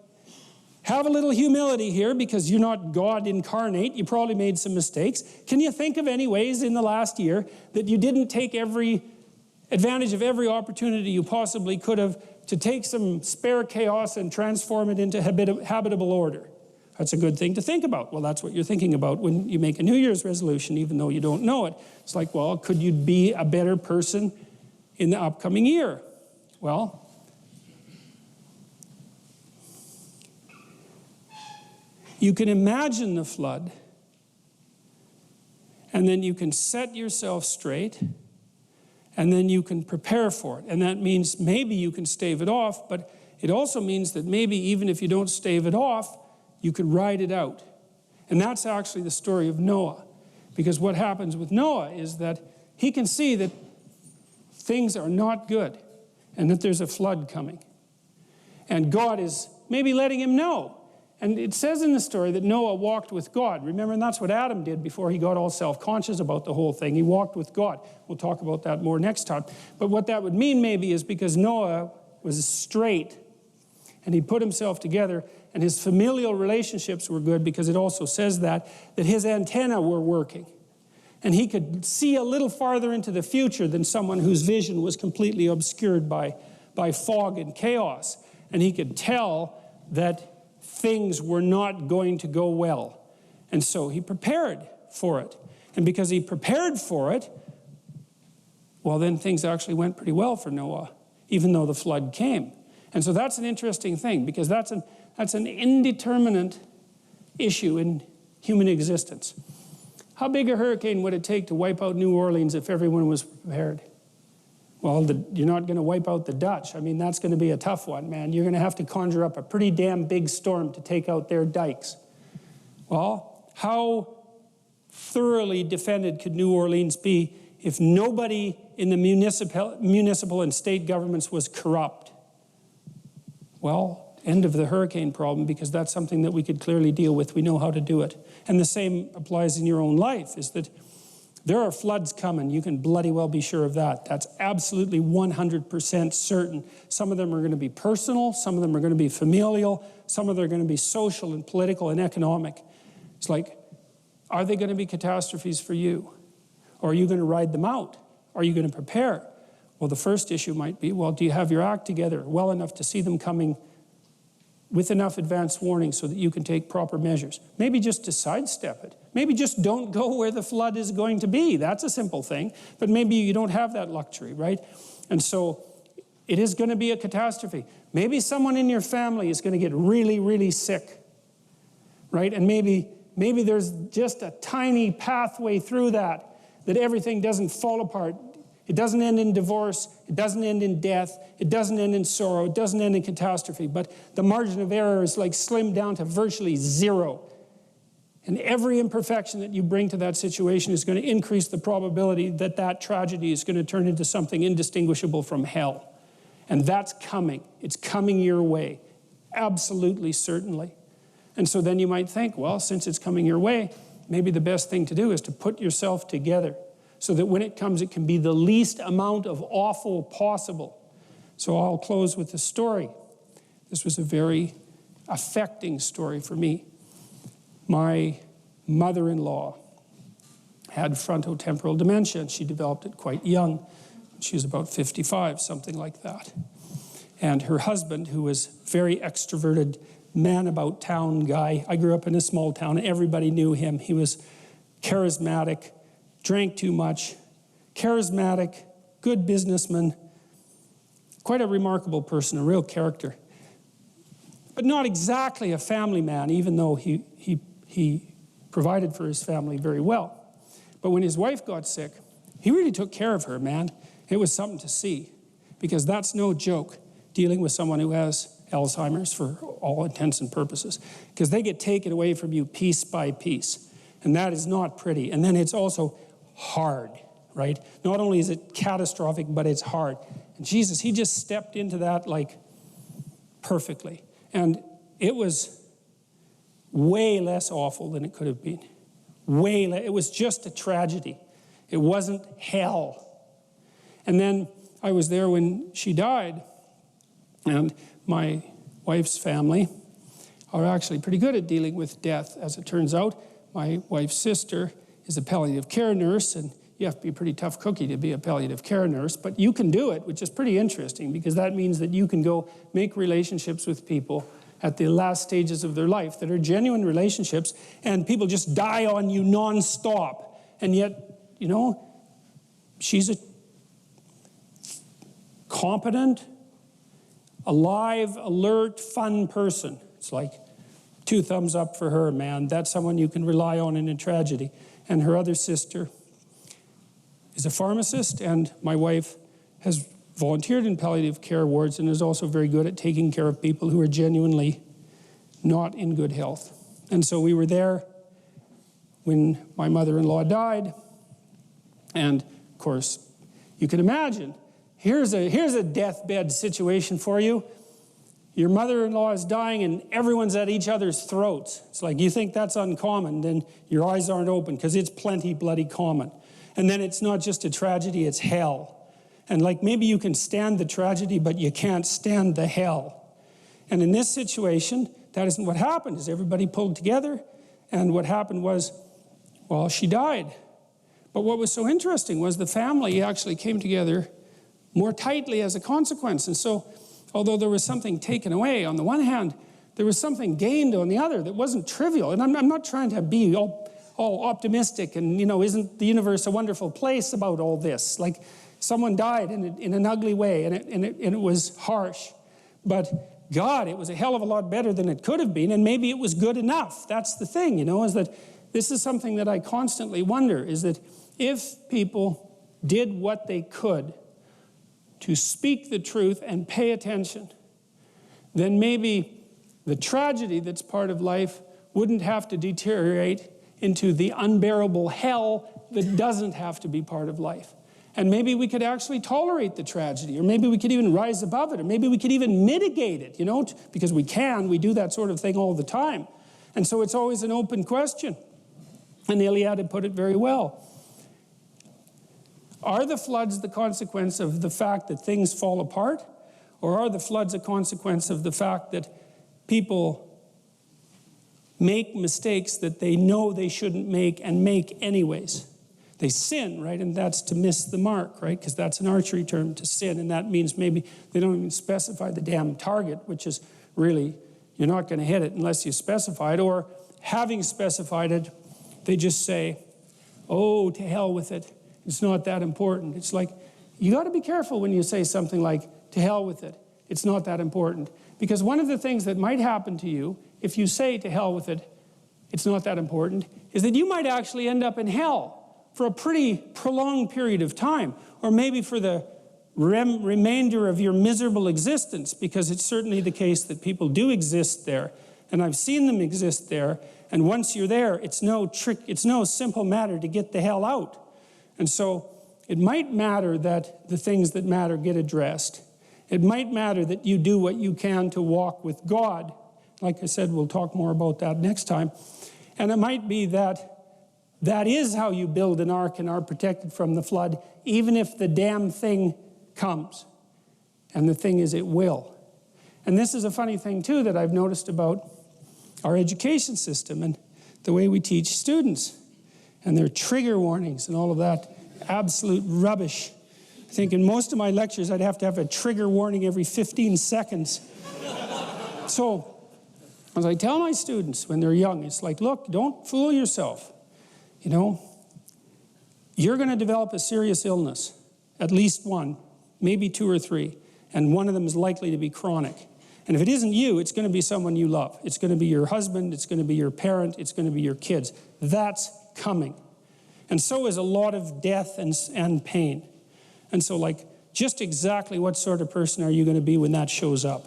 have a little humility here, because you're not God incarnate. You probably made some mistakes. Can you think of any ways in the last year that you didn't take every advantage of every opportunity you possibly could have to take some spare chaos and transform it into habitable order? That's a good thing to think about. Well, that's what you're thinking about when you make a New Year's resolution, even though you don't know it. It's like, well, could you be a better person in the upcoming year? Well, you can imagine the flood, and then you can set yourself straight, and then you can prepare for it. And that means maybe you can stave it off, but it also means that maybe even if you don't stave it off, you could ride it out. And that's actually the story of Noah. Because what happens with Noah is that he can see that things are not good, and that there's a flood coming. And God is maybe letting him know. And it says in the story that Noah walked with God. Remember, and that's what Adam did before he got all self-conscious about the whole thing. He walked with God. We'll talk about that more next time. But what that would mean maybe is because Noah was straight, and he put himself together, and his familial relationships were good, because it also says that his antennae were working. And he could see a little farther into the future than someone whose vision was completely obscured by fog and chaos. And he could tell that things were not going to go well. And so he prepared for it. And because he prepared for it, well, then things actually went pretty well for Noah, even though the flood came. And so that's an interesting thing, because that's an indeterminate issue in human existence. How big a hurricane would it take to wipe out New Orleans if everyone was prepared? Well, you're not going to wipe out the Dutch. I mean, that's going to be a tough one, man. You're going to have to conjure up a pretty damn big storm to take out their dikes. Well, how thoroughly defended could New Orleans be if nobody in the municipal and state governments was corrupt? Well, end of the hurricane problem, because that's something that we could clearly deal with. We know how to do it. And the same applies in your own life, is that there are floods coming. You can bloody well be sure of that. That's absolutely 100% certain. Some of them are going to be personal. Some of them are going to be familial. Some of them are going to be social and political and economic. It's like, are they going to be catastrophes for you? Or are you going to ride them out? Are you going to prepare? Well, the first issue might be, well, do you have your act together well enough to see them coming with enough advance warning so that you can take proper measures? Maybe just to sidestep it. Maybe just don't go where the flood is going to be. That's a simple thing. But maybe you don't have that luxury, right? And so it is going to be a catastrophe. Maybe someone in your family is going to get really, really sick, right? And maybe there's just a tiny pathway through that everything doesn't fall apart. It doesn't end in divorce. It doesn't end in death. It doesn't end in sorrow. It doesn't end in catastrophe. But the margin of error is like slimmed down to virtually zero. And every imperfection that you bring to that situation is going to increase the probability that that tragedy is going to turn into something indistinguishable from hell. And that's coming. It's coming your way. Absolutely, certainly. And so then you might think, well, since it's coming your way, maybe the best thing to do is to put yourself together so that when it comes, it can be the least amount of awful possible. So I'll close with a story. This was a very affecting story for me. My mother-in-law had frontotemporal dementia, and she developed it quite young. She was about 55, something like that. And her husband, who was a very extroverted, man-about-town guy, I grew up in a small town, everybody knew him. He was charismatic, drank too much, charismatic, good businessman, quite a remarkable person, a real character. But not exactly a family man, even though he provided for his family very well. But when his wife got sick, he really took care of her, man. It was something to see, because that's no joke, dealing with someone who has Alzheimer's for all intents and purposes, because they get taken away from you piece by piece, and that is not pretty. And then it's also hard, right? Not only is it catastrophic, but it's hard. And Jesus, he just stepped into that like perfectly. And it was way less awful than it could have been. It was just a tragedy. It wasn't hell. And then I was there when she died, and my wife's family are actually pretty good at dealing with death, as it turns out. My wife's sister is a palliative care nurse, and you have to be a pretty tough cookie to be a palliative care nurse, but you can do it, which is pretty interesting, because that means that you can go make relationships with people at the last stages of their life that are genuine relationships, and people just die on you nonstop. And yet, you know, she's a competent, alive, alert, fun person. It's like 2 thumbs up for her, man. That's someone you can rely on in a tragedy. And her other sister is a pharmacist, and my wife has volunteered in palliative care wards and is also very good at taking care of people who are genuinely not in good health. And so we were there when my mother-in-law died, and of course, you can imagine, here's a deathbed situation for you. Your mother-in-law is dying and everyone's at each other's throats. It's like, you think that's uncommon, then your eyes aren't open, because it's plenty bloody common. And then it's not just a tragedy, it's hell. And like, maybe you can stand the tragedy, but you can't stand the hell. And in this situation, that isn't what happened, is everybody pulled together, and what happened was, well, she died. But what was so interesting was the family actually came together more tightly as a consequence. And so, although there was something taken away on the one hand, there was something gained on the other that wasn't trivial. And I'm not trying to be all optimistic and, you know, isn't the universe a wonderful place about all this? Like, someone died in an ugly way, and it was harsh. But God, it was a hell of a lot better than it could have been, and maybe it was good enough. That's the thing, you know, is that this is something that I constantly wonder, is that if people did what they could to speak the truth and pay attention, then maybe the tragedy that's part of life wouldn't have to deteriorate into the unbearable hell that doesn't have to be part of life. And maybe we could actually tolerate the tragedy, or maybe we could even rise above it, or maybe we could even mitigate it, you know, because we do that sort of thing all the time. And so it's always an open question. And the Iliad had put it very well. Are the floods the consequence of the fact that things fall apart? Or are the floods a consequence of the fact that people make mistakes that they know they shouldn't make and make anyways? They sin, right? And that's to miss the mark, right? Because that's an archery term, to sin. And that means maybe they don't even specify the damn target, which is really, you're not going to hit it unless you specify it. Or having specified it, they just say, oh, to hell with it. It's not that important. It's like, you got to be careful when you say something like, to hell with it. It's not that important. Because one of the things that might happen to you, if you say to hell with it, it's not that important, is that you might actually end up in hell for a pretty prolonged period of time, or maybe for the remainder of your miserable existence, because it's certainly the case that people do exist there, and I've seen them exist there, and once you're there, it's no simple matter to get the hell out. And so it might matter that the things that matter get addressed, It might matter that you do what you can to walk with God. Like I said, we'll talk more about that next time. And it might be that that is how you build an ark and are protected from the flood, even if the damn thing comes. And the thing is, it will. And this is a funny thing, too, that I've noticed about our education system and the way we teach students and their trigger warnings and all of that absolute rubbish. I think in most of my lectures, I'd have to have a trigger warning every 15 seconds. So, as I tell my students when they're young, it's like, look, don't fool yourself. You know, you're going to develop a serious illness, at least one, maybe 2 or 3, and one of them is likely to be chronic. And if it isn't you, it's going to be someone you love. It's going to be your husband, it's going to be your parent, it's going to be your kids. That's coming. And so is a lot of death and pain. And so, like, just exactly what sort of person are you going to be when that shows up?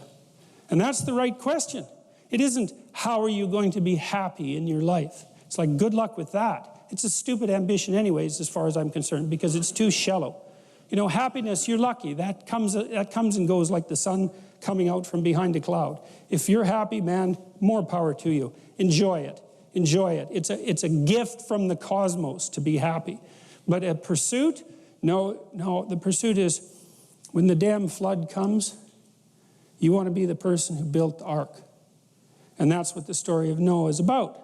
And that's the right question. It isn't, how are you going to be happy in your life? It's like, good luck with that. It's a stupid ambition anyways, as far as I'm concerned, because it's too shallow. You know, happiness, you're lucky. That comes and goes like the sun coming out from behind a cloud. If you're happy, man, more power to you. Enjoy it. Enjoy it. It's a gift from the cosmos to be happy. But a pursuit, no, the pursuit is, when the damn flood comes, you want to be the person who built the ark. And that's what the story of Noah is about.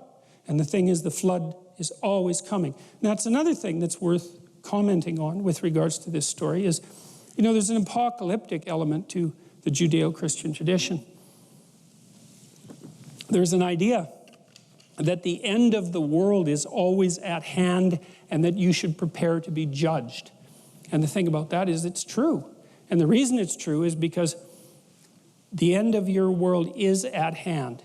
And the thing is, the flood is always coming. And that's another thing that's worth commenting on with regards to this story is, you know, there's an apocalyptic element to the Judeo-Christian tradition. There's an idea that the end of the world is always at hand and that you should prepare to be judged. And the thing about that is it's true. And the reason it's true is because the end of your world is at hand,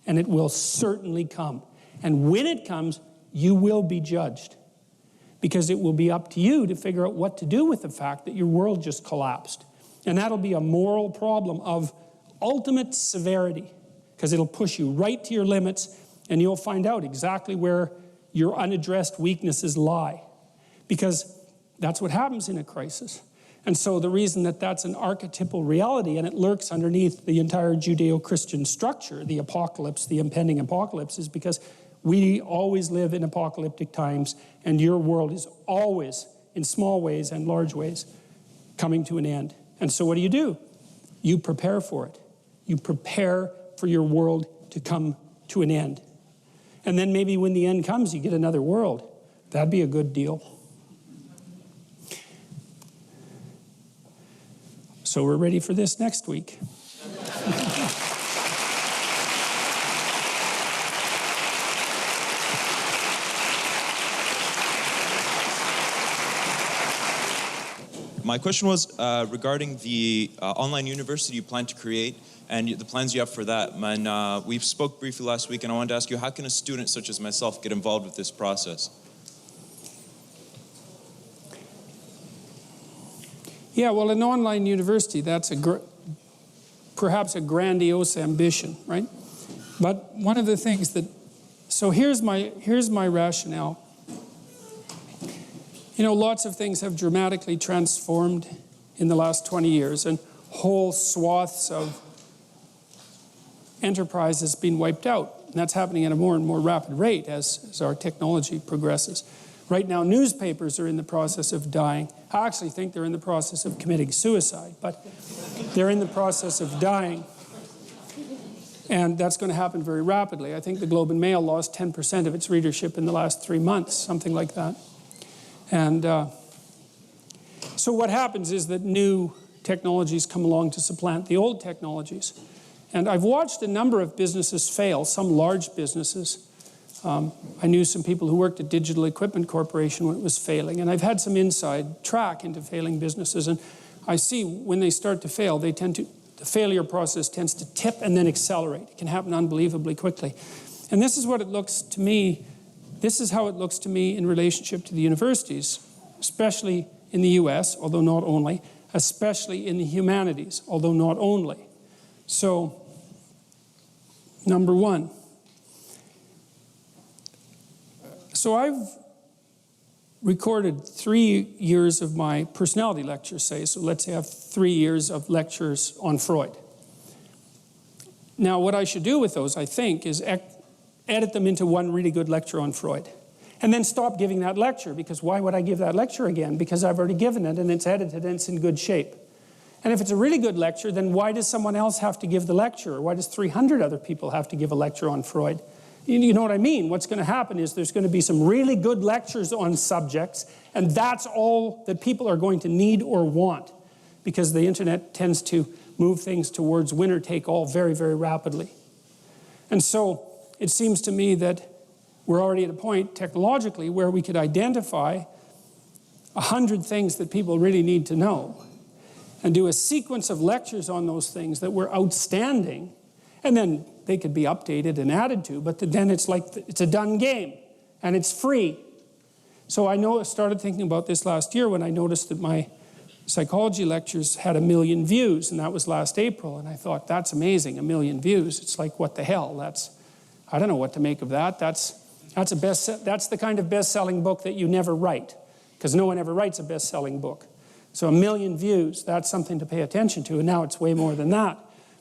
and it will certainly come. And when it comes, you will be judged, because it will be up to you to figure out what to do with the fact that your world just collapsed. And that'll be a moral problem of ultimate severity, because it'll push you right to your limits, and you'll find out exactly where your unaddressed weaknesses lie, because that's what happens in a crisis. And so the reason that that's an archetypal reality, and it lurks underneath the entire Judeo-Christian structure, the apocalypse, the impending apocalypse, is because we always live in apocalyptic times, and your world is always, in small ways and large ways, coming to an end. And so what do? You prepare for it. You prepare for your world to come to an end. And then maybe when the end comes, you get another world. That'd be a good deal. So we're ready for this next week. My question was regarding the online university you plan to create and the plans you have for that. And we spoke briefly last week, and I wanted to ask you, how can a student such as myself get involved with this process? Yeah, well, an online university, that's perhaps a grandiose ambition, right? But one of the things that, so here's my rationale. You know, lots of things have dramatically transformed in the last 20 years, and whole swaths of enterprise has been wiped out. And that's happening at a more and more rapid rate as our technology progresses. Right now, newspapers are in the process of dying. I actually think they're in the process of committing suicide, but they're in the process of dying. And that's going to happen very rapidly. I think the Globe and Mail lost 10% of its readership in the last 3 months, something like that. And so what happens is that new technologies come along to supplant the old technologies. And I've watched a number of businesses fail, some large businesses. I knew some people who worked at Digital Equipment Corporation when it was failing, and I've had some inside track into failing businesses, and I see when they start to fail, the failure process tends to tip and then accelerate. It can happen unbelievably quickly. And this is what it looks to me, this is how it looks to me in relationship to the universities, especially in the US, although not only, especially in the humanities, although not only. So, number one, so recorded 3 years of my personality lectures, say. So let's say I have 3 years of lectures on Freud. Now, what I should do with those, I think, is edit them into one really good lecture on Freud. And then stop giving that lecture, because why would I give that lecture again? Because I've already given it, and it's edited, and it's in good shape. And if it's a really good lecture, then why does someone else have to give the lecture? Or why does 300 other people have to give a lecture on Freud? You know what I mean? What's going to happen is there's going to be some really good lectures on subjects, and that's all that people are going to need or want, because the internet tends to move things towards winner take all very, very rapidly. And so it seems to me that we're already at a point technologically where we could identify 100 things that people really need to know and do a sequence of lectures on those things that were outstanding, and then they could be updated and added to, but then it's like it's a done game, and it's free. So I started thinking about this last year when I noticed that my psychology lectures had 1 million views, and that was last April, and I thought, that's amazing, 1 million views. It's like, what the hell? I don't know what to make of that. That's the kind of best-selling book that you never write, because no one ever writes a best-selling book. So 1 million views, that's something to pay attention to, and now it's way more than that.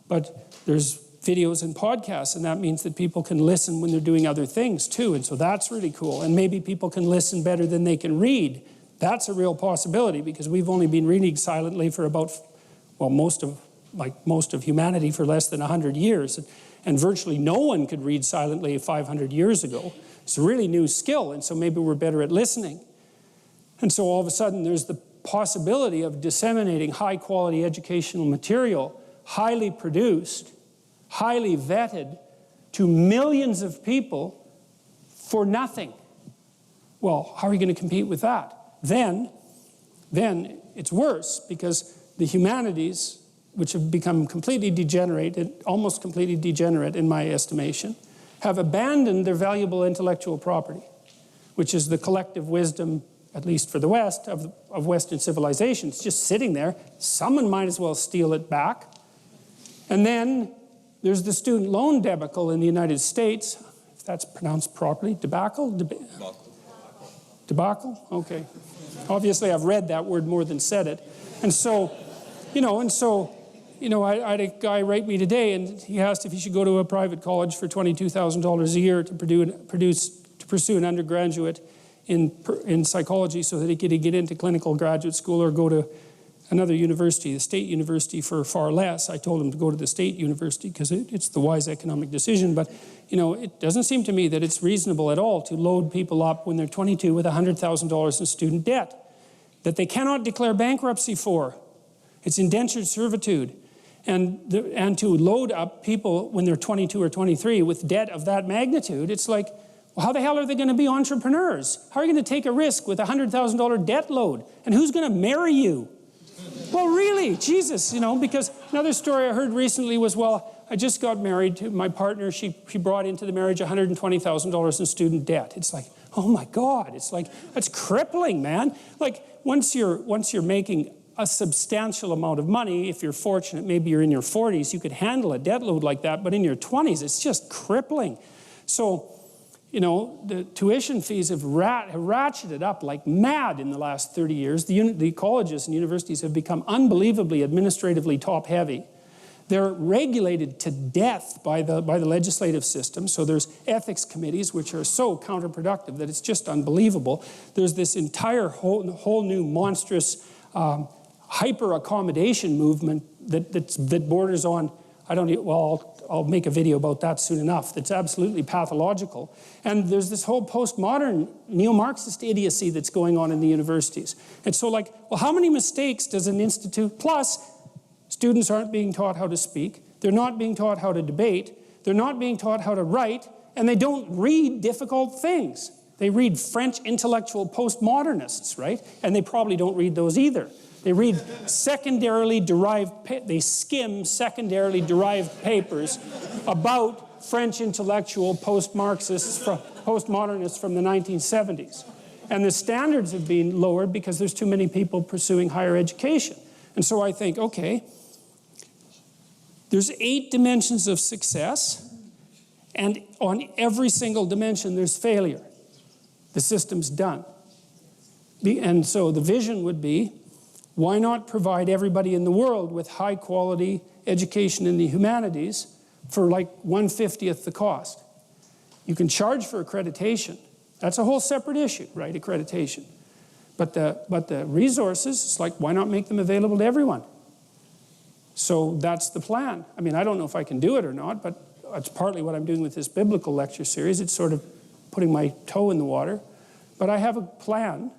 But there's videos and podcasts, and that means that people can listen when they're doing other things too, and so that's really cool. And maybe people can listen better than they can read. That's a real possibility, because we've only been reading silently for about, well, most of humanity for less than 100 years. And virtually no one could read silently 500 years ago. It's a really new skill, and so maybe we're better at listening. And so all of a sudden there's the possibility of disseminating high-quality educational material, highly produced, highly vetted, to millions of people for nothing. Well, how are you going to compete with that? Then it's worse, because the humanities, which have become completely degenerate, almost completely degenerate in my estimation, have abandoned their valuable intellectual property, which is the collective wisdom, at least for the West, of Western civilization. It's just sitting there. Someone might as well steal it back. And then there's the student loan debacle in the United States, if that's pronounced properly. Debacle? Debacle? Okay. Obviously, I've read that word more than said it. And so, I had a guy write me today, and he asked if he should go to a private college for $22,000 a year to pursue an undergraduate in psychology, so that he could get into clinical graduate school or go to another university, the state university, for far less. I told him to go to the state university because it's the wise economic decision. But it doesn't seem to me that it's reasonable at all to load people up when they're 22 with $100,000 in student debt that they cannot declare bankruptcy for. It's indentured servitude. And to load up people when they're 22 or 23 with debt of that magnitude, it's like, well, how the hell are they going to be entrepreneurs? How are you going to take a risk with a $100,000 debt load? And who's going to marry you? Well, really, Jesus, because another story I heard recently was, well, I just got married to my partner. She brought into the marriage $120,000 in student debt. It's like, oh my God, it's like, that's crippling, man. Like, once you're making a substantial amount of money, if you're fortunate, maybe you're in your 40s, you could handle a debt load like that, but in your 20s, it's just crippling. So, the tuition fees have ratcheted up like mad in the last 30 years. The colleges and universities have become unbelievably administratively top-heavy. They're regulated to death by the legislative system. So there's ethics committees, which are so counterproductive that it's just unbelievable. There's this entire whole new monstrous hyper-accommodation movement that borders on, I'll make a video about that soon enough. That's absolutely pathological. And there's this whole postmodern neo-Marxist idiocy that's going on in the universities. And so how many mistakes does an institute, plus students aren't being taught how to speak, they're not being taught how to debate, they're not being taught how to write, and they don't read difficult things. They read French intellectual postmodernists, right? And they probably don't read those either. They read they skim secondarily derived papers about French intellectual postmodernists from the 1970s. And the standards have been lowered because there's too many people pursuing higher education. And so I think, okay, there's 8 dimensions of success, and on every single dimension there's failure. The system's done. And so the vision would be, why not provide everybody in the world with high quality education in the humanities for like 1/50th the cost? You can charge for accreditation. That's a whole separate issue, right, accreditation. But the resources, it's like, why not make them available to everyone? So that's the plan. I mean, I don't know if I can do it or not, but it's partly what I'm doing with this biblical lecture series. It's sort of putting my toe in the water. But I have a plan,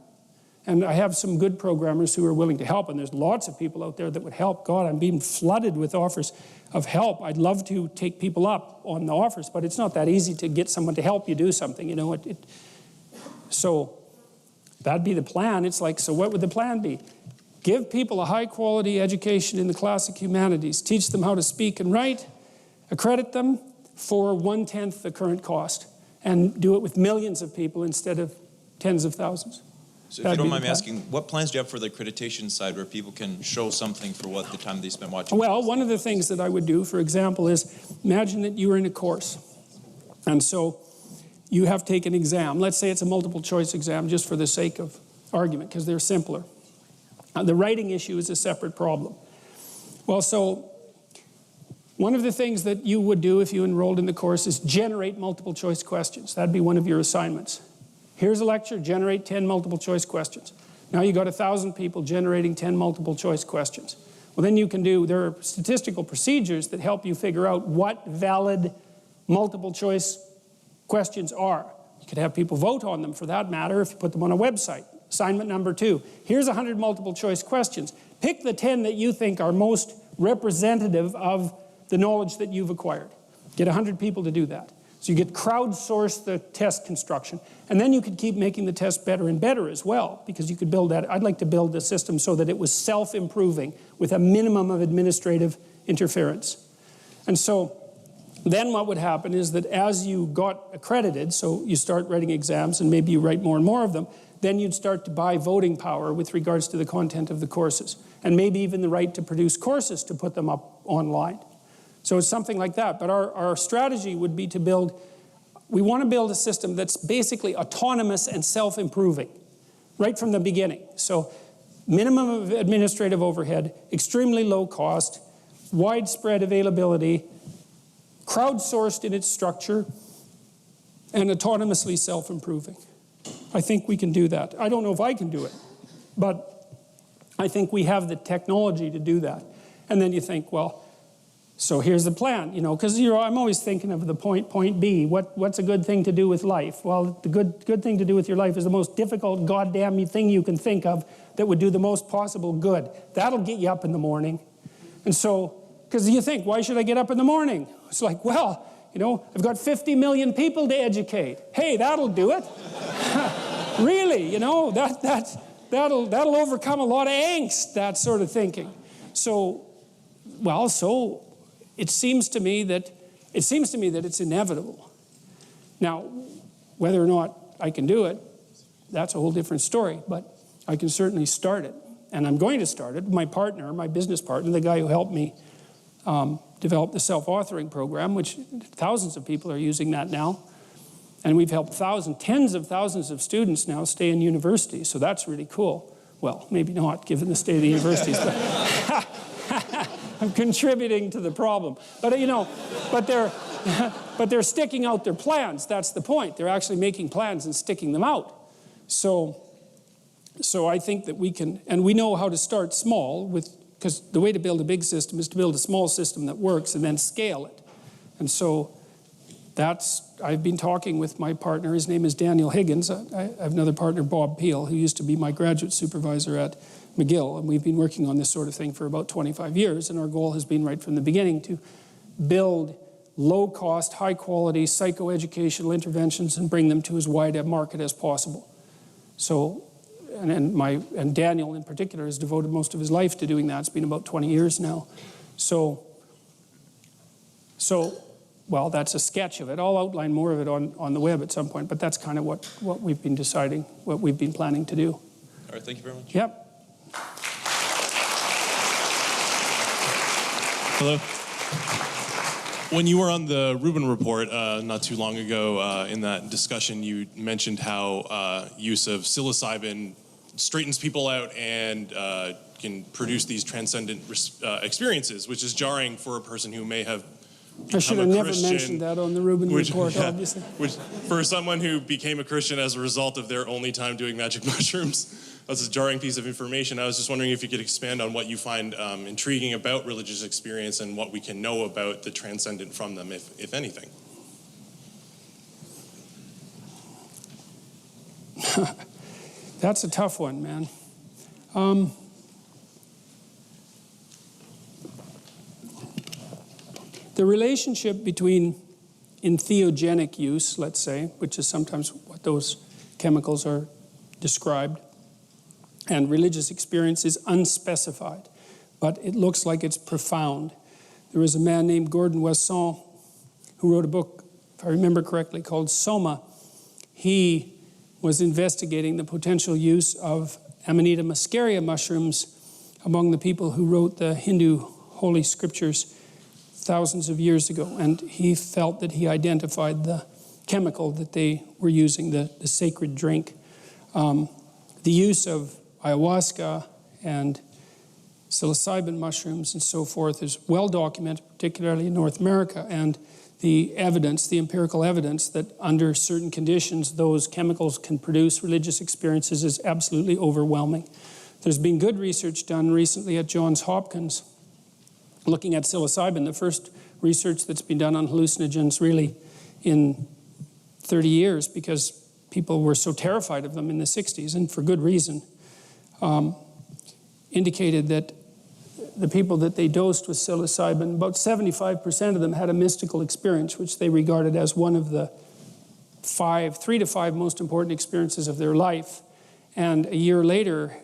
and I have some good programmers who are willing to help, and there's lots of people out there that would help. God, I'm being flooded with offers of help. I'd love to take people up on the offers, but it's not that easy to get someone to help you do something, you know. So that'd be the plan. It's like, so what would the plan be? Give people a high-quality education in the classic humanities, teach them how to speak and write, accredit them for 1/10 the current cost, and do it with millions of people instead of tens of thousands. So if you don't mind me asking, what plans do you have for the accreditation side where people can show something for what the time they spend watching? Well, one of the things that I would do, for example, is imagine that you were in a course, and so you have to take an exam. Let's say it's a multiple choice exam, just for the sake of argument, because they're simpler. The writing issue is a separate problem. Well, so one of the things that you would do if you enrolled in the course is generate multiple choice questions. That'd be one of your assignments. Here's a lecture, generate 10 multiple choice questions. Now you got 1,000 people generating 10 multiple choice questions. Well, then you can do, there are statistical procedures that help you figure out what valid multiple choice questions are. You could have people vote on them, for that matter, if you put them on a website. Assignment number 2, here's 100 multiple choice questions. Pick the 10 that you think are most representative of the knowledge that you've acquired. Get 100 people to do that. So you get crowdsource the test construction. And then you could keep making the test better and better as well, because you could build that. I'd like to build a system so that it was self-improving with a minimum of administrative interference. And so then what would happen is that as you got accredited, so you start writing exams and maybe you write more and more of them, then you'd start to buy voting power with regards to the content of the courses, and maybe even the right to produce courses to put them up online. So it's something like that. But our strategy would be to build, we want to build a system that's basically autonomous and self-improving right from the beginning. So minimum of administrative overhead, extremely low cost, widespread availability, crowdsourced in its structure, and autonomously self-improving. I think we can do that. I don't know if I can do it, but I think we have the technology to do that. And then you think, well, so here's the plan, you know, because I'm always thinking of the point B. What's a good thing to do with life? Well, the good thing to do with your life is the most difficult goddamn thing you can think of that would do the most possible good. That'll get you up in the morning. And so, because you think, why should I get up in the morning? It's like, well, you know, I've got 50 million people to educate. Hey, that'll do it. Really, you know, that'll overcome a lot of angst, that sort of thinking. So, well, so it seems to me that it's inevitable. Now, whether or not I can do it, that's a whole different story, but I can certainly start it. And I'm going to start it. My partner, my business partner, the guy who helped me develop the self-authoring program, which thousands of people are using that now. And we've helped tens of thousands of students now stay in universities, so that's really cool. Well, maybe not, given the state of the universities, but I'm contributing to the problem. But, you know, but they're sticking out their plans. That's the point. They're actually making plans and sticking them out. So I think that we can, and we know how to start small because the way to build a big system is to build a small system that works and then scale it. And so I've been talking with my partner. His name is Daniel Higgins. I have another partner, Bob Peel, who used to be my graduate supervisor at McGill, and we've been working on this sort of thing for about 25 years, and our goal has been right from the beginning to build low-cost, high-quality psychoeducational interventions and bring them to as wide a market as possible. So, and Daniel in particular has devoted most of his life to doing that. It's been about 20 years now. So well, that's a sketch of it. I'll outline more of it on the web at some point, but that's kind of what we've been deciding, what we've been planning to do. All right, thank you very much. Yep. Hello. When you were on the Rubin Report not too long ago, in that discussion, you mentioned how use of psilocybin straightens people out and can produce these transcendent experiences, which is jarring for a person who may have I should have never Christian, mentioned that on the Rubin report, yeah, obviously. Which, for someone who became a Christian as a result of their only time doing magic mushrooms, that's a jarring piece of information. I was just wondering if you could expand on what you find intriguing about religious experience and what we can know about the transcendent from them, if anything. That's a tough one, man. The relationship between entheogenic use, let's say, which is sometimes what those chemicals are described, and religious experience is unspecified, but it looks like it's profound. There was a man named Gordon Wesson who wrote a book, if I remember correctly, called Soma. He was investigating the potential use of Amanita muscaria mushrooms among the people who wrote the Hindu holy scriptures thousands of years ago, and he felt that he identified the chemical that they were using, the sacred drink. The use of ayahuasca and psilocybin mushrooms and so forth is well documented, particularly in North America, and the evidence, the empirical evidence that under certain conditions those chemicals can produce religious experiences is absolutely overwhelming. There's been good research done recently at Johns Hopkins looking at psilocybin, the first research that's been done on hallucinogens really in 30 years because people were so terrified of them in the 60s, and for good reason, indicated that the people that they dosed with psilocybin, about 75% of them had a mystical experience, which they regarded as one of the 3 to 5 most important experiences of their life. And a year later,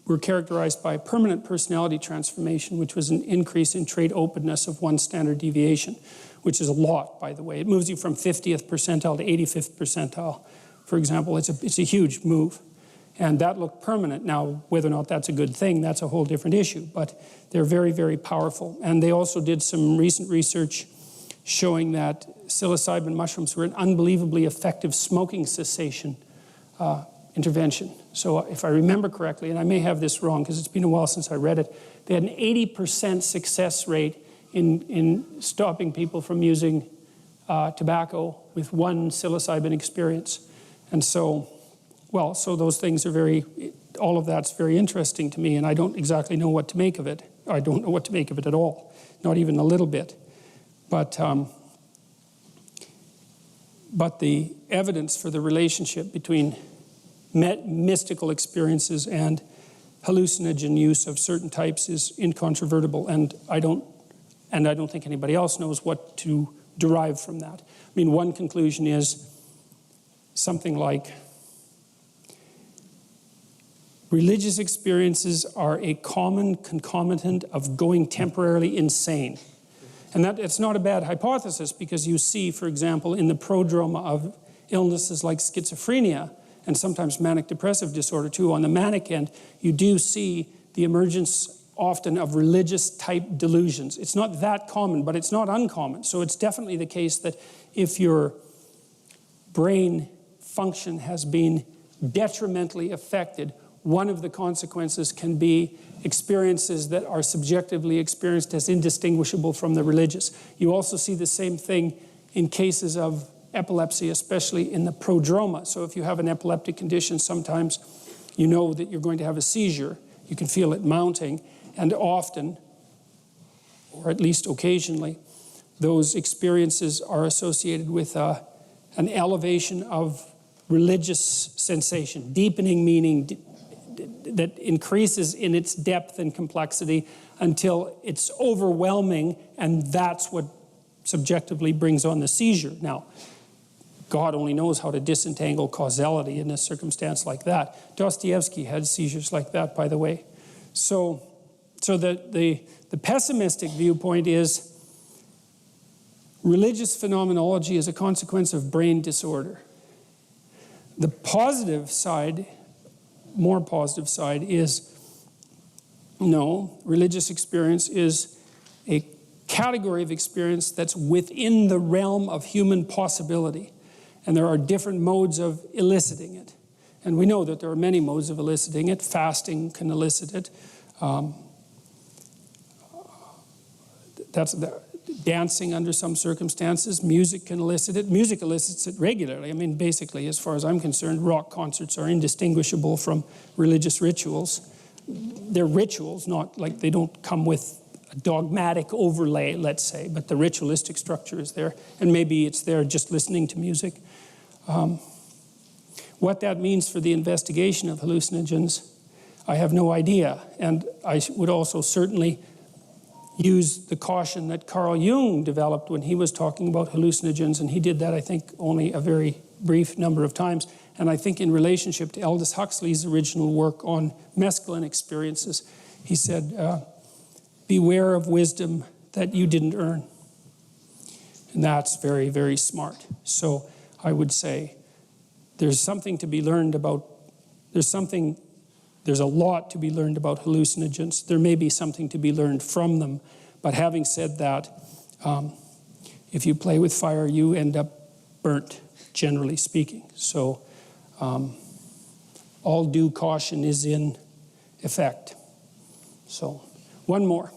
were characterized by permanent personality transformation, which was an increase in trait openness of 1 standard deviation, which is a lot, by the way. It moves you from 50th percentile to 85th percentile, for example. It's a huge move. And that looked permanent. Now, whether or not that's a good thing, that's a whole different issue. But they're very, very powerful. And they also did some recent research showing that psilocybin mushrooms were an unbelievably effective smoking cessation intervention. So if I remember correctly, and I may have this wrong because it's been a while since I read it, they had an 80% success rate in stopping people from using tobacco with 1 psilocybin experience. And so, well, so those things are all of that's very interesting to me, and I don't exactly know what to make of it. I don't know what to make of it at all, not even a little bit. But the evidence for the relationship between mystical experiences and hallucinogen use of certain types is incontrovertible, and I don't think anybody else knows what to derive from that. I mean, one conclusion is something like religious experiences are a common concomitant of going temporarily insane. And that it's not a bad hypothesis because you see, for example, in the prodroma of illnesses like schizophrenia, and sometimes manic depressive disorder too. On the manic end, you do see the emergence often of religious type delusions. It's not that common, but it's not uncommon. So it's definitely the case that if your brain function has been detrimentally affected, one of the consequences can be experiences that are subjectively experienced as indistinguishable from the religious. You also see the same thing in cases of epilepsy, especially in the prodroma. So if you have an epileptic condition, sometimes you know that you're going to have a seizure. You can feel it mounting, and often, or at least occasionally, those experiences are associated with an elevation of religious sensation, deepening meaning that increases in its depth and complexity until it's overwhelming, and that's what subjectively brings on the seizure. Now, God only knows how to disentangle causality in a circumstance like that. Dostoevsky had seizures like that, by the way. So the pessimistic viewpoint is religious phenomenology is a consequence of brain disorder. The positive side, more positive side, is no, religious experience is a category of experience that's within the realm of human possibility. And there are different modes of eliciting it. And we know that there are many modes of eliciting it. Fasting can elicit it. Dancing under some circumstances. Music can elicit it. Music elicits it regularly. I mean, basically, as far as I'm concerned, rock concerts are indistinguishable from religious rituals. They're rituals, not like they don't come with a dogmatic overlay, let's say, but the ritualistic structure is there. And maybe it's there just listening to music. What that means for the investigation of hallucinogens, I have no idea. And I would also certainly use the caution that Carl Jung developed when he was talking about hallucinogens, and he did that, I think, only a very brief number of times. And I think in relationship to Aldous Huxley's original work on mescaline experiences, he said, beware of wisdom that you didn't earn. And that's very, very smart. So I would say there's something to be learned about, there's a lot to be learned about hallucinogens. There may be something to be learned from them. But having said that, if you play with fire, you end up burnt, generally speaking. So all due caution is in effect. So one more.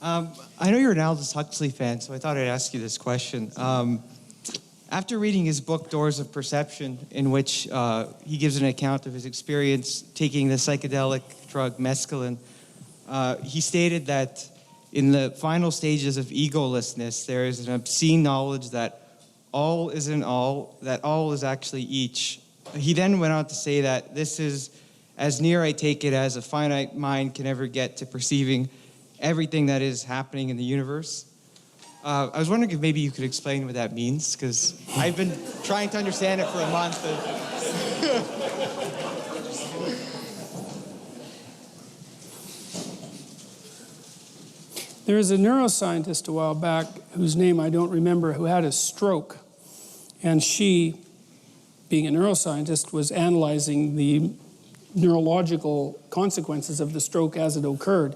I know you're an Aldous Huxley fan, so I thought I'd ask you this question. After reading his book, Doors of Perception, in which he gives an account of his experience taking the psychedelic drug mescaline, he stated that in the final stages of egolessness, there is an obscene knowledge that all isn't all, that all is actually each. He then went on to say that this is as near, I take it, as a finite mind can ever get to perceiving everything that is happening in the universe. I was wondering if maybe you could explain what that means, because I've been trying to understand it for a month. There was a neuroscientist a while back, whose name I don't remember, who had a stroke. And she, being a neuroscientist, was analyzing the neurological consequences of the stroke as it occurred.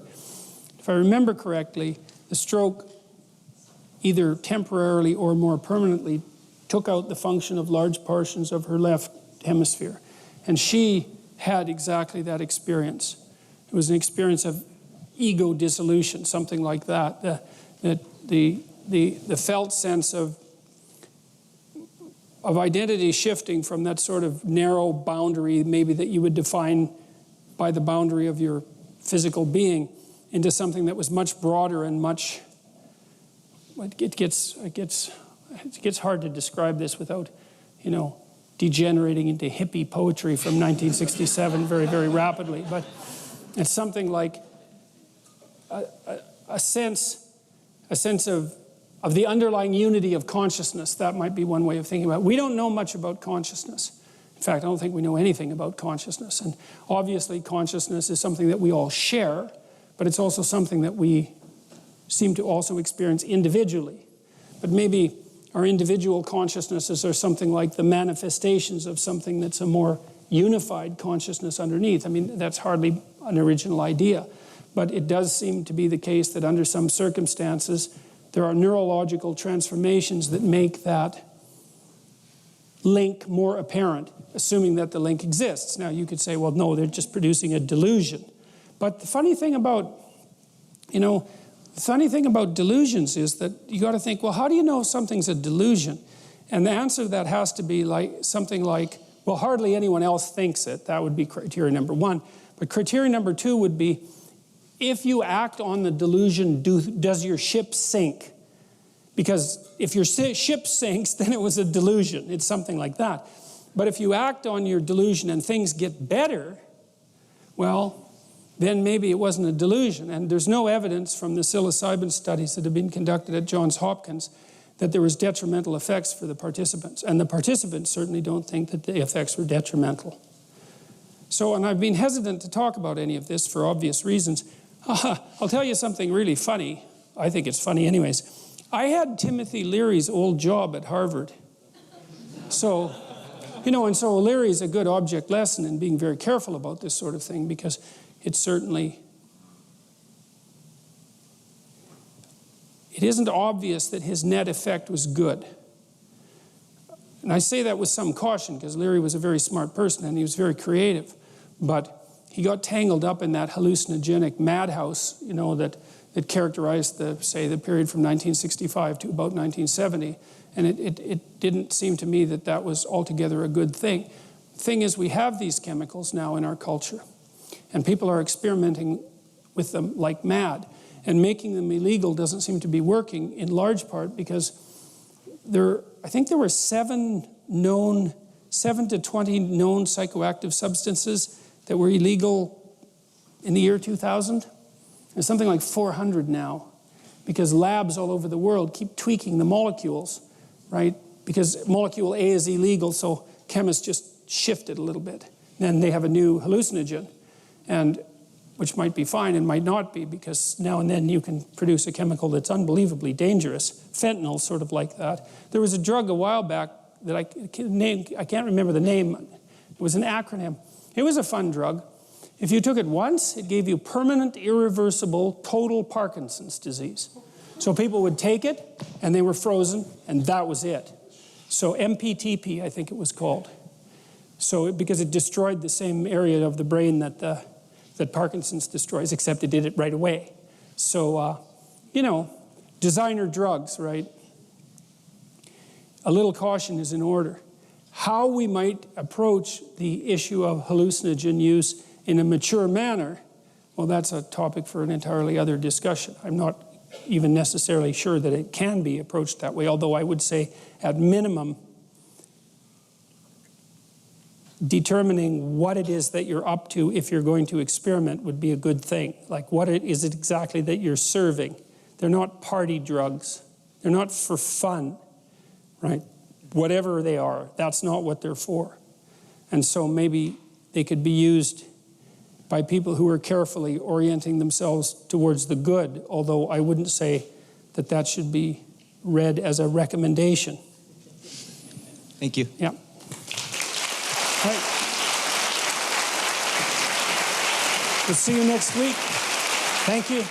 If I remember correctly, the stroke either temporarily or more permanently took out the function of large portions of her left hemisphere. And she had exactly that experience. It was an experience of ego dissolution, something like that. The felt sense of identity shifting from that sort of narrow boundary, maybe that you would define by the boundary of your physical being, into something that was much broader and much. It gets hard to describe this without, degenerating into hippie poetry from 1967 very, very rapidly. But it's something like a sense of the underlying unity of consciousness. That might be one way of thinking about it. We don't know much about consciousness. In fact, I don't think we know anything about consciousness. And obviously, consciousness is something that we all share, but it's also something that we seem to also experience individually. But maybe our individual consciousnesses are something like the manifestations of something that's a more unified consciousness underneath. I mean, that's hardly an original idea. But it does seem to be the case that under some circumstances, there are neurological transformations that make that link more apparent, assuming that the link exists. Now, you could say, well, no, they're just producing a delusion. But the funny thing about, delusions is that you got to think, well, how do you know something's a delusion? And the answer to that has to be something like, well, hardly anyone else thinks it. That would be criteria number one. But criteria number two would be, if you act on the delusion, does your ship sink? Because if your ship sinks, then it was a delusion. It's something like that. But if you act on your delusion and things get better, well, then maybe it wasn't a delusion. And there's no evidence from the psilocybin studies that have been conducted at Johns Hopkins that there was detrimental effects for the participants. And the participants certainly don't think that the effects were detrimental. So, and I've been hesitant to talk about any of this for obvious reasons. I'll tell you something really funny. I think it's funny anyways. I had Timothy Leary's old job at Harvard. So, and so Leary's a good object lesson in being very careful about this sort of thing, because it isn't obvious that his net effect was good. And I say that with some caution because Leary was a very smart person and he was very creative. But he got tangled up in that hallucinogenic madhouse, you know, that characterized the period from 1965 to about 1970. And it didn't seem to me that that was altogether a good thing. Thing is, we have these chemicals now in our culture. And people are experimenting with them like mad. And making them illegal doesn't seem to be working, in large part because I think there were 7 to 20 known psychoactive substances that were illegal in the year 2000. There's something like 400 now, because labs all over the world keep tweaking the molecules, right? Because molecule A is illegal, so chemists just shift it a little bit. Then they have a new hallucinogen, and which might be fine and might not be, because now and then you can produce a chemical that's unbelievably dangerous. Fentanyl, sort of like that. There was a drug a while back that I can't remember the name. It was an acronym. It was a fun drug. If you took it once, it gave you permanent, irreversible, total Parkinson's disease. So people would take it, and they were frozen, and that was it. So MPTP, I think it was called. So because it destroyed the same area of the brain that Parkinson's destroys, except it did it right away. So, you know, designer drugs, right? A little caution is in order. How we might approach the issue of hallucinogen use in a mature manner, well, that's a topic for an entirely other discussion. I'm not even necessarily sure that it can be approached that way, although I would say, at minimum, determining what it is that you're up to if you're going to experiment would be a good thing. Like, what is it exactly that you're serving? They're not party drugs. They're not for fun, right? Whatever they are, that's not what they're for. And so maybe they could be used by people who are carefully orienting themselves towards the good, although I wouldn't say that that should be read as a recommendation. Thank you. Yeah. Right. We'll see you next week. Thank you.